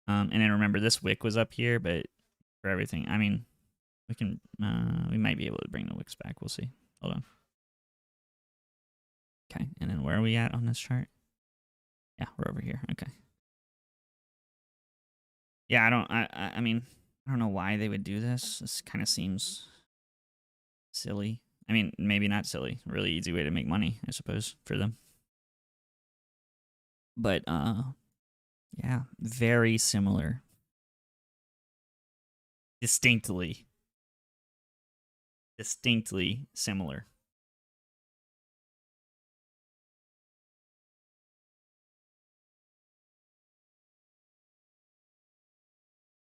And then remember, this wick was up here, but for everything, I mean, we can, we might be able to bring the wicks back. We'll see. Hold on. Okay, and then where are we at on this chart? Yeah, we're over here. Okay. Yeah, I mean, I don't know why they would do this. This kind of seems silly. I mean, maybe not silly. Really easy way to make money, I suppose, for them. But yeah, very similar. Distinctly similar.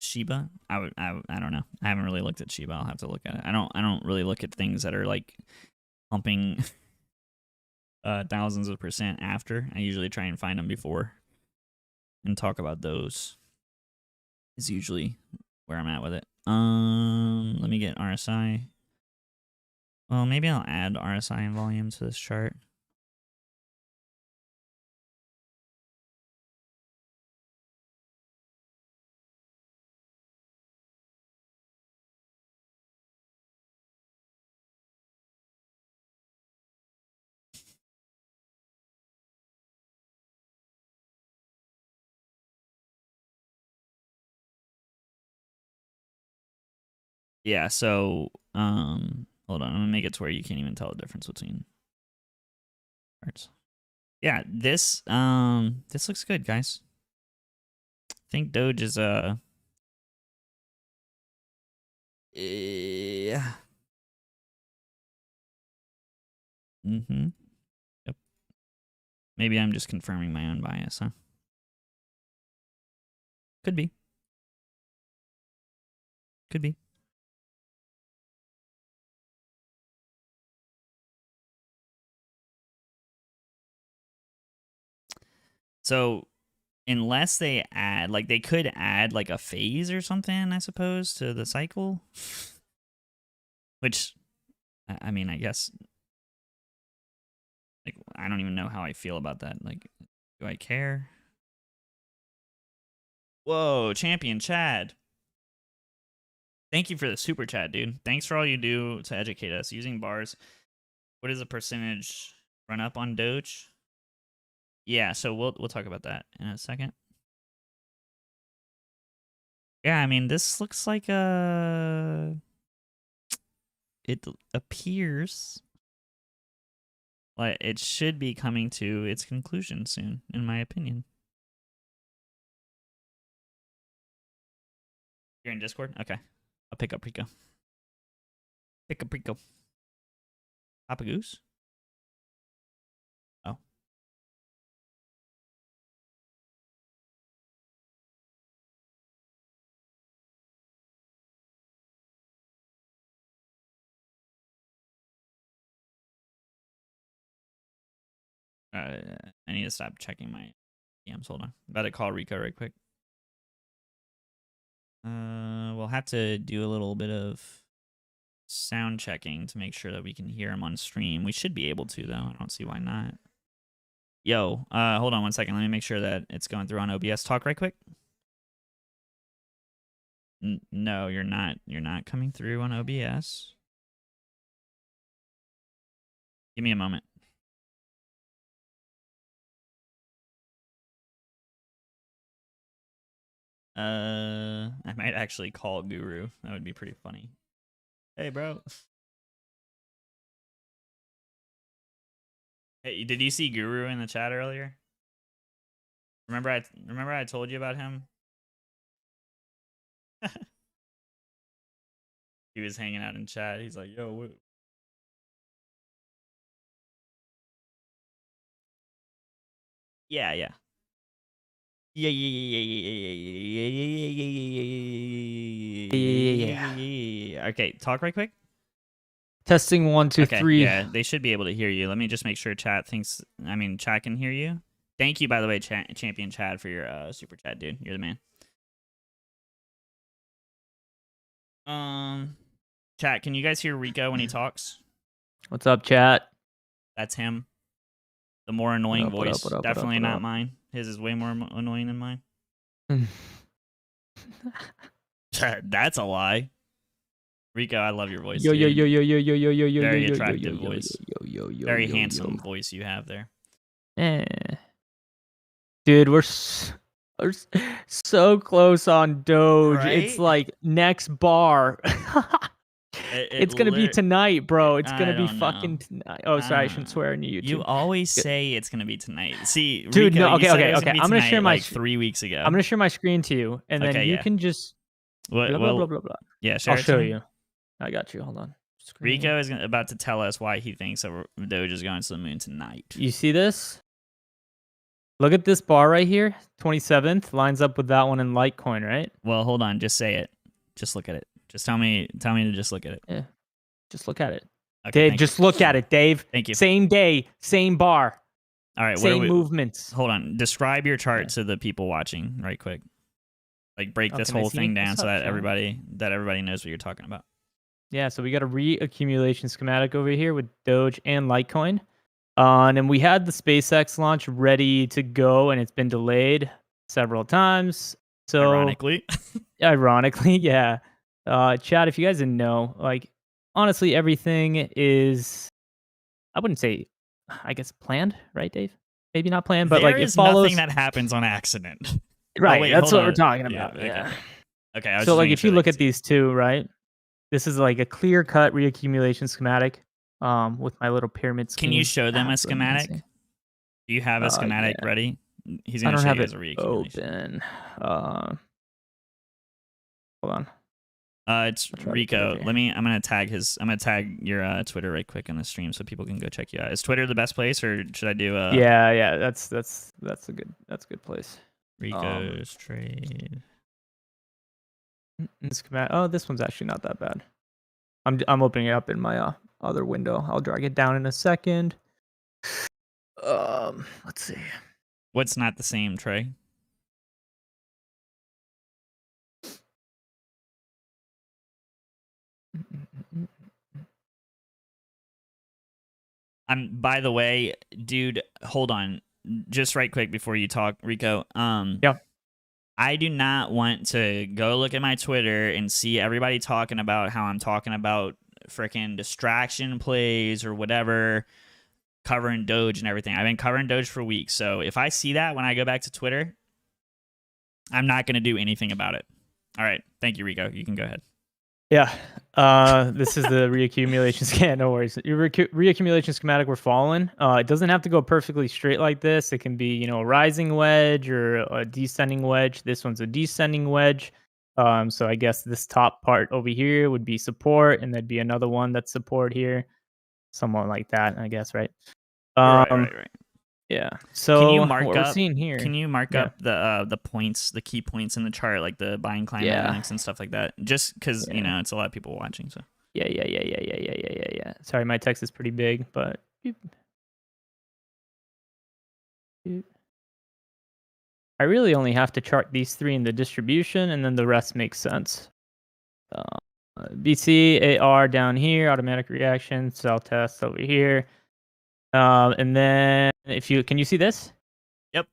Shiba, I don't know. I haven't really looked at Shiba. I'll have to look at it. I don't really look at things that are like pumping thousands of % after. I usually try and find them before and talk about those. Is usually where I'm at with it. Let me get RSI. Well, maybe I'll add RSI and volume to this chart. Yeah, so hold on, I'm gonna make it to where you can't even tell the difference between parts. Yeah, this looks good, guys. I think Doge is yeah. Yep. Maybe I'm just confirming my own bias, huh? Could be. Could be. So unless they add, like, they could add like a phase or something, I suppose, to the cycle. Which, I mean, I guess, like, I don't even know how I feel about that. Like, do I care? Whoa, champion Chad. Thank you for the super chat, dude. Thanks for all you do to educate us. Using bars, what is the percentage run up on Doge? Yeah, so we'll talk about that in a second. Yeah, I mean, this looks like it appears like it should be coming to its conclusion soon, in my opinion. You're in Discord? Okay. I'll pick up Rico. Pick up Rico. Papa Goose? Oh. I need to stop checking my DMs. Hold on. About to call Rico right quick. We'll have to do a little bit of sound checking to make sure that we can hear him on stream. We should be able to, though. I don't see why not. Yo, hold on one second. Let me make sure that it's going through on OBS. Talk right quick. No, you're not. You're not coming through on OBS. Give me a moment. I might actually call Guru. That would be pretty funny. Hey, bro. Hey, did you see Guru in the chat earlier? Remember I told you about him? He was hanging out in chat. He's like, yo, what? Yeah. Yeah. Okay, talk right quick. Testing 1, 2, 3. Yeah, they should be able to hear you. Let me just make sure chat thinks. I mean, chat can hear you. Thank you, by the way, Champion Chad, for your super chat, dude. You're the man. Chat, can you guys hear Rico when he talks? What's up, chat? That's him. The more annoying voice. Definitely not mine. His is way more annoying than mine. That's a lie. Rico, I love your voice. Very attractive voice. Very handsome voice you have there. Dude, we're so close on Doge. Right? It's like next bar. It's gonna be tonight, bro. It's gonna be fucking tonight. Oh, sorry, I shouldn't swear on YouTube. You always say it's gonna be tonight. See, dude, Rico, no, okay. I'm gonna share my 3 weeks ago. I'm gonna share my screen to you, and then you can just blah, blah, blah. Yeah, I'll show you. I got you. Hold on. Rico is about to tell us why he thinks that Doge is going to the moon tonight. You see this? Look at this bar right here. 27th lines up with that one in Litecoin, right? Well, hold on. Just say it. Just look at it. Just tell me to just look at it. Yeah. Just look at it. Okay, Dave, just look at it, Dave. Thank you. Same day, same bar. All right. Same movements. Hold on. Describe your chart to the people watching right quick. Like break this whole thing down so that everybody knows what you're talking about. Yeah, so we got a reaccumulation schematic over here with Doge and Litecoin. And we had the SpaceX launch ready to go, and it's been delayed several times. So ironically, yeah. Chat, if you guys didn't know, like honestly, everything is, I wouldn't say, I guess planned, right, Dave? Maybe not planned, but there like is it follows. Nothing that happens on accident. Right, oh, wait, that's what we're talking about. Yeah. Okay. So like, if you look at these two, right? This is like a clear-cut reaccumulation schematic. With my little pyramid scheme. Can you show them a schematic? Do you have a schematic ready? He's gonna show you as a reaccumulation. Open. Hold on. It's Rico. I'm gonna tag your Twitter right quick in the stream so people can go check you out. Is Twitter the best place, or should I do Yeah, that's a good place. Rico's trade. Schematic. Oh, this one's actually not that bad. I'm opening it up in my other window. I'll drag it down in a second. Let's see. What's not the same, Trey? By the way, dude, hold on. Just right quick before you talk, Rico. Yeah. I do not want to go look at my Twitter and see everybody talking about how I'm talking about freaking distraction plays or whatever, covering Doge and everything. I've been covering Doge for weeks. So if I see that when I go back to Twitter, I'm not going to do anything about it. All right. Thank you, Rico. You can go ahead. Yeah. This is the reaccumulation schematic. No worries. Your reaccumulation schematic we're following. It doesn't have to go perfectly straight like this. It can be, a rising wedge or a descending wedge. This one's a descending wedge. So I guess this top part over here would be support, and there'd be another one that's support here, somewhat like that, I guess, right? Right. Yeah. Can So you what mark we're up? seeing here. Can you mark Yeah. up the points, the key points in the chart, like the buying climb Yeah. dynamics and stuff like that? Just because you Yeah. know it's a lot of people watching. So Yeah. Sorry, my text is pretty big, but I really only have to chart these three in the distribution, and then the rest makes sense. BC, AR down here, automatic reaction, sell test over here. And then can you see this? Yep.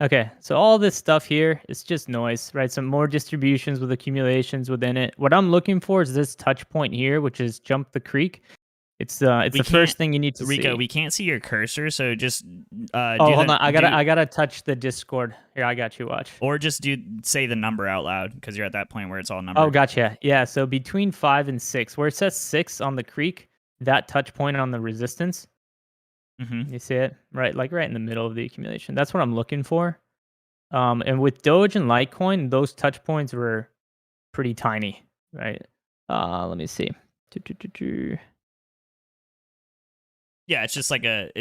Okay, so all this stuff here is just noise, right? Some more distributions with accumulations within it. What I'm looking for is this touch point here, which is jump the creek. It's the first thing you need to Rico, see. we can't see your cursor, so just Hold on, I gotta touch the Discord. Here, I got you. Watch. Or just say the number out loud because you're at that point where it's all numbered. Oh, gotcha. Yeah, so between 5 and 6, where it says 6 on the creek, that touch point on the resistance. You see it? Right, like right in the middle of the accumulation. That's what I'm looking for. And with Doge and Litecoin, those touch points were pretty tiny, right? Let me see. Yeah, it's just like a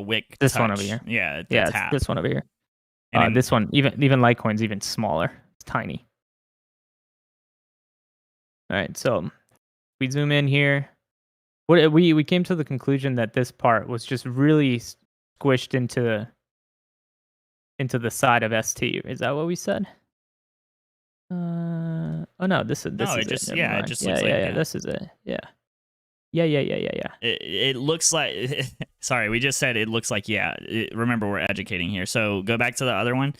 wick. This touch. one over here. Yeah, Yeah, tap. this one over here. And this one, even Litecoin's even smaller. It's tiny. All right, so we zoom in here. What we came to the conclusion that this part was just really squished into the side of ST. Is that what we said? Oh no, this is it just looks like this is it. Yeah. It looks like sorry, we just said it looks like remember, we're educating here. So go back to the other one.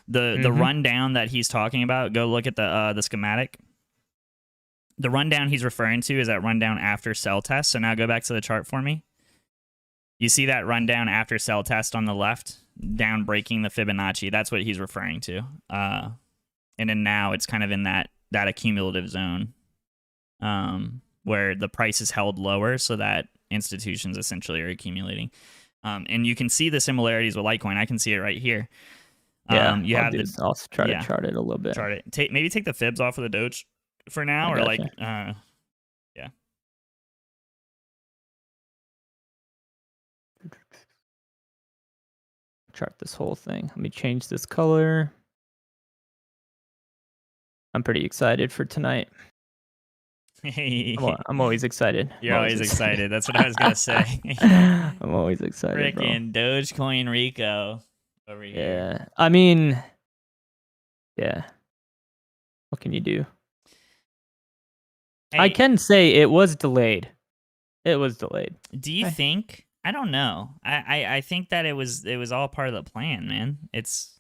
The rundown that he's talking about, go look at the schematic. The rundown he's referring to is that rundown after sell test. So now go back to the chart for me. You see that rundown after sell test on the left, down breaking the Fibonacci. That's what he's referring to. And then now it's kind of in that accumulative zone, where the price is held lower so that institutions essentially are accumulating. And you can see the similarities with Litecoin. I can see it right here. Yeah, I'll try to chart it a little bit. Chart it. Maybe take the fibs off of the Doge for now, or like, yeah. Chart this whole thing. Let me change this color. I'm pretty excited for tonight. I'm always excited. You're always excited. That's what I was gonna say. I'm always excited. Freaking Dogecoin Rico over here. Yeah, I mean, yeah. What can you do? Hey, I can say it was delayed. It was delayed. Do you think? I don't know. I think that it was all part of the plan, man. It's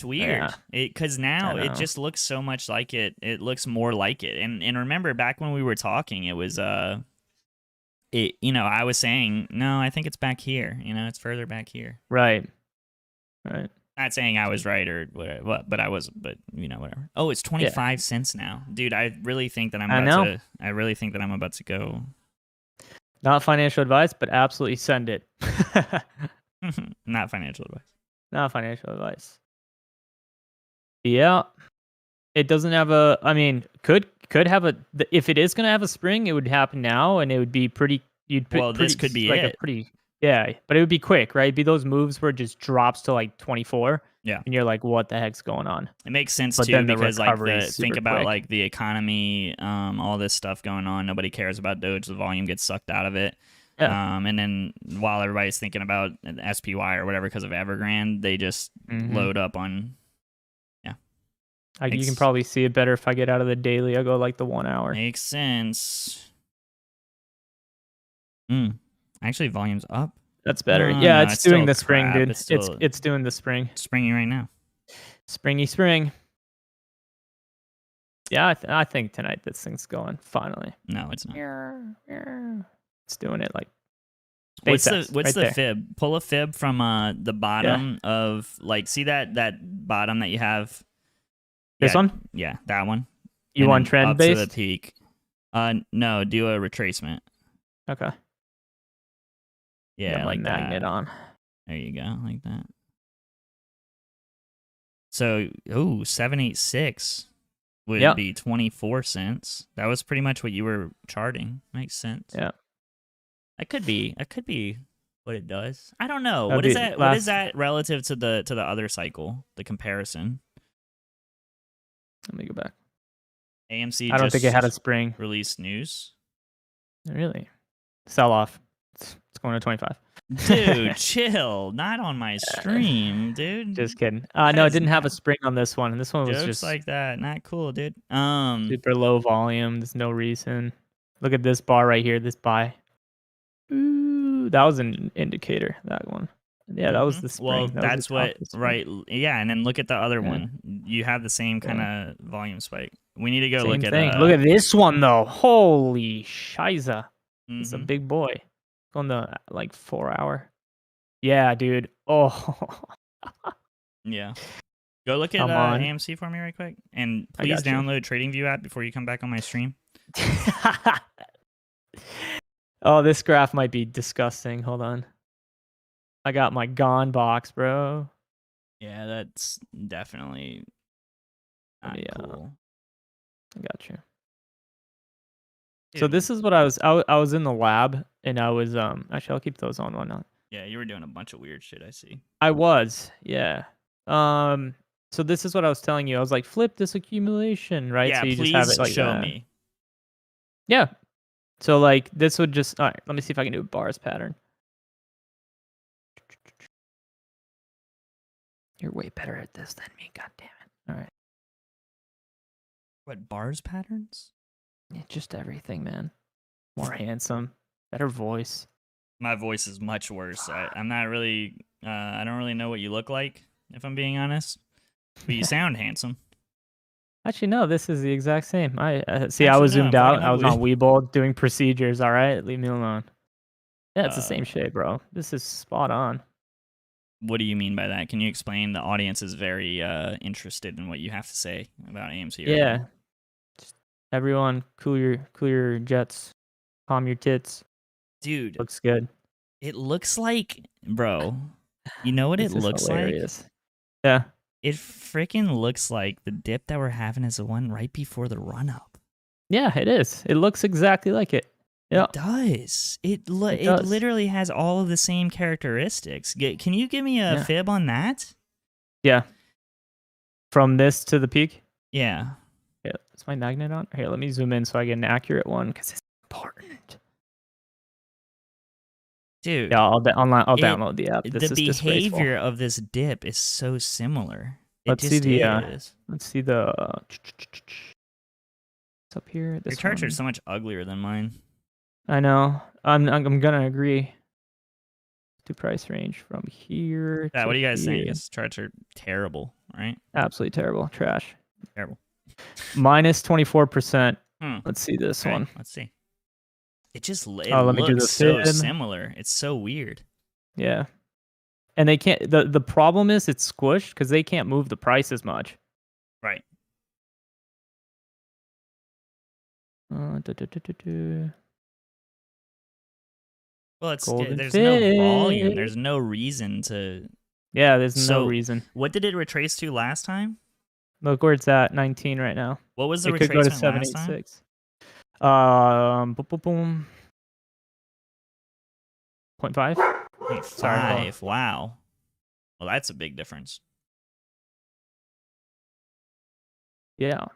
weird. Because now it just looks so much like it. It looks more like it. And remember back when we were talking, it was I was saying, no, I think it's back here. It's further back here. Right. Not saying I was right or whatever, but I was, but whatever. Oh, it's 25 cents now, dude. I really think that I'm about to go. Not financial advice, but absolutely send it. Not financial advice. Not financial advice. Yeah, it doesn't have a. I mean, could have a. If it is gonna have a spring, it would happen now, and it would be pretty. This could be like a pretty. Yeah, but it would be quick, right? It'd be those moves where it just drops to like 24. Yeah. And you're like, what the heck's going on? It makes sense too, because think about like the economy, all this stuff going on. Nobody cares about Doge. The volume gets sucked out of it. Yeah. And then while everybody's thinking about SPY or whatever because of Evergrande, they just load up on. Yeah. You can probably see it better if I get out of the daily. I'll go like the 1 hour. Makes sense. Actually, volume's up. That's better. Yeah, it's doing the spring, dude. It's doing the spring. It's springy right now. Springy spring. Yeah, I think tonight this thing's going finally. No, it's not. It's doing it like. What's the fib? Pull a fib from the bottom of see that bottom that you have. This one? Yeah, that one. You want trend based? Up to the peak. No, do a retracement. Okay. Yeah, like magnet that. On. There you go, like that. So, 786 would Yeah. be 24 cents. That was pretty much what you were charting. Makes sense. Yeah. That could be what it does. I don't know. That'd What is be that? What is that relative to the other cycle? The comparison. Let me go back. AMC I don't just think it had a spring. released news. Really? Sell off. It's going to 25. Dude, chill. Not on my stream, dude. Just kidding. No, it didn't have a spring on this one. And this one was Jokes just like that. Not cool, dude. super low volume. There's no reason. Look at this bar right here. This buy. Ooh, that was an indicator. That one. Yeah, that was the spring. Well, that that's what, right? Yeah, and then look at the other Yeah. one. You have the same kind of volume spike. We need to go Same look thing. at. Look at this one though. Holy shiza! It's a Mhm. big boy. On the like 4 hour. Yeah, dude. Oh. Yeah. Go look at Come on. AMC for me right quick, and I please got you. download TradingView app before you come back on my stream. Oh, this graph might be disgusting. Hold on. I got my gone box, bro. Yeah, that's definitely not cool. I got you. So this is what I was in the lab, and I was actually I'll keep those on. Why not? Yeah, you were doing a bunch of weird shit. I see. I was, yeah. So this is what I was telling you. I was like, flip this accumulation, right? Yeah, So you please just have it like show that. me. Yeah. So like this would just all right. Let me see if I can do a bars pattern. You're way better at this than me. God damn it. All right. What, bars patterns? Yeah, just everything, man. More handsome, better voice. My voice is much worse. I'm not really. I don't really know what you look like, if I'm being honest. But you sound handsome. Actually, no. This is the exact same. I see. Actually, I was no, zoomed I'm out. fucking I was ugly. on Webull doing procedures. All right, leave me alone. Yeah, it's the same Uh, shape, bro. This is spot on. What do you mean by that? Can you explain? The audience is very interested in what you have to say about AMC. Right Yeah. now. Just everyone, cool your jets, calm your tits. Dude, Looks good. it looks like, bro. You know what This it is looks hilarious. like? Yeah. It freaking looks like the dip that we're having is the one right before the run up. Yeah, it is. It looks exactly like it. Yeah. It does. It does. literally has all of the same characteristics. Can you give me a fib on that? Yeah. From this to the peak? Yeah. Yeah. Is my magnet on? Here, let me zoom in so I get an accurate one because it's important. Dude. Yeah, I'll download the app. This The is disgraceful. behavior of this dip is so similar. Let's see the is. Let's see the it's up here. Your charts are so much uglier than mine. I know. I'm gonna agree. To price range from here. Yeah, to what are you guys saying? here. These charts are terrible, right? Absolutely terrible. Trash. Terrible. Minus 24%. Hmm. Let's see this one. Let's see. It let me do the looks so fib. similar. It's so weird. Yeah. And they can't. The problem is it's squished because they can't move the price as much. Right. Well, there's no volume. There's no reason to. Yeah, there's no reason. What did it retrace to last time? Look where it's at, 19 right now. What was the retracement could go to last time? 786. 0.5. 0.5. Wow. Well, that's a big difference. Yeah.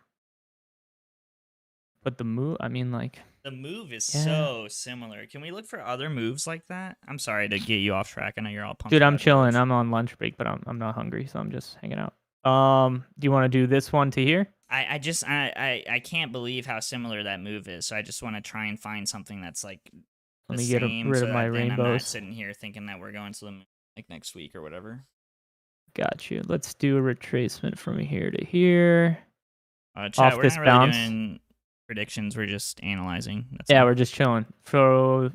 But the move, I mean, like. The move is so similar. Can we look for other moves like that? I'm sorry to get you off track. I know you're all pumped. Dude, I'm chilling. I'm on lunch break, but I'm not hungry, so I'm just hanging out. Do you want to do this one to here? I can't believe how similar that move is. So I just want to try and find something that's like Let me get rid of my rainbows. I'm not sitting here thinking that we're going to the moon like next week or whatever. Got you. Let's do a retracement from here to here. Chat, off we're this not bounce. really doing predictions. We're just analyzing. We're just chilling. From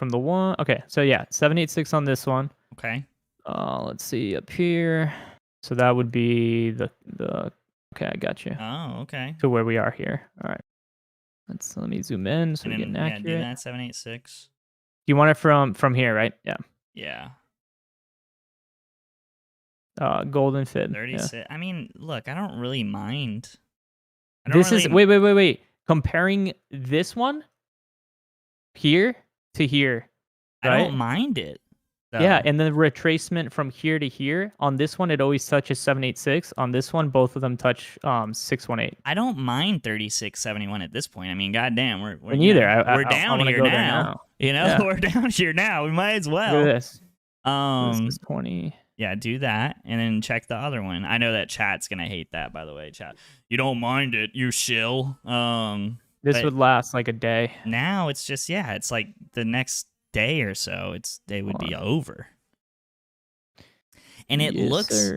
the one. Okay, so yeah, 786 on this one. Okay. Let's see up here. So that would be the. Okay, I got you. Oh, okay. To where we are here. All right. Let me zoom in so we get an accurate. Yeah, do that 786. You want it from here, right? Yeah. Yeah. golden fib. 36. Yeah. I mean, look, I don't really mind. This is wait. Comparing this one here to here, right? I don't mind it. Yeah, Though. and the retracement from here to here on this one, it always touches 786. On this one, both of them touch 618. I don't mind 36.71 at this point. I mean, goddamn, we're Me neither. we're I down wanna here go there now. You know, Yeah. we're down here now. We might as Look well. at this. This is 20. Yeah, do that and then check the other one. I know that chat's gonna hate that, by the way. Chat, you don't mind it, you shill. This would last like a day. Now it's just it's like the next day or so. They would be over. And it looks,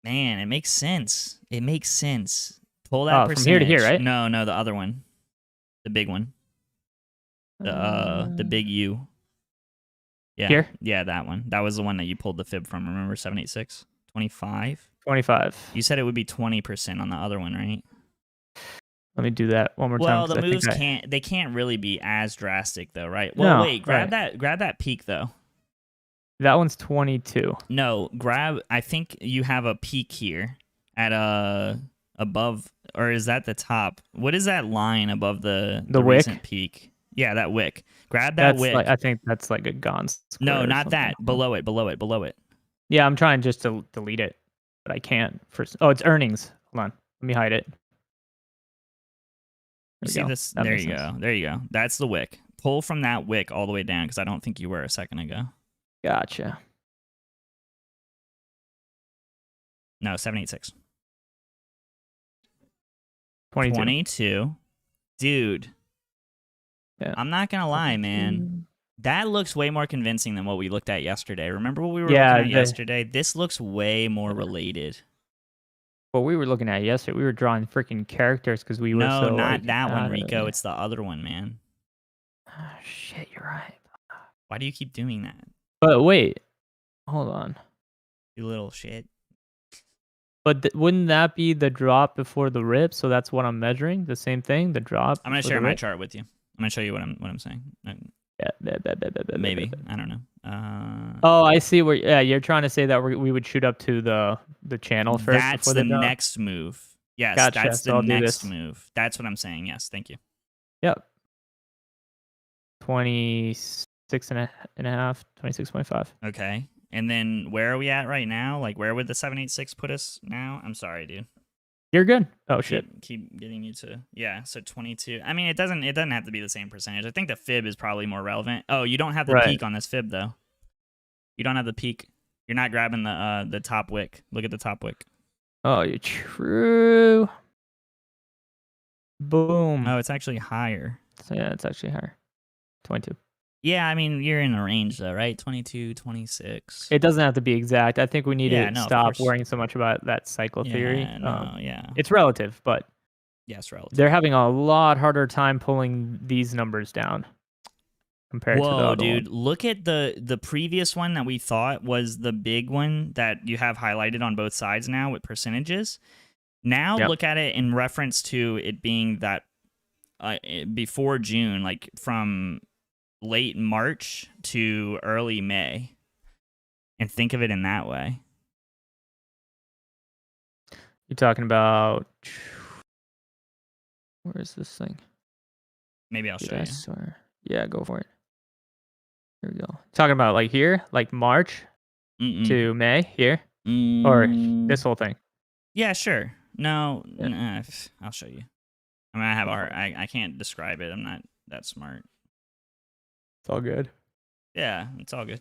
man, it makes sense. It makes sense. Pull that percentage. From here to here, right? No, the other one, the big one, the big U. Yeah. Here? Yeah, that one. That was the one that you pulled the fib from. Remember 786? 25? 25. You said it would be 20% on the other one, right? Let me do that one more time. Well, the moves can't really be as drastic though, right? Well, wait, grab that peak though. That one's 22. No, I think you have a peak here at above, or is that the top? What is that line above the wick? Recent peak? Yeah, that wick. Grab that wick. I think that's like a gone square. No, not that. Below it. Yeah, I'm trying just to delete it, but I can't. Oh, it's earnings. Hold on. Let me hide it. You see this? There you go. There you go. That's the wick. Pull from that wick all the way down because I don't think you were a second ago. Gotcha. No, 786. 22. Dude. Yeah. I'm not going to lie, man. That looks way more convincing than what we looked at yesterday. Remember what we were looking at yesterday? This looks way more related. What we were looking at yesterday, we were drawing freaking characters because we were so... No, not that one, Rico. It's the other one, man. Oh, shit, you're right. Why do you keep doing that? But wait. Hold on. You little shit. But wouldn't that be the drop before the rip? So that's what I'm measuring? The same thing? The drop? I'm going to share my chart with you. I'm going to show you what I'm saying. Maybe. I don't know. Oh, I see where. Yeah, you're trying to say that we would shoot up to the channel first. That's the next move. Yes, gotcha. That's the next move. That's what I'm saying. Yes, thank you. Yep. 26 and a half, 26.5. Okay. And then where are we at right now? Like, where would the 786 put us now? I'm sorry, dude. You're good. Oh shit. Keep getting you to so 22. I mean, it doesn't have to be the same percentage. I think the fib is probably more relevant. Oh, you don't have the peak on this fib though. You don't have the peak. You're not grabbing the top wick. Look at the top wick. Oh, you're true. Boom. Oh, it's actually higher. So yeah, it's actually higher. 22. Yeah, I mean, you're in a range though, right? 22, 26. It doesn't have to be exact. I think we need to stop worrying so much about that cycle theory. It's relative, but yes, relative. They're having a lot harder time pulling these numbers down compared to the other dude, look at the previous one that we thought was the big one that you have highlighted on both sides now with percentages. Now look at it in reference to it being that before June, like from late March to early May, and think of it in that way. You're talking about, where is this thing? Maybe I'll show you. Yeah, go for it. Here we go. Talking about like here, like March to May here, or this whole thing. Yeah, sure. No, I'll show you. I mean, I have I can't describe it. I'm not that smart. It's all good. Yeah, it's all good.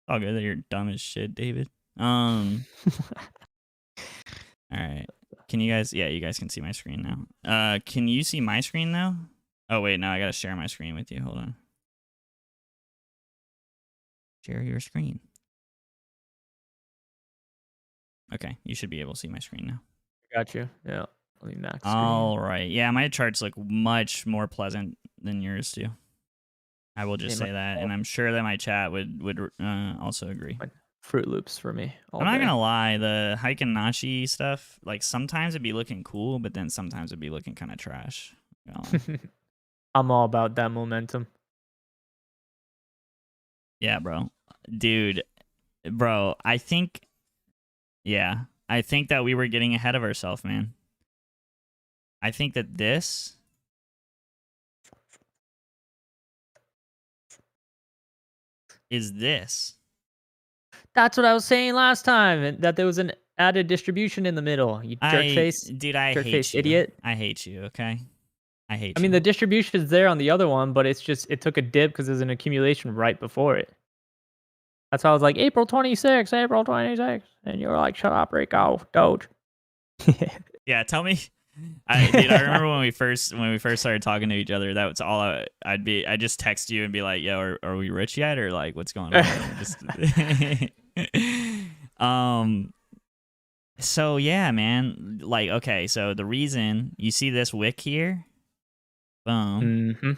All good that you're dumb as shit, David. All right. Can you guys? Yeah, you guys can see my screen now. Can you see my screen though? Oh wait, no, I gotta share my screen with you. Hold on. Share your screen. Okay, you should be able to see my screen now. Got you. Yeah. All right. Yeah, my charts look much more pleasant than yours do. I will just say that, and I'm sure that my chat would also agree. Fruit Loops for me. I'm not gonna lie, the Heiken-Nashi stuff, like sometimes it'd be looking cool, but then sometimes it'd be looking kind of trash. I'm all about that momentum. Yeah, bro. Dude, bro, I think, yeah, I think that we were getting ahead of ourselves, man. I think that this is this. That's what I was saying last time, that there was an added distribution in the middle. You jerk face, Dude, I jerk hate face you. idiot. I hate you, okay? I I hate mean, you. the distribution is there on the other one, but it's just it took a dip because there's an accumulation right before it. That's why I was like April 26th, April 26th, and you were like, "Shut up, Rico, Doge." Yeah, tell me. Dude, I remember when we first started talking to each other. That's all I'd just text you and be like, "Yo, are we rich yet, or like what's going on?" Just, So yeah, man. Like, okay, so the reason you see this wick here, boom, hmm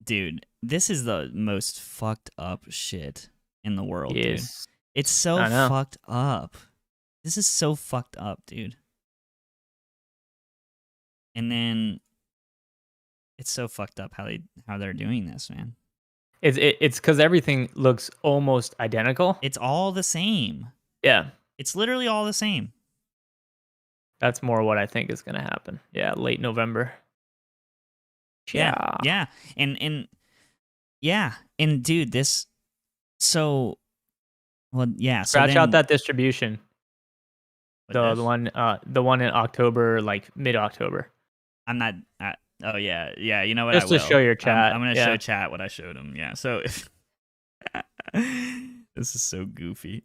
dude. This is the most fucked up shit in the world, dude. Yes, It's so I know. fucked up. This is so fucked up, dude. And then it's so fucked up how they're doing this, man. It's because everything looks almost identical. It's all the same. Yeah, It's literally all the same. that's more what I think is gonna happen. Yeah, late November. Yeah. Yeah. And yeah. And dude, this so well, yeah, so Scratch out then that distribution. The one in October, like mid-October. I'm not oh yeah. You know what? I Just to will. show your chat. I'm going to show Yeah. chat what I showed him. Yeah. So this is so goofy.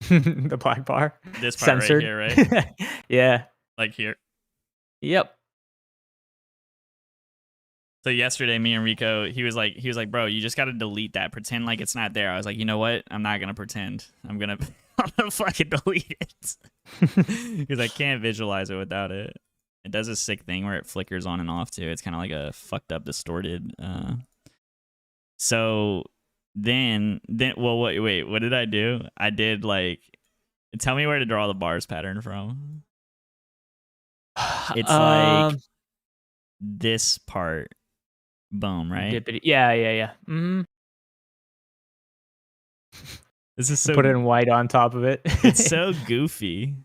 The black bar. This part Censored. right here, right? Yeah. Like here. Yep. So yesterday, me and Rico, he was like, bro, you just got to delete that. Pretend like it's not there. I was like, you know what? I'm not gonna pretend. I'm gonna fucking delete it because I can't visualize it without it. It does a sick thing where it flickers on and off too. It's kind of like a fucked up, distorted. So then, well, wait, what did I do? I did like, tell me where to draw the bars pattern from. It's like this part. Boom, right? Dippity. Yeah. This is so Put it in white on top of it. it's so goofy.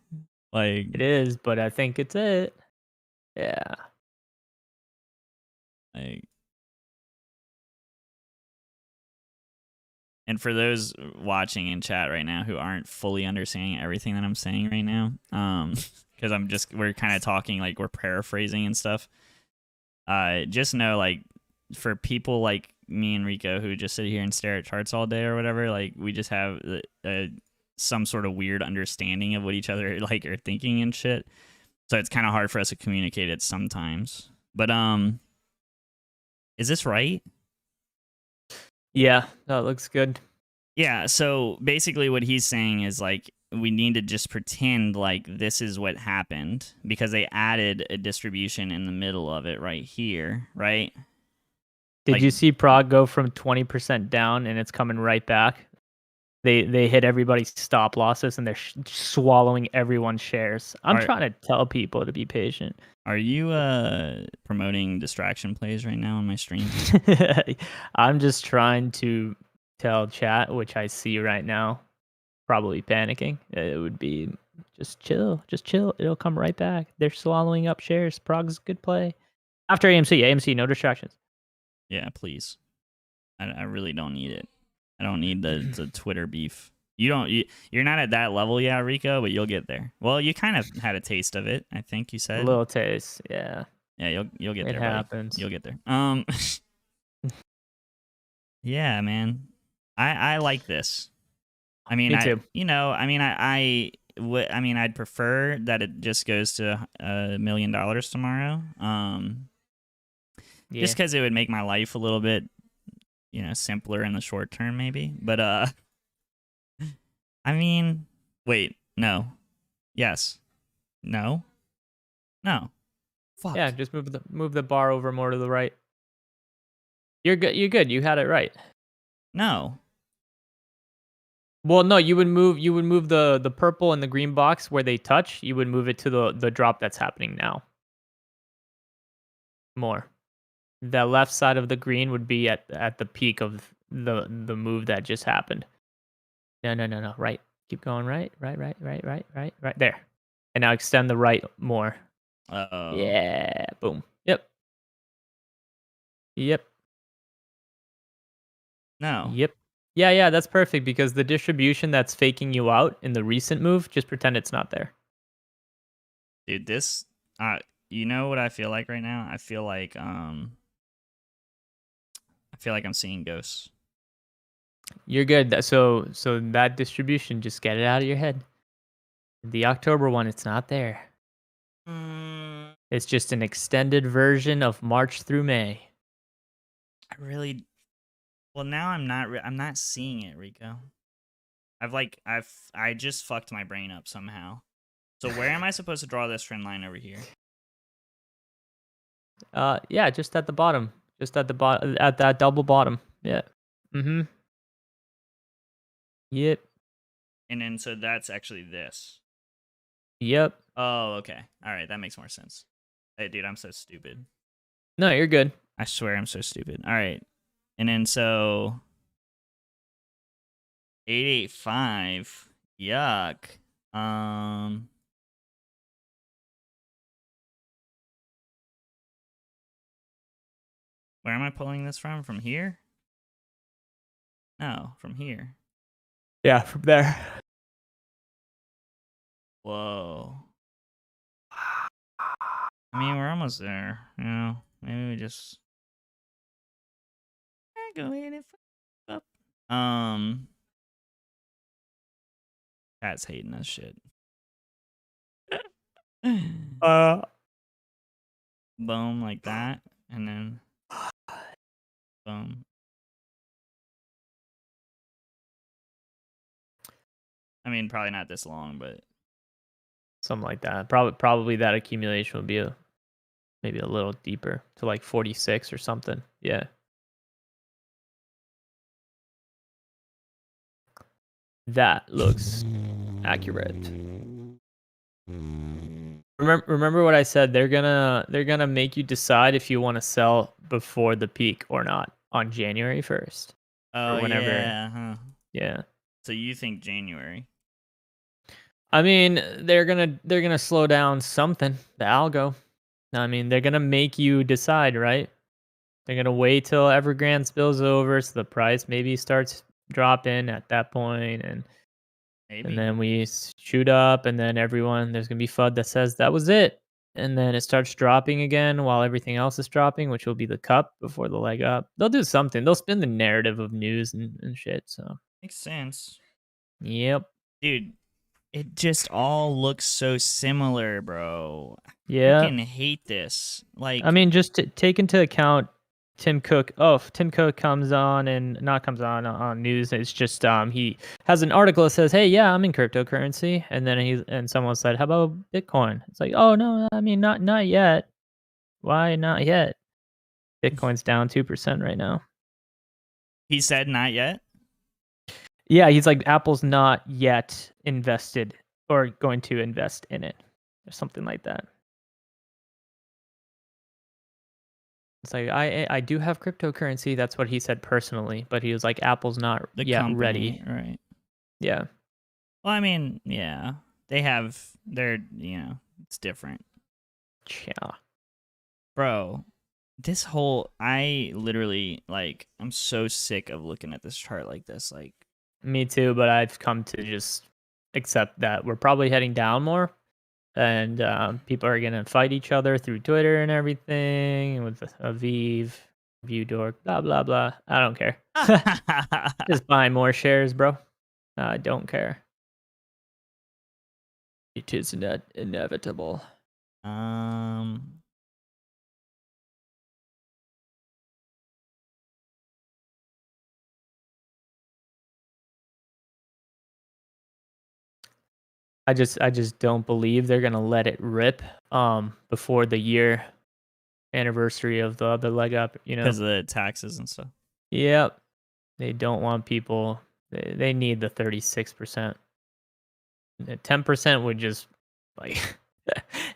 Like It is, but I think it's it. Yeah. like and for those watching in chat right now who aren't fully understanding everything that I'm saying right now, because we're kind of talking like we're paraphrasing and stuff. Just know like for people like me and Rico who just sit here and stare at charts all day or whatever, like we just have some sort of weird understanding of what each other like are thinking and shit. So it's kind of hard for us to communicate it sometimes. But is this right? Yeah, that looks good. Yeah, so basically what he's saying is like we need to just pretend like this is what happened because they added a distribution in the middle of it right here, right? Did Like- you see Prague go from 20% down and it's coming right back? They hit everybody's stop losses and they're swallowing everyone's shares. I'm trying to tell people to be patient. Are you promoting distraction plays right now on my stream? I'm just trying to tell chat, which I see right now, probably panicking. It would be just chill. It'll come right back. They're swallowing up shares. Prague's a good play. After AMC, no distractions. Yeah, please. I really don't need it. I don't need the Twitter beef. You're not at that level yet, Rico, but you'll get there. Well, you kind of had a taste of it, I think you said. A little taste, yeah. Yeah, you'll get there. It happens. You'll get there. Yeah, man. I like this. I mean, Me too. I'd prefer that it just goes to $1 million tomorrow. Just because it would make my life a little bit, simpler in the short term, maybe. But I mean, wait, no, yes, no. Fuck. Yeah, just move the bar over more to the right. You're good. You had it right. No. Well, no, you would move the purple and the green box where they touch. You would move it to the drop that's happening now. More. The left side of the green would be at the peak of the move that just happened. No. Right. Keep going right. Right. There. And now extend the right more. Uh-oh. Yeah. Boom. Yep. No. Yep. Yeah, that's perfect because the distribution that's faking you out in the recent move, just pretend it's not there. Dude, this you know what I feel like right now? I feel like I'm seeing ghosts. You're good. So that distribution, just get it out of your head. The October one, it's not there. It's just an extended version of March through May. Well, now I'm not seeing it, Rico. I just fucked my brain up somehow. So where am I supposed to draw this trend line over here? Yeah, just at the bottom. Just at the bottom, at that double bottom. Yeah. Mm-hmm. Yep. And then so that's actually this. Yep. Oh, okay. All right, that makes more sense. Hey, dude, I'm so stupid. No, you're good. I swear I'm so stupid. All right. And then so 885. Yuck. Where am I pulling this from? From here? No, from here. Yeah, from there. Whoa. I mean, we're almost there. You know, maybe we just go ahead and fuck up. That's hating us shit. Boom, like that, and then boom. I mean, probably not this long, but something like that. Probably that accumulation would be maybe a little deeper to like 46 or something. Yeah. That looks accurate. Remember what I said? They're gonna make you decide if you want to sell before the peak or not on January 1st. oh or whenever. yeah, huh. Yeah. So you think January? I mean, they're gonna slow down something, the algo. I mean, they're gonna make you decide, right? They're gonna wait till Evergrande spills over, so the price maybe starts dropping at that point, and Maybe. then we shoot up, and then there's gonna be FUD that says that was it, and then it starts dropping again while everything else is dropping, which will be the cup before the leg up. They'll do something. They'll spin the narrative of news and shit. So Makes sense. yep. Dude, it just all looks so similar, bro. Yeah. I freaking hate this. Like, I mean, just to take into account Tim Cook. Oh, if Tim Cook comes on and not comes on news. It's just he has an article that says, "Hey, yeah, I'm in cryptocurrency," and then someone said, "How about Bitcoin?" It's like, "Oh no, I mean not yet. Why not yet?" Bitcoin's down 2% right now. he said not yet. Yeah, he's like, Apple's not yet invested or going to invest in it, or something like that. It's like, I do have cryptocurrency. That's what he said personally, but he was like, Apple's not The yet company, ready. right? Yeah. Well, I mean, yeah, they're it's different, Yeah. bro. This whole I literally like I'm so sick of looking at this chart like this. Like, Me too, but I've come to just accept that we're probably heading down more, and people are gonna fight each other through Twitter and everything with Aviv, View Dork, blah blah blah. I don't care. Just buy more shares, bro. I don't care. It is inevitable. I just don't believe they're gonna let it rip before the year anniversary of the other leg up, because of the taxes and stuff. Yep. They don't want people they need the 36%. 10% would just like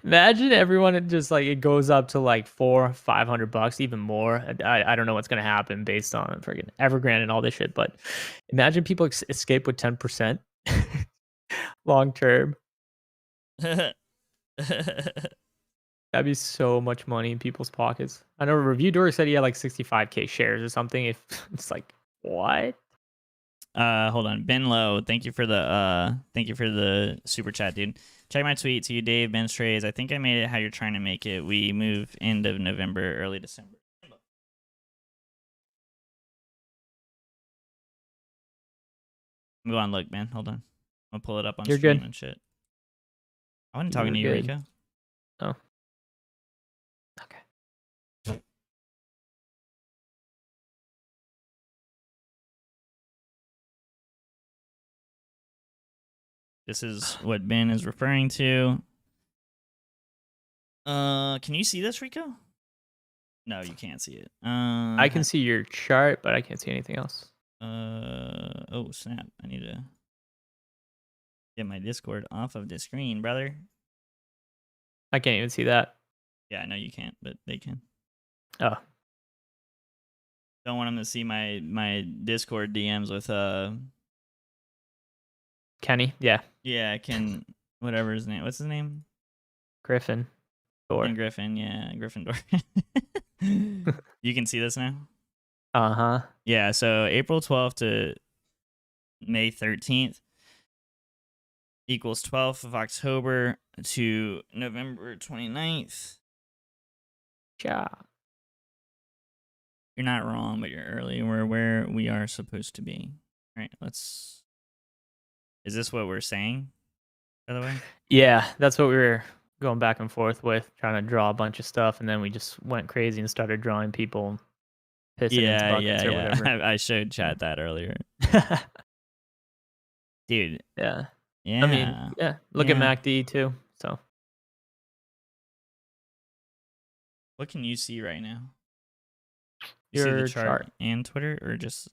Imagine everyone just like it goes up to like $400-500, even more. I don't know what's gonna happen based on freaking Evergrande and all this shit, but imagine people escape with 10% long term. That'd be so much money in people's pockets. I know Review Dork said he had like 65K shares or something. If it's like what? Hold on. Ben Low, thank you for the super chat, dude. Check my tweet to you, Dave. Ben Strays. I think I made it how you're trying to make it. We move end of November, early December. Go on, look, man. Hold on. I'll pull it up on You're stream good. and shit. I wasn't talking to you, good. Rico. Oh. Okay. This is what Ben is referring to. Can you see this, Rico? No, you can't see it. I can see your chart, but I can't see anything else. Oh snap! I need to get my Discord off of the screen, brother. I can't even see that. Yeah, I know you can't, but they can. Oh. Don't want them to see my Discord DMs with Kenny? Yeah. Yeah, whatever his name. What's his name? Griffin. Ken Griffin, yeah, Gryffindor. You can see this now? Uh-huh. Yeah, so April 12th to May 13th equals 12th of October to November 29th. Yeah. You're not wrong, but you're early. We're where we are supposed to be. All right, let's... Is this what we're saying, by the way? Yeah, that's what we were going back and forth with, trying to draw a bunch of stuff, and then we just went crazy and started drawing people pissing into buckets or whatever. I showed chat that earlier. Dude. Yeah. Yeah. I mean, yeah. Look at MACD too. So. What can you see right now? You see the chart and Twitter, or just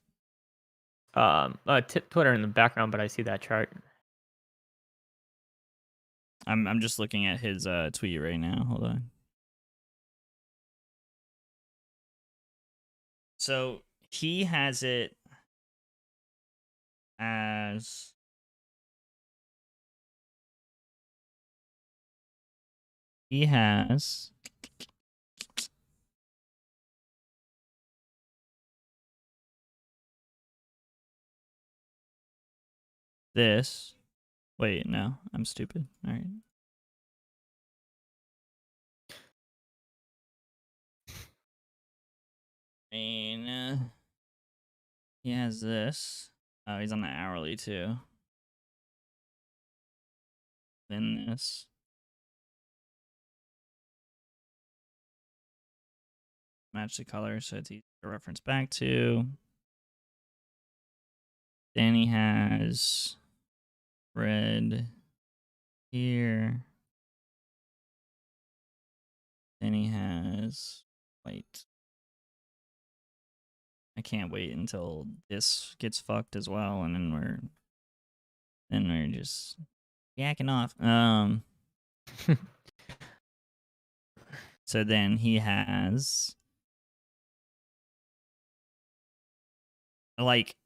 Twitter in the background, but I see that chart. I'm just looking at his tweet right now. Hold on. So he has it as this. Wait, no, I'm stupid. All right. And he has this. Oh, he's on the hourly too. Then this. Match the color so it's easy to reference back to. Then he has red here. Then he has white. I can't wait until this gets fucked as well, and then we're just yakking off. So then he has, like,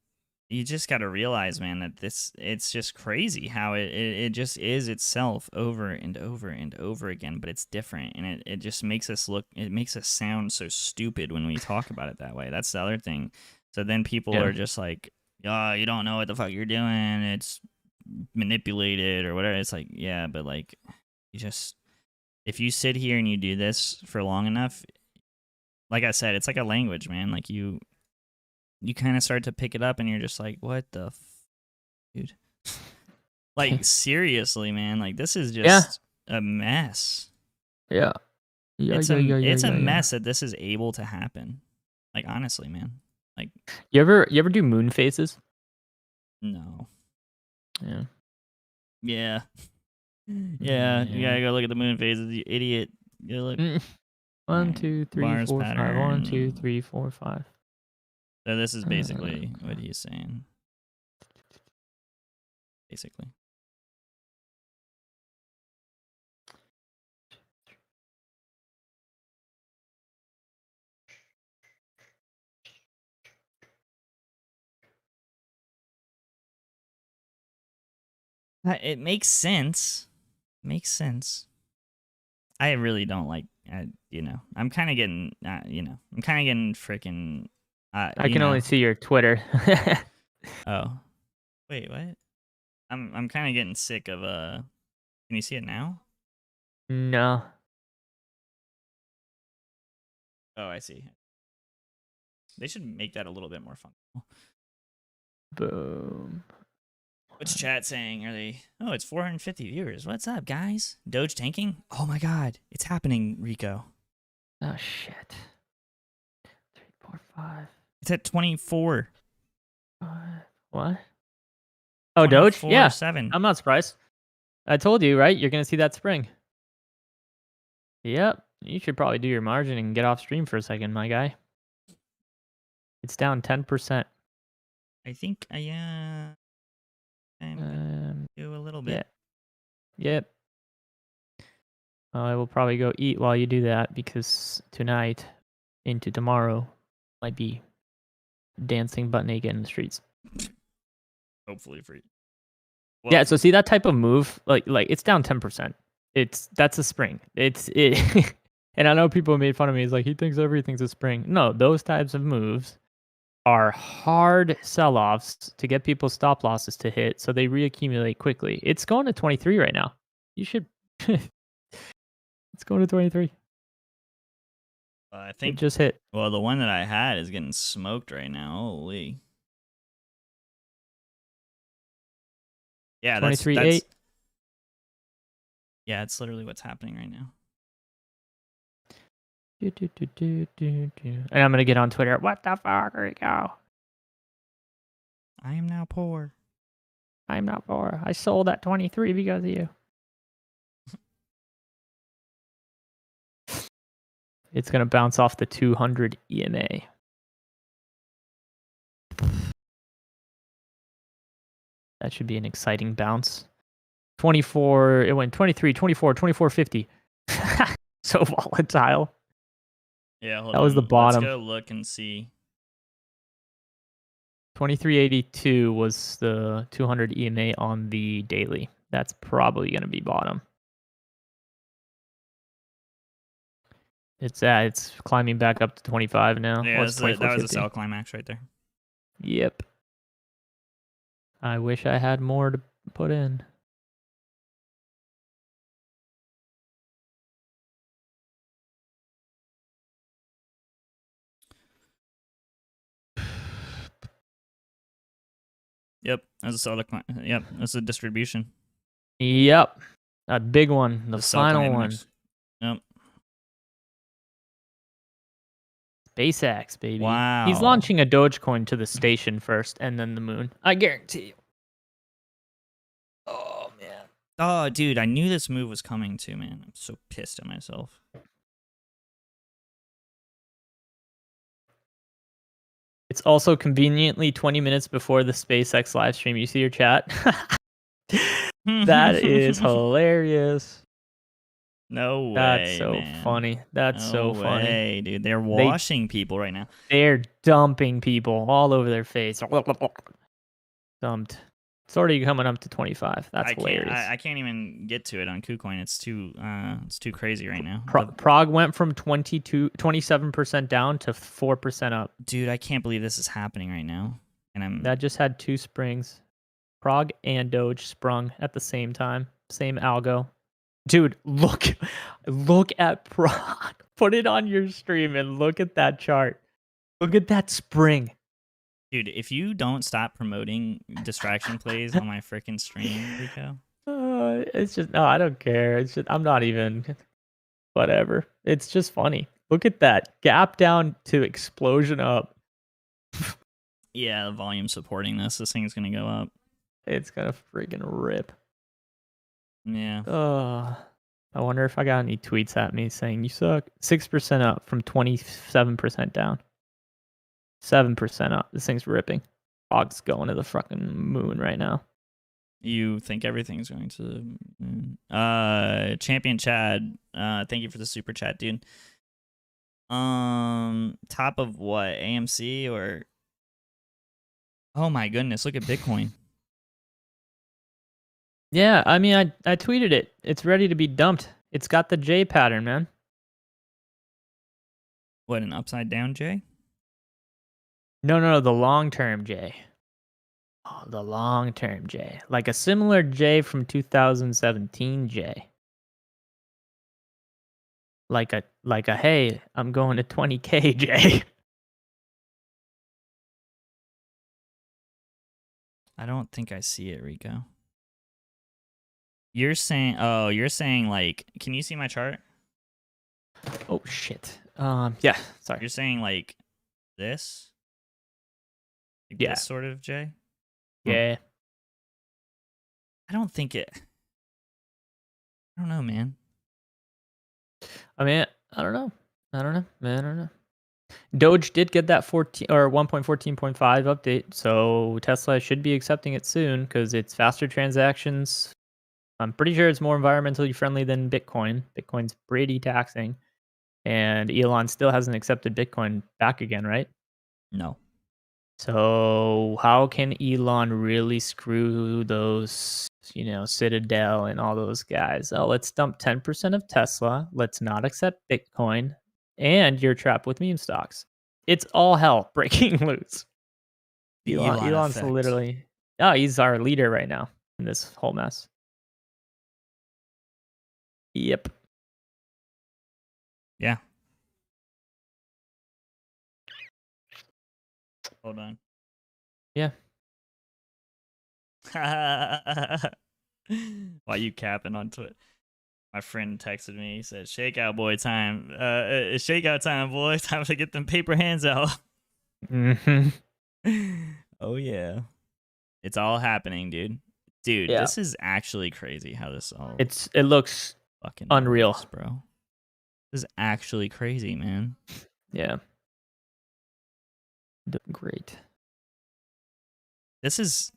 you just got to realize, man, that it's just crazy how it just is itself over and over and over again, but it's different, and it just makes us sound so stupid when we talk about it that way. That's the other thing. So then people are just like, oh, you don't know what the fuck you're doing, it's manipulated or whatever. It's like, yeah, but like, if you sit here and you do this for long enough, like I said, it's like a language, man. Like you kind of start to pick it up and you're just like, what the dude? Like, seriously, man. Like, this is just a mess. Yeah. It's a mess that this is able to happen. Like, honestly, man. Like, you ever do moon phases? No. Yeah. Yeah. Yeah. You gotta go look at the moon phases, you idiot. You look. 1, 2, 3, 4, 5. 1, 2, 3, 4, 5. So this is basically what he's saying. Basically. It makes sense. Makes sense. I really don't like, you know, I'm kind of getting, you know, I'm kind of getting freaking, I you can know. only see your Twitter. Oh, wait, what? I'm kind of getting sick of, can you see it now? No. Oh, I see. They should make that a little bit more functional. Boom. What's chat saying? Are they? Oh, it's 450 viewers. What's up, guys? Doge tanking? Oh my god, it's happening, Rico. Oh shit. 3, 4, 5. It's at 24. What? Oh, Doge? Yeah. 7. I'm not surprised. I told you, right? You're gonna see that spring. Yep. You should probably do your margin and get off stream for a second, my guy. It's down 10%. I think I'm gonna do a little bit. Yeah. Yep. I will probably go eat while you do that because tonight into tomorrow might be dancing butt naked in the streets. Hopefully for you. Well, yeah, so see that type of move, like it's down 10%. That's a spring. And I know people made fun of me. It's like he thinks everything's a spring. No, those types of moves are hard sell-offs to get people's stop losses to hit, so they reaccumulate quickly. It's going to 23 right now. You should. It's going to 23. I think it just hit. Well, the one that I had is getting smoked right now. Holy. Yeah, 23.8. Yeah, it's literally what's happening right now. And I'm gonna get on Twitter. What the fuck, Rico? I am now poor. I'm not poor. I sold at 23 because of you. It's gonna bounce off the 200 EMA. That should be an exciting bounce. 24, it went 23, 24, 24.50. So volatile. Yeah, hold that on. was the bottom. Let's go look and see. 23.82 was the 200 EMA on the daily. That's probably going to be bottom. It's climbing back up to 25 now. Yeah, that was a sell climax right there. Yep. I wish I had more to put in. Yep, that's a sell climax. Yep, that's a distribution. Yep. A big one. The final one. Yep. SpaceX, baby. Wow. He's launching a Dogecoin to the station first and then the moon. I guarantee you. Oh, man. Oh, dude, I knew this move was coming too, man. I'm so pissed at myself. It's also conveniently 20 minutes before the SpaceX live stream. You see your chat? That is hilarious. No way. That's so man. funny. That's so funny. No way, dude. They're washing people right now. They're dumping people all over their face. Dumped. It's already coming up to 25. That's hilarious. I can't even get to it on KuCoin. It's too crazy right now. Prague went from 27% down to 4% up. Dude, I can't believe this is happening right now. And that just had 2 springs. Prague and Doge sprung at the same time. Same algo. Dude, look at Prague. Put it on your stream and look at that chart. Look at that spring. Dude, if you don't stop promoting distraction plays on my freaking stream, Rico. It's just, no, I don't care. It's just, I'm not even, whatever. It's just funny. Look at that. Gap down to explosion up. Yeah, the volume supporting this. This thing's going to go up. It's going to freaking rip. Yeah. I wonder if I got any tweets at me saying you suck. 6% up from 27% down. 7% up. This thing's ripping. Fog's going to the fucking moon right now. You think everything's going to the moon. Champion Chad, thank you for the super chat, dude. Top of what? AMC or? Oh my goodness, look at Bitcoin. Yeah, I mean, I tweeted it. It's ready to be dumped. It's got the J pattern, man. What, an upside down J? No, the long-term J. Oh, the long-term J. Like a similar J from 2017 J. Like a hey, I'm going to 20K J. I don't think I see it, Rico. You're saying like, can you see my chart? Oh shit. Yeah, sorry. You're saying like this? Like Yeah. this sort of J? Yeah. I don't think it. I don't know, man. I mean, I don't know. I don't know. Doge did get that 14 or 1.14.5 update, so Tesla should be accepting it soon because it's faster transactions. I'm pretty sure it's more environmentally friendly than Bitcoin. Bitcoin's pretty taxing, and Elon still hasn't accepted Bitcoin back again, right? No. So how can Elon really screw those, Citadel and all those guys? Oh, let's dump 10% of Tesla. Let's not accept Bitcoin, and you're trapped with meme stocks. It's all hell breaking loose. The Elon Elon's effect. literally, oh, he's our leader right now in this whole mess. Yep. Yeah. Hold on. Yeah. Why you capping on Twitter? My friend texted me. He said, "Shakeout boy time. It's shakeout time, boy. Time to get them paper hands out." Mm-hmm. Oh yeah, it's all happening, dude. Dude, Yeah. this is actually crazy how this all It looks fucking unreal, works, bro. This is actually crazy, man. yeah. Great. This is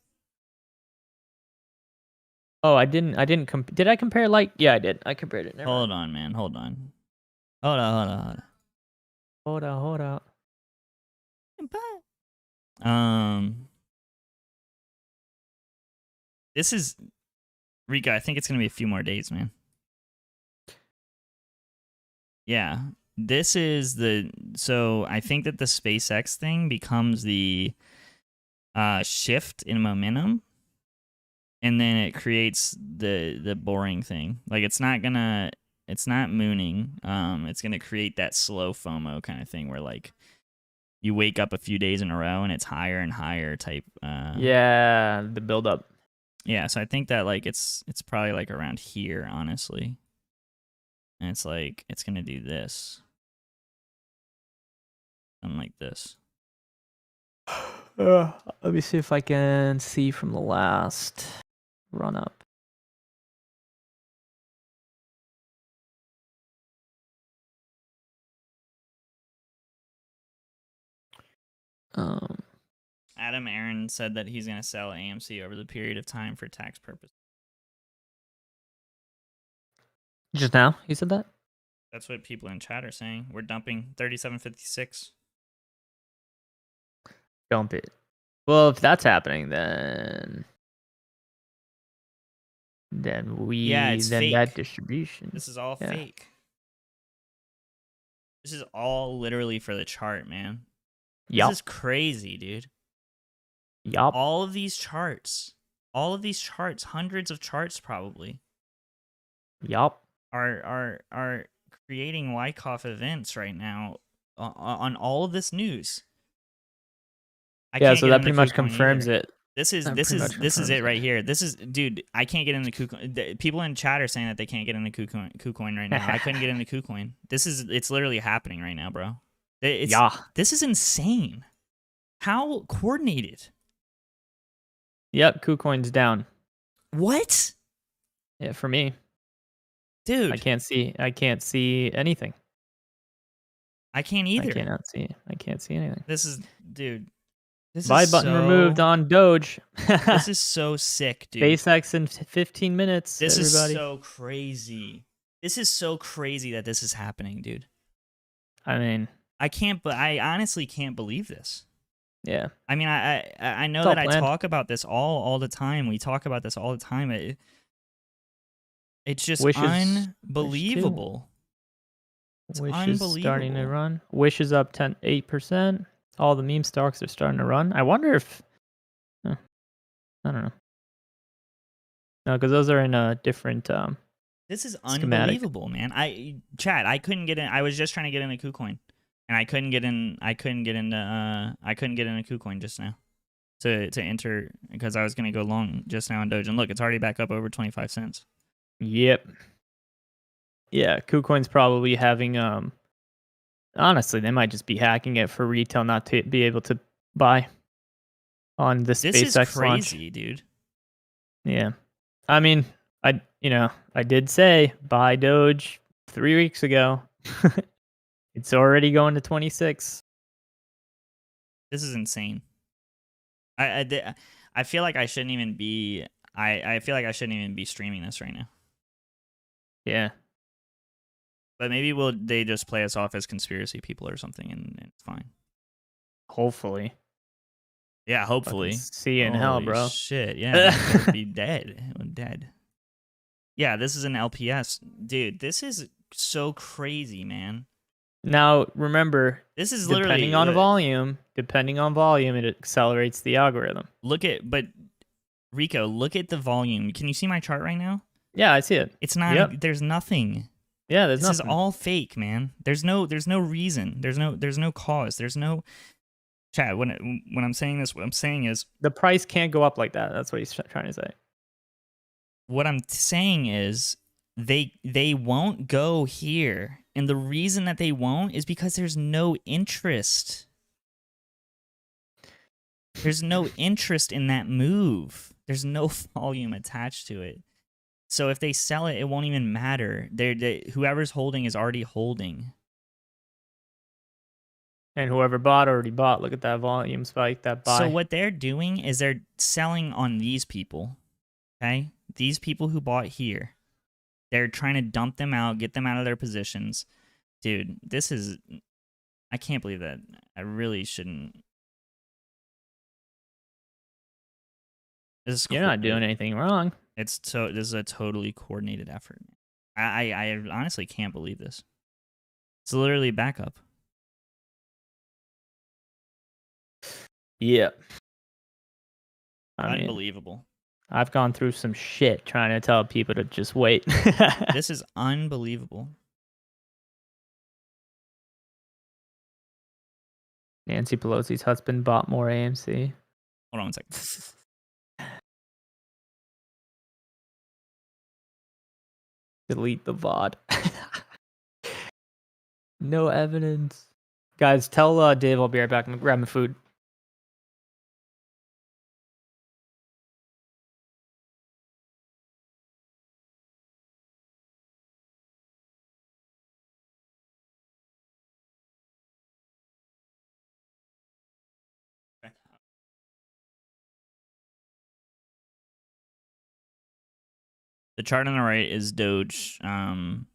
Oh, I didn't. Did I compare like? Yeah, I did. I compared it. Never hold mind. on, man. Hold on. Hold on. Hold up. This is Rika. I think it's gonna be a few more days, man. Yeah, this is so I think that the SpaceX thing becomes the shift in momentum, and then it creates the boring thing. Like it's not mooning. It's gonna create that slow FOMO kind of thing where like you wake up a few days in a row and it's higher and higher type. Yeah, the build up. Yeah, so I think that like it's probably like around here, honestly, and it's like it's gonna do this, something like this. Let me see if I can see from the last run up. Adam Aaron said that he's gonna sell AMC over the period of time for tax purposes. Just now, he said that. That's what people in chat are saying. We're dumping 37.56. Dump it. Well, if that's happening, then It's then fake. that distribution. This is all Yeah. fake. This is all literally for the chart, man. Yup. This is crazy, dude. Yup. All of these charts, hundreds of charts probably, Yup. are creating Wyckoff events right now on all of this news. Yeah, so that pretty much confirms it. This is it right here. This is, dude. I can't get in the KuCoin. People in chat are saying that they can't get in the KuCoin right now. I couldn't get in the KuCoin. It's literally happening right now, bro. This is insane. How coordinated? Yep, KuCoin's down. What? Yeah, for me, dude. I can't see anything. I can't either. I can't see anything. This is, dude. This Buy button removed on Doge. This is so sick, dude. SpaceX in 15 minutes. This everybody. is so crazy. This is so crazy that this is happening, dude. I mean, I honestly can't believe this. Yeah. I mean, I know that I talk about this all the time. We talk about this all the time. It's just Wish is unbelievable. It's Wish is starting to unbelievable. run. Wish is up 8%. All the meme stocks are starting to run. I wonder if I don't know. No, because those are in a different This is schematic. unbelievable, man. I couldn't get in. I was just trying to get in a KuCoin, and I couldn't get in. I couldn't get into. I couldn't get in a KuCoin just now to enter because I was gonna go long just now in Doge. And look, it's already back up over 25 cents. Yep. Yeah, KuCoin's probably having honestly, they might just be hacking it for retail not to be able to buy on the This is SpaceX launch. crazy, dude. Yeah. I mean, I did say buy Doge 3 weeks ago. It's already going to 26. This is insane. I feel like I shouldn't even be. I feel like I shouldn't even be streaming this right now. Yeah. But maybe they just play us off as conspiracy people or something, and it's fine. Hopefully. Yeah, hopefully. See you in hell, bro. Shit, yeah, we'll be dead. We're dead. Yeah, this is an LPS, dude. This is so crazy, man. Now remember, this is depending on volume, it accelerates the algorithm. But Rico, look at the volume. Can you see my chart right now? Yeah, I see it. It's not. Yep. There's nothing. Yeah, there's nothing. This is all fake, man. There's no reason. There's no cause. There's no. Chad, when I'm saying this, what I'm saying is the price can't go up like that. That's what he's trying to say. What I'm saying is they won't go here, and the reason that they won't is because there's no interest. There's no interest in that move. There's no volume attached to it. So if they sell it, it won't even matter. Whoever's holding is already holding. And whoever bought already bought. Look at that volume spike, that buy. So what they're doing is they're selling on these people, okay? These people who bought here. They're trying to dump them out, get them out of their positions. Dude, this is... I can't believe that. I really shouldn't... You're not doing anything wrong. This is a totally coordinated effort. I honestly can't believe this. It's literally backup. Yeah. Unbelievable. I've gone through some shit trying to tell people to just wait. This is unbelievable. Nancy Pelosi's husband bought more AMC. Hold on one second. Delete the VOD. No evidence. Guys, tell Dave I'll be right back. I'm gonna grab my food. The chart on the right is Doge from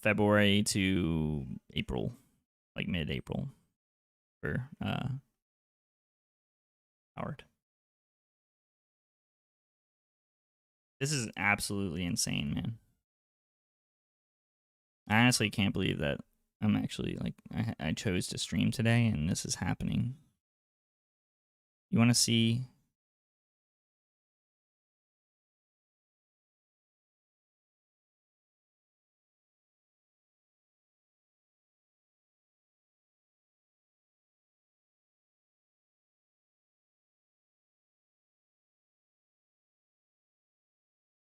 February to April, like mid-April for Howard. This is absolutely insane, man. I honestly can't believe that I'm actually, like, I chose to stream today and this is happening. You want to see...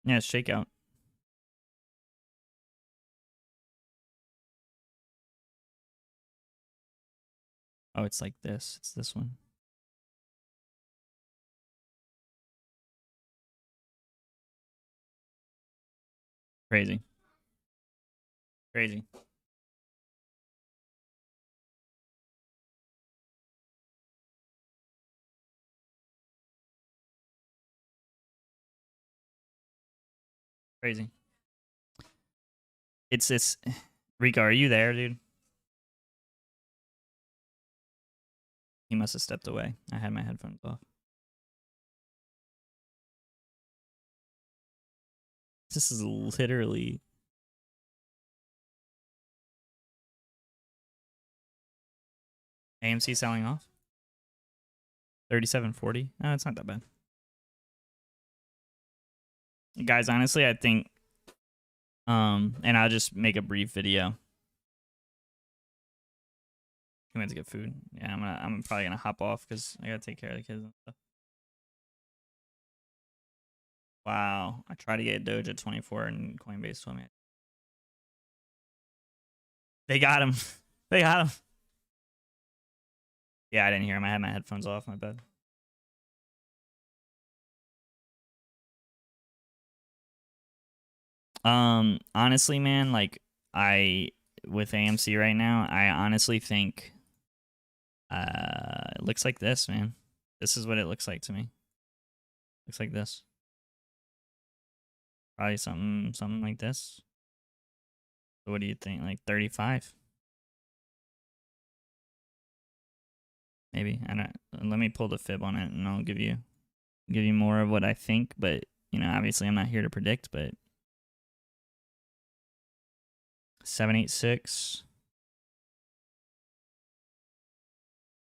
Yeah, it's shakeout. Oh, it's like this. It's this one. Crazy. Crazy. Crazy. It's this. Rico, are you there, dude? He must have stepped away. I had my headphones off. This is literally. AMC selling off. 37.40. No, it's not that bad. Guys, honestly, I think and I'll just make a brief video. He went to get food. Yeah, I'm probably gonna hop off because I gotta take care of the kids and stuff. Wow, I tried to get Doge at 24 and Coinbase told me. They got him. They got him. Yeah, I didn't hear him. I had my headphones off. My bad. Honestly, man, like with AMC right now, I honestly think it looks like this, man. This is what it looks like to me. Looks like this. Probably something like this. So what do you think? Like 35? Maybe. I don't. Let me pull the fib on it, and I'll give you more of what I think. But you know, obviously, I'm not here to predict. But 786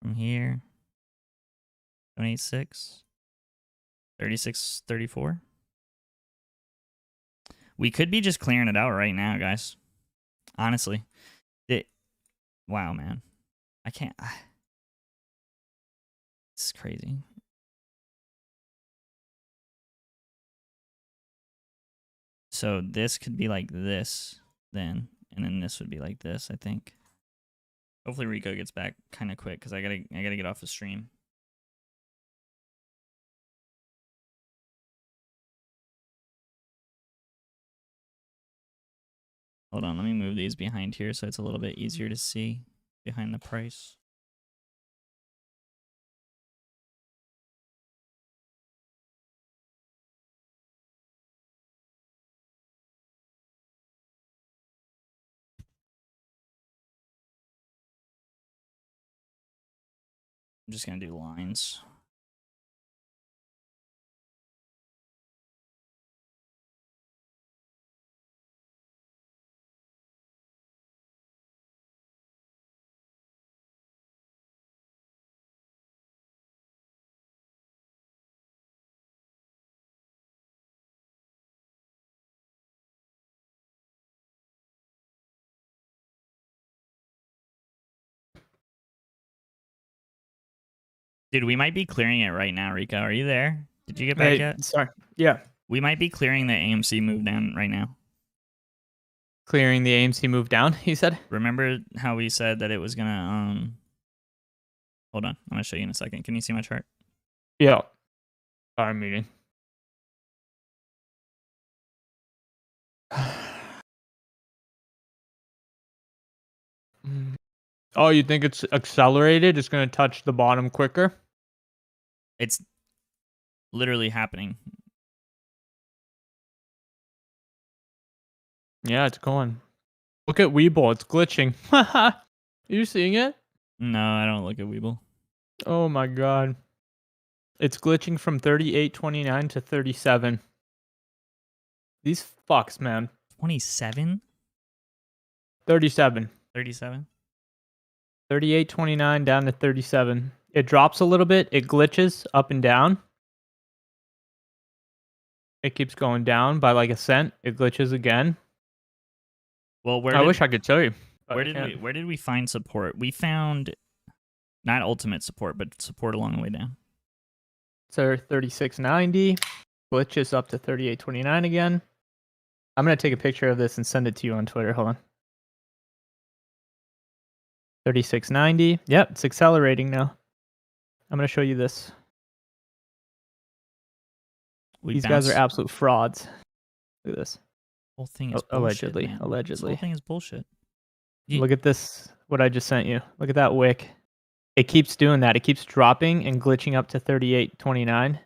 from here. 786. 36.34. We could be just clearing it out right now, guys. Honestly, wow, man, I can't. It's crazy. So this could be like this then, and then this would be like this, I think. Hopefully Rico gets back kind of quick because I gotta get off the stream. Hold on, let me move these behind here so it's a little bit easier to see behind the price. I'm just gonna do lines. Dude, we might be clearing it right now, Rico. Are you there? Did you get back yet? Sorry. Yeah. We might be clearing the AMC move down right now. Clearing the AMC move down, you said? Remember how we said that it was gonna hold on, I'm gonna show you in a second. Can you see my chart? Yeah. Our meeting. Oh, you think it's accelerated? It's going to touch the bottom quicker? It's literally happening. Yeah, it's going. Look at Weeble. It's glitching. Are you seeing it? No, I don't look at Weeble. Oh my god. It's glitching from 38.29 to 37. These fucks, man. 27? 37. 37? 38.29 down to 37. It drops a little bit. It glitches up and down. It keeps going down by like a cent. It glitches again. Well, I wish I could tell you. Where did we find support? We found not ultimate support, but support along the way down. So 36.90 glitches up to 38.29 again. I'm going to take a picture of this and send it to you on Twitter. Hold on. 36.90. Yep, it's accelerating now. I'm going to show you this. These guys are absolute frauds. Look at this. Whole thing is bullshit, allegedly. man. Allegedly. This whole thing is bullshit. Look at this. What I just sent you. Look at that wick. It keeps doing that. It keeps dropping and glitching up to 38.29.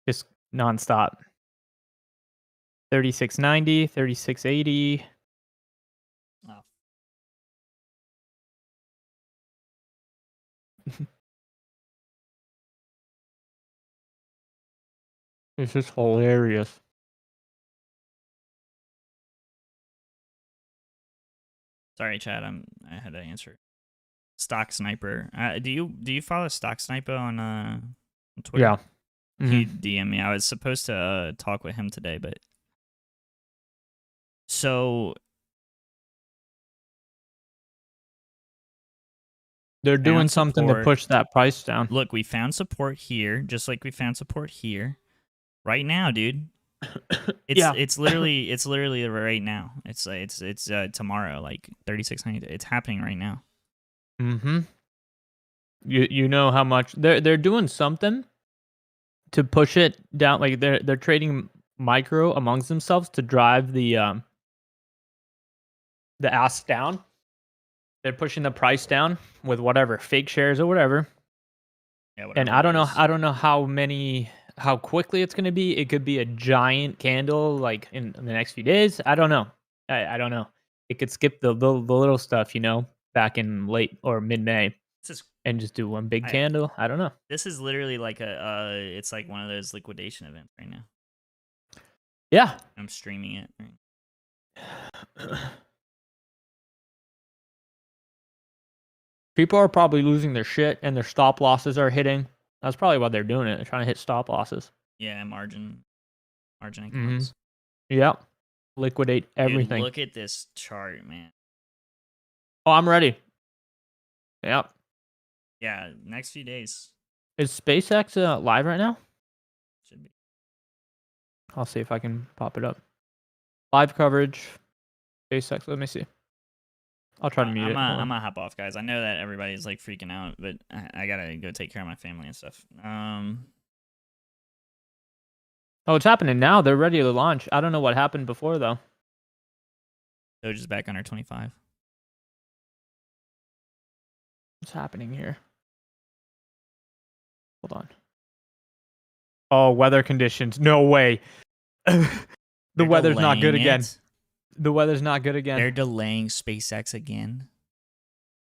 Just nonstop. 36.90, 36.80. Oh. It's just hilarious. Sorry, Chad. I had to answer. Stock Sniper. Do you follow Stock Sniper on Twitter? Yeah. He DM'd me. I was supposed to talk with him today, but so they're doing something to push that price down. Look, we found support here, just like we found support here. Right now, dude. It's literally right now. It's tomorrow, like 3690. It's happening right now. You know how much they're doing something to push it down. Like they're trading micro amongst themselves to drive the ask down. They're pushing the price down with whatever fake shares or whatever. Yeah, and I don't know how quickly it's going to be. It could be a giant candle like in the next few days. I don't know. I don't know. It could skip the little stuff, back in late or mid-May and just do one big candle. I don't know. This is literally like it's like one of those liquidation events right now. Yeah. I'm streaming it. Right? People are probably losing their shit and their stop losses are hitting. That's probably why they're doing it. They're trying to hit stop losses. Yeah, margin accounts. Yep. Liquidate everything. Dude, look at this chart, man. Oh, I'm ready. Yep. Yeah, next few days. Is SpaceX live right now? Should be. I'll see if I can pop it up. Live coverage. SpaceX. Let me see. I'll try to mute it. I'm gonna hop off, guys. I know that everybody's like freaking out, but I gotta go take care of my family and stuff. Oh, it's happening now. They're ready to launch. I don't know what happened before though. Doge is back under 25. What's happening here? Hold on. Oh, weather conditions. No way. The weather's not good again. The weather's not good again. They're delaying SpaceX again.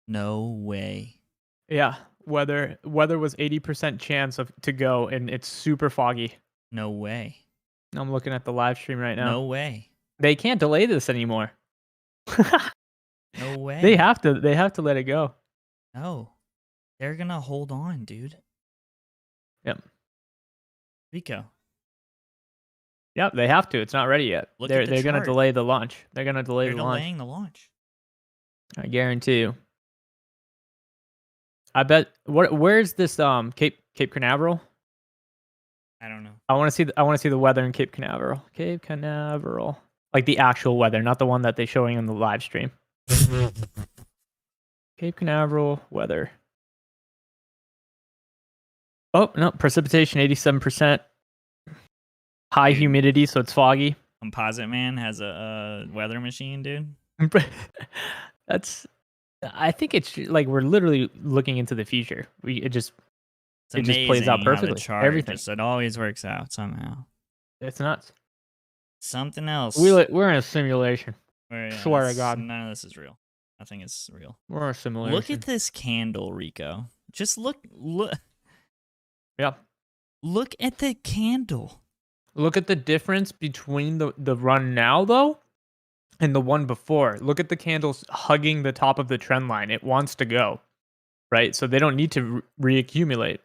No way. Yeah, weather was 80% chance to go, and it's super foggy. No way. I'm looking at the live stream right now. No way. They can't delay this anymore. No way. They have to let it go. No. They're gonna hold on, dude. Yep. Rico. Yep, they have to. It's not ready yet. They're gonna delay the launch. They're gonna delay the launch. They're delaying the launch. I guarantee you. I bet. Where's this Cape Canaveral? I don't know. I want to see the weather in Cape Canaveral. Cape Canaveral, like the actual weather, not the one that they're showing on the live stream. Cape Canaveral weather. Oh no, precipitation 87%. High humidity, so it's foggy. Composite Man has a weather machine, dude. I think it's like we're literally looking into the future. It just plays out perfectly. Everything. It always works out somehow. It's nuts. Something else. We're in a simulation. Swear to God. None of this is real. Nothing is real. We're in a simulation. Look at this candle, Rico. Just look. Yeah. Look at the candle. Look at the difference between the run now, though, and the one before. Look at the candles hugging the top of the trend line. It wants to go, right? So they don't need to reaccumulate.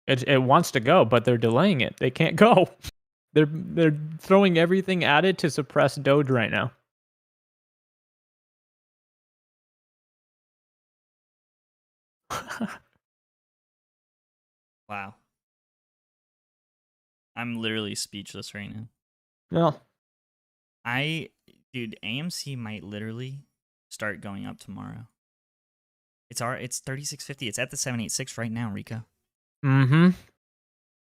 It wants to go, but they're delaying it. They can't go. They're throwing everything at it to suppress Doge right now. Wow. I'm literally speechless right now. Yeah. Dude, AMC might literally start going up tomorrow. It's 3650. It's at the 786 right now, Rico. Mm-hmm.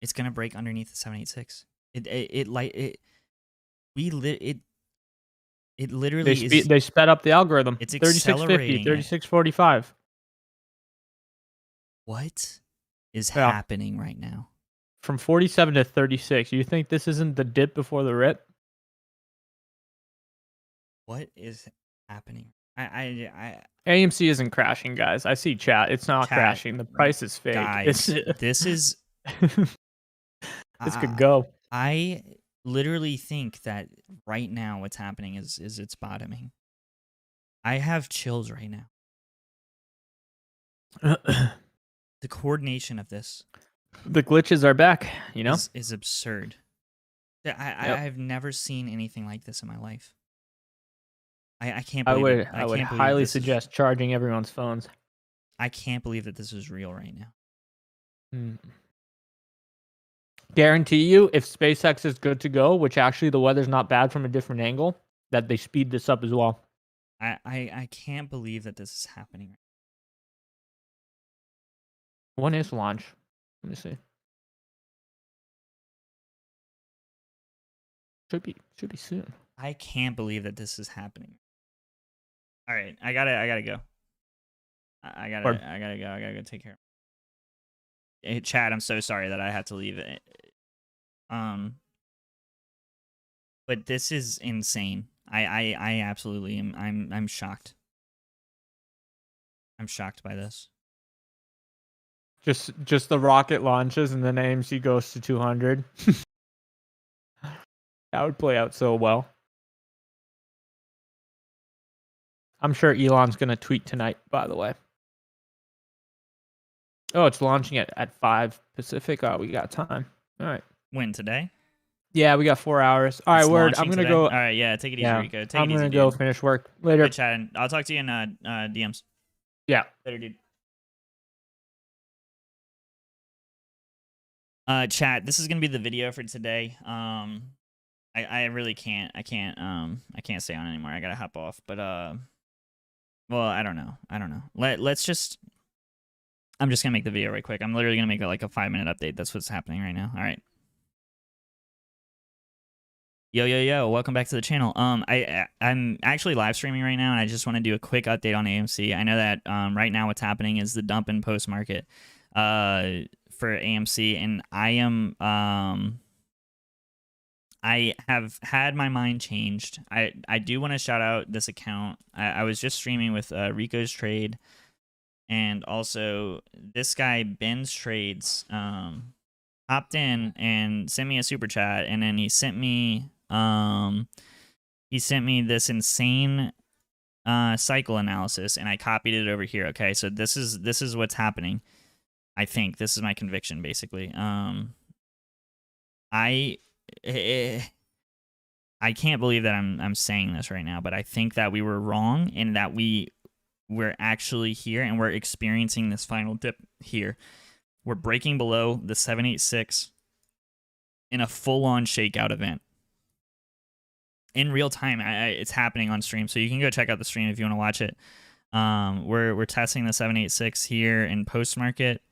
It's gonna break underneath the 786. It literally they sped up the algorithm. It's 3650, 3645. What is happening right now? From 47 to 36. You think this isn't the dip before the rip? What is happening? AMC isn't crashing, guys. I see chat. It's not crashing. The price is fake. Guys, this is this could go. literally think that right now what's happening is it's bottoming. I have chills right now. The coordination of this The glitches are back, you know? is absurd. Yep. I've never seen anything like this in my life. I can't I believe it. would Can't believe highly this suggest charging everyone's phones. I can't believe that this is real right now. Guarantee you, if SpaceX is good to go, which actually the weather's not bad from a different angle, that they speed this up as well. I can't believe that this is happening. When is launch? Let me see. Should be soon. I can't believe that this is happening. All right, I gotta go. I gotta go take care. Hey, Chad, I'm so sorry that I had to leave it. But this is insane. I absolutely am. I'm shocked. I'm shocked by this. Just the rocket launches and then AMC goes to 200. That would play out so well. I'm sure Elon's gonna tweet tonight, by the way. Oh, it's launching at 5 Pacific. Oh, we got time. All right. When, today? Yeah, we got 4 hours. All right, It's word. I'm gonna today? go. All right, yeah, take it easy, Rico. Take I'm it easy, gonna dude. go finish work later. Good chatting. I'll talk to you in DMs. Yeah. Later, dude. Chat, this is gonna be the video for today. I really can't stay on anymore. I gotta hop off. But well, I don't know. Let's just. I'm just gonna make the video right quick. I'm literally gonna make it like a 5-minute update. That's what's happening right now. All right. Yo, welcome back to the channel. I'm actually live streaming right now, and I just want to do a quick update on AMC. I know that right now what's happening is the dump in post market for AMC, and I have had my mind changed. I do want to shout out this account. I was just streaming with Rico's Trade, and also this guy Ben's Trades hopped in and sent me a super chat, and then he sent me this insane cycle analysis, and I copied it over here. Okay, so this is what's happening. I think this is my conviction, basically. I can't believe that I'm saying this right now, but I think that we were wrong, and that we're actually here, and we're experiencing this final dip here. We're breaking below the 786 in a full-on shakeout event. In real time, it's happening on stream, so you can go check out the stream if you want to watch it. We're testing the 786 here in post market.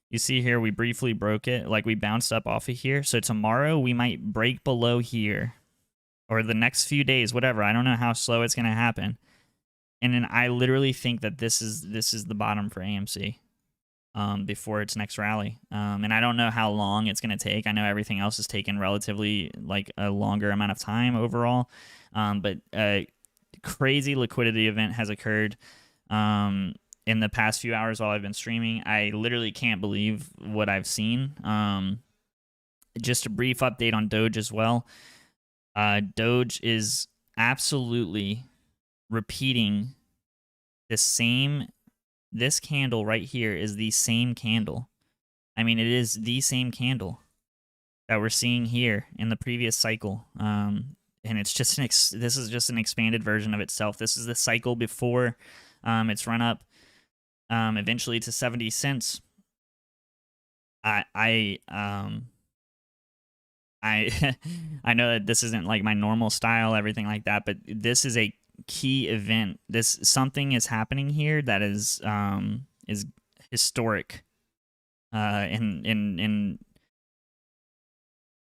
You see here we briefly broke it, like we bounced up off of here. So tomorrow we might break below here, or the next few days, whatever. I don't know how slow it's gonna happen. And then I literally think that this is the bottom for AMC before its next rally. And I don't know how long it's going to take. I know everything else has taken relatively like a longer amount of time overall. But a crazy liquidity event has occurred in the past few hours while I've been streaming. I literally can't believe what I've seen. Just a brief update on Doge as well. Doge is absolutely repeating this candle right here is the same candle. I mean, it is the same candle that we're seeing here in the previous cycle. And it's just this is just an expanded version of itself. This is the cycle before its run up eventually to 70 cents. I know that this isn't like my normal style, everything like that, but this is a key event. Something is happening here that is historic in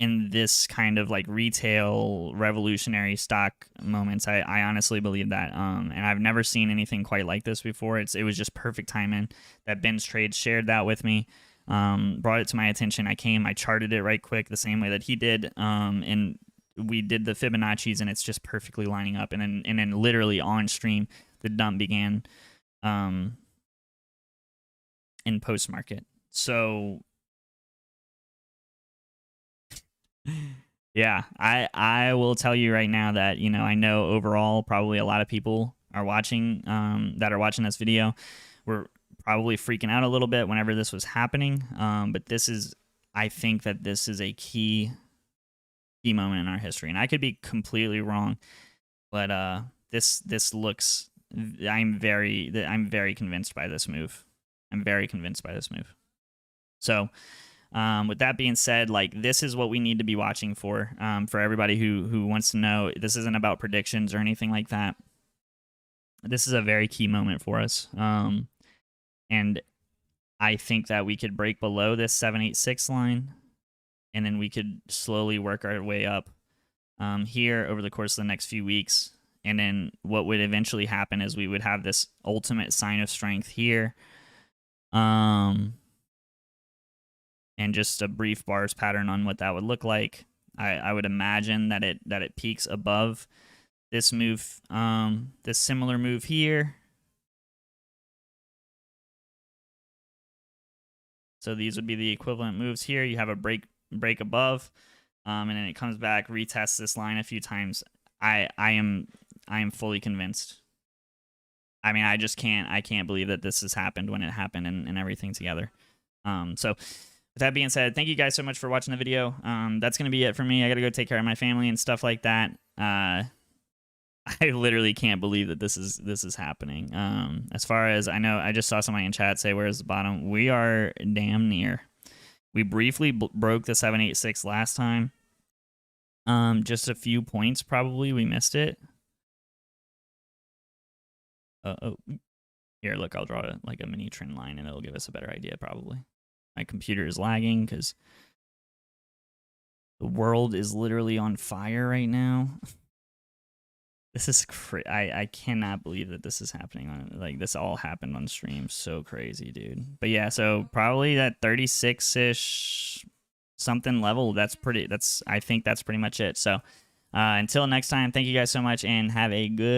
this kind of like retail revolutionary stock moments. I honestly believe that, and I've never seen anything quite like this before. It was just perfect timing that Ben's Trade shared that with me, brought it to my attention. I charted it right quick the same way that he did, and we did the Fibonacci's, and it's just perfectly lining up. And then literally on stream, the dump began in post market. So Yeah, I will tell you right now that, you know, I know overall probably a lot of people are watching that are watching this video were probably freaking out a little bit whenever this was happening. But this is, I think that this is a key moment in our history, and I could be completely wrong, but this looks. I'm very convinced by this move. I'm very convinced by this move. So, with that being said, like, this is what we need to be watching for everybody who wants to know. This isn't about predictions or anything like that. This is a very key moment for us, and I think that we could break below this 786 line, and then we could slowly work our way up here over the course of the next few weeks. And then what would eventually happen is we would have this ultimate sign of strength here. And just a brief bars pattern on what that would look like. I would imagine that it peaks above this move, this similar move here. So these would be the equivalent moves here. You have a break above, and then it comes back, retests this line a few times. I am fully convinced. I mean, I can't believe that this has happened when it happened and everything together. So with that being said, thank you guys so much for watching the video. That's going to be it for me. I got to go take care of my family and stuff like that. I literally can't believe that this is happening. As far as I know, I just saw somebody in chat say, where's the bottom? We are damn near. We briefly broke the 786 last time. Just a few points probably. We missed it. Oh, here, look, I'll draw like a mini trend line and it'll give us a better idea probably. My computer is lagging because the world is literally on fire right now. This is I cannot believe that this is happening on, like, this all happened on stream. So crazy, dude. But yeah, so probably that 36-ish something level. I think that's pretty much it. So until next time, thank you guys so much and have a good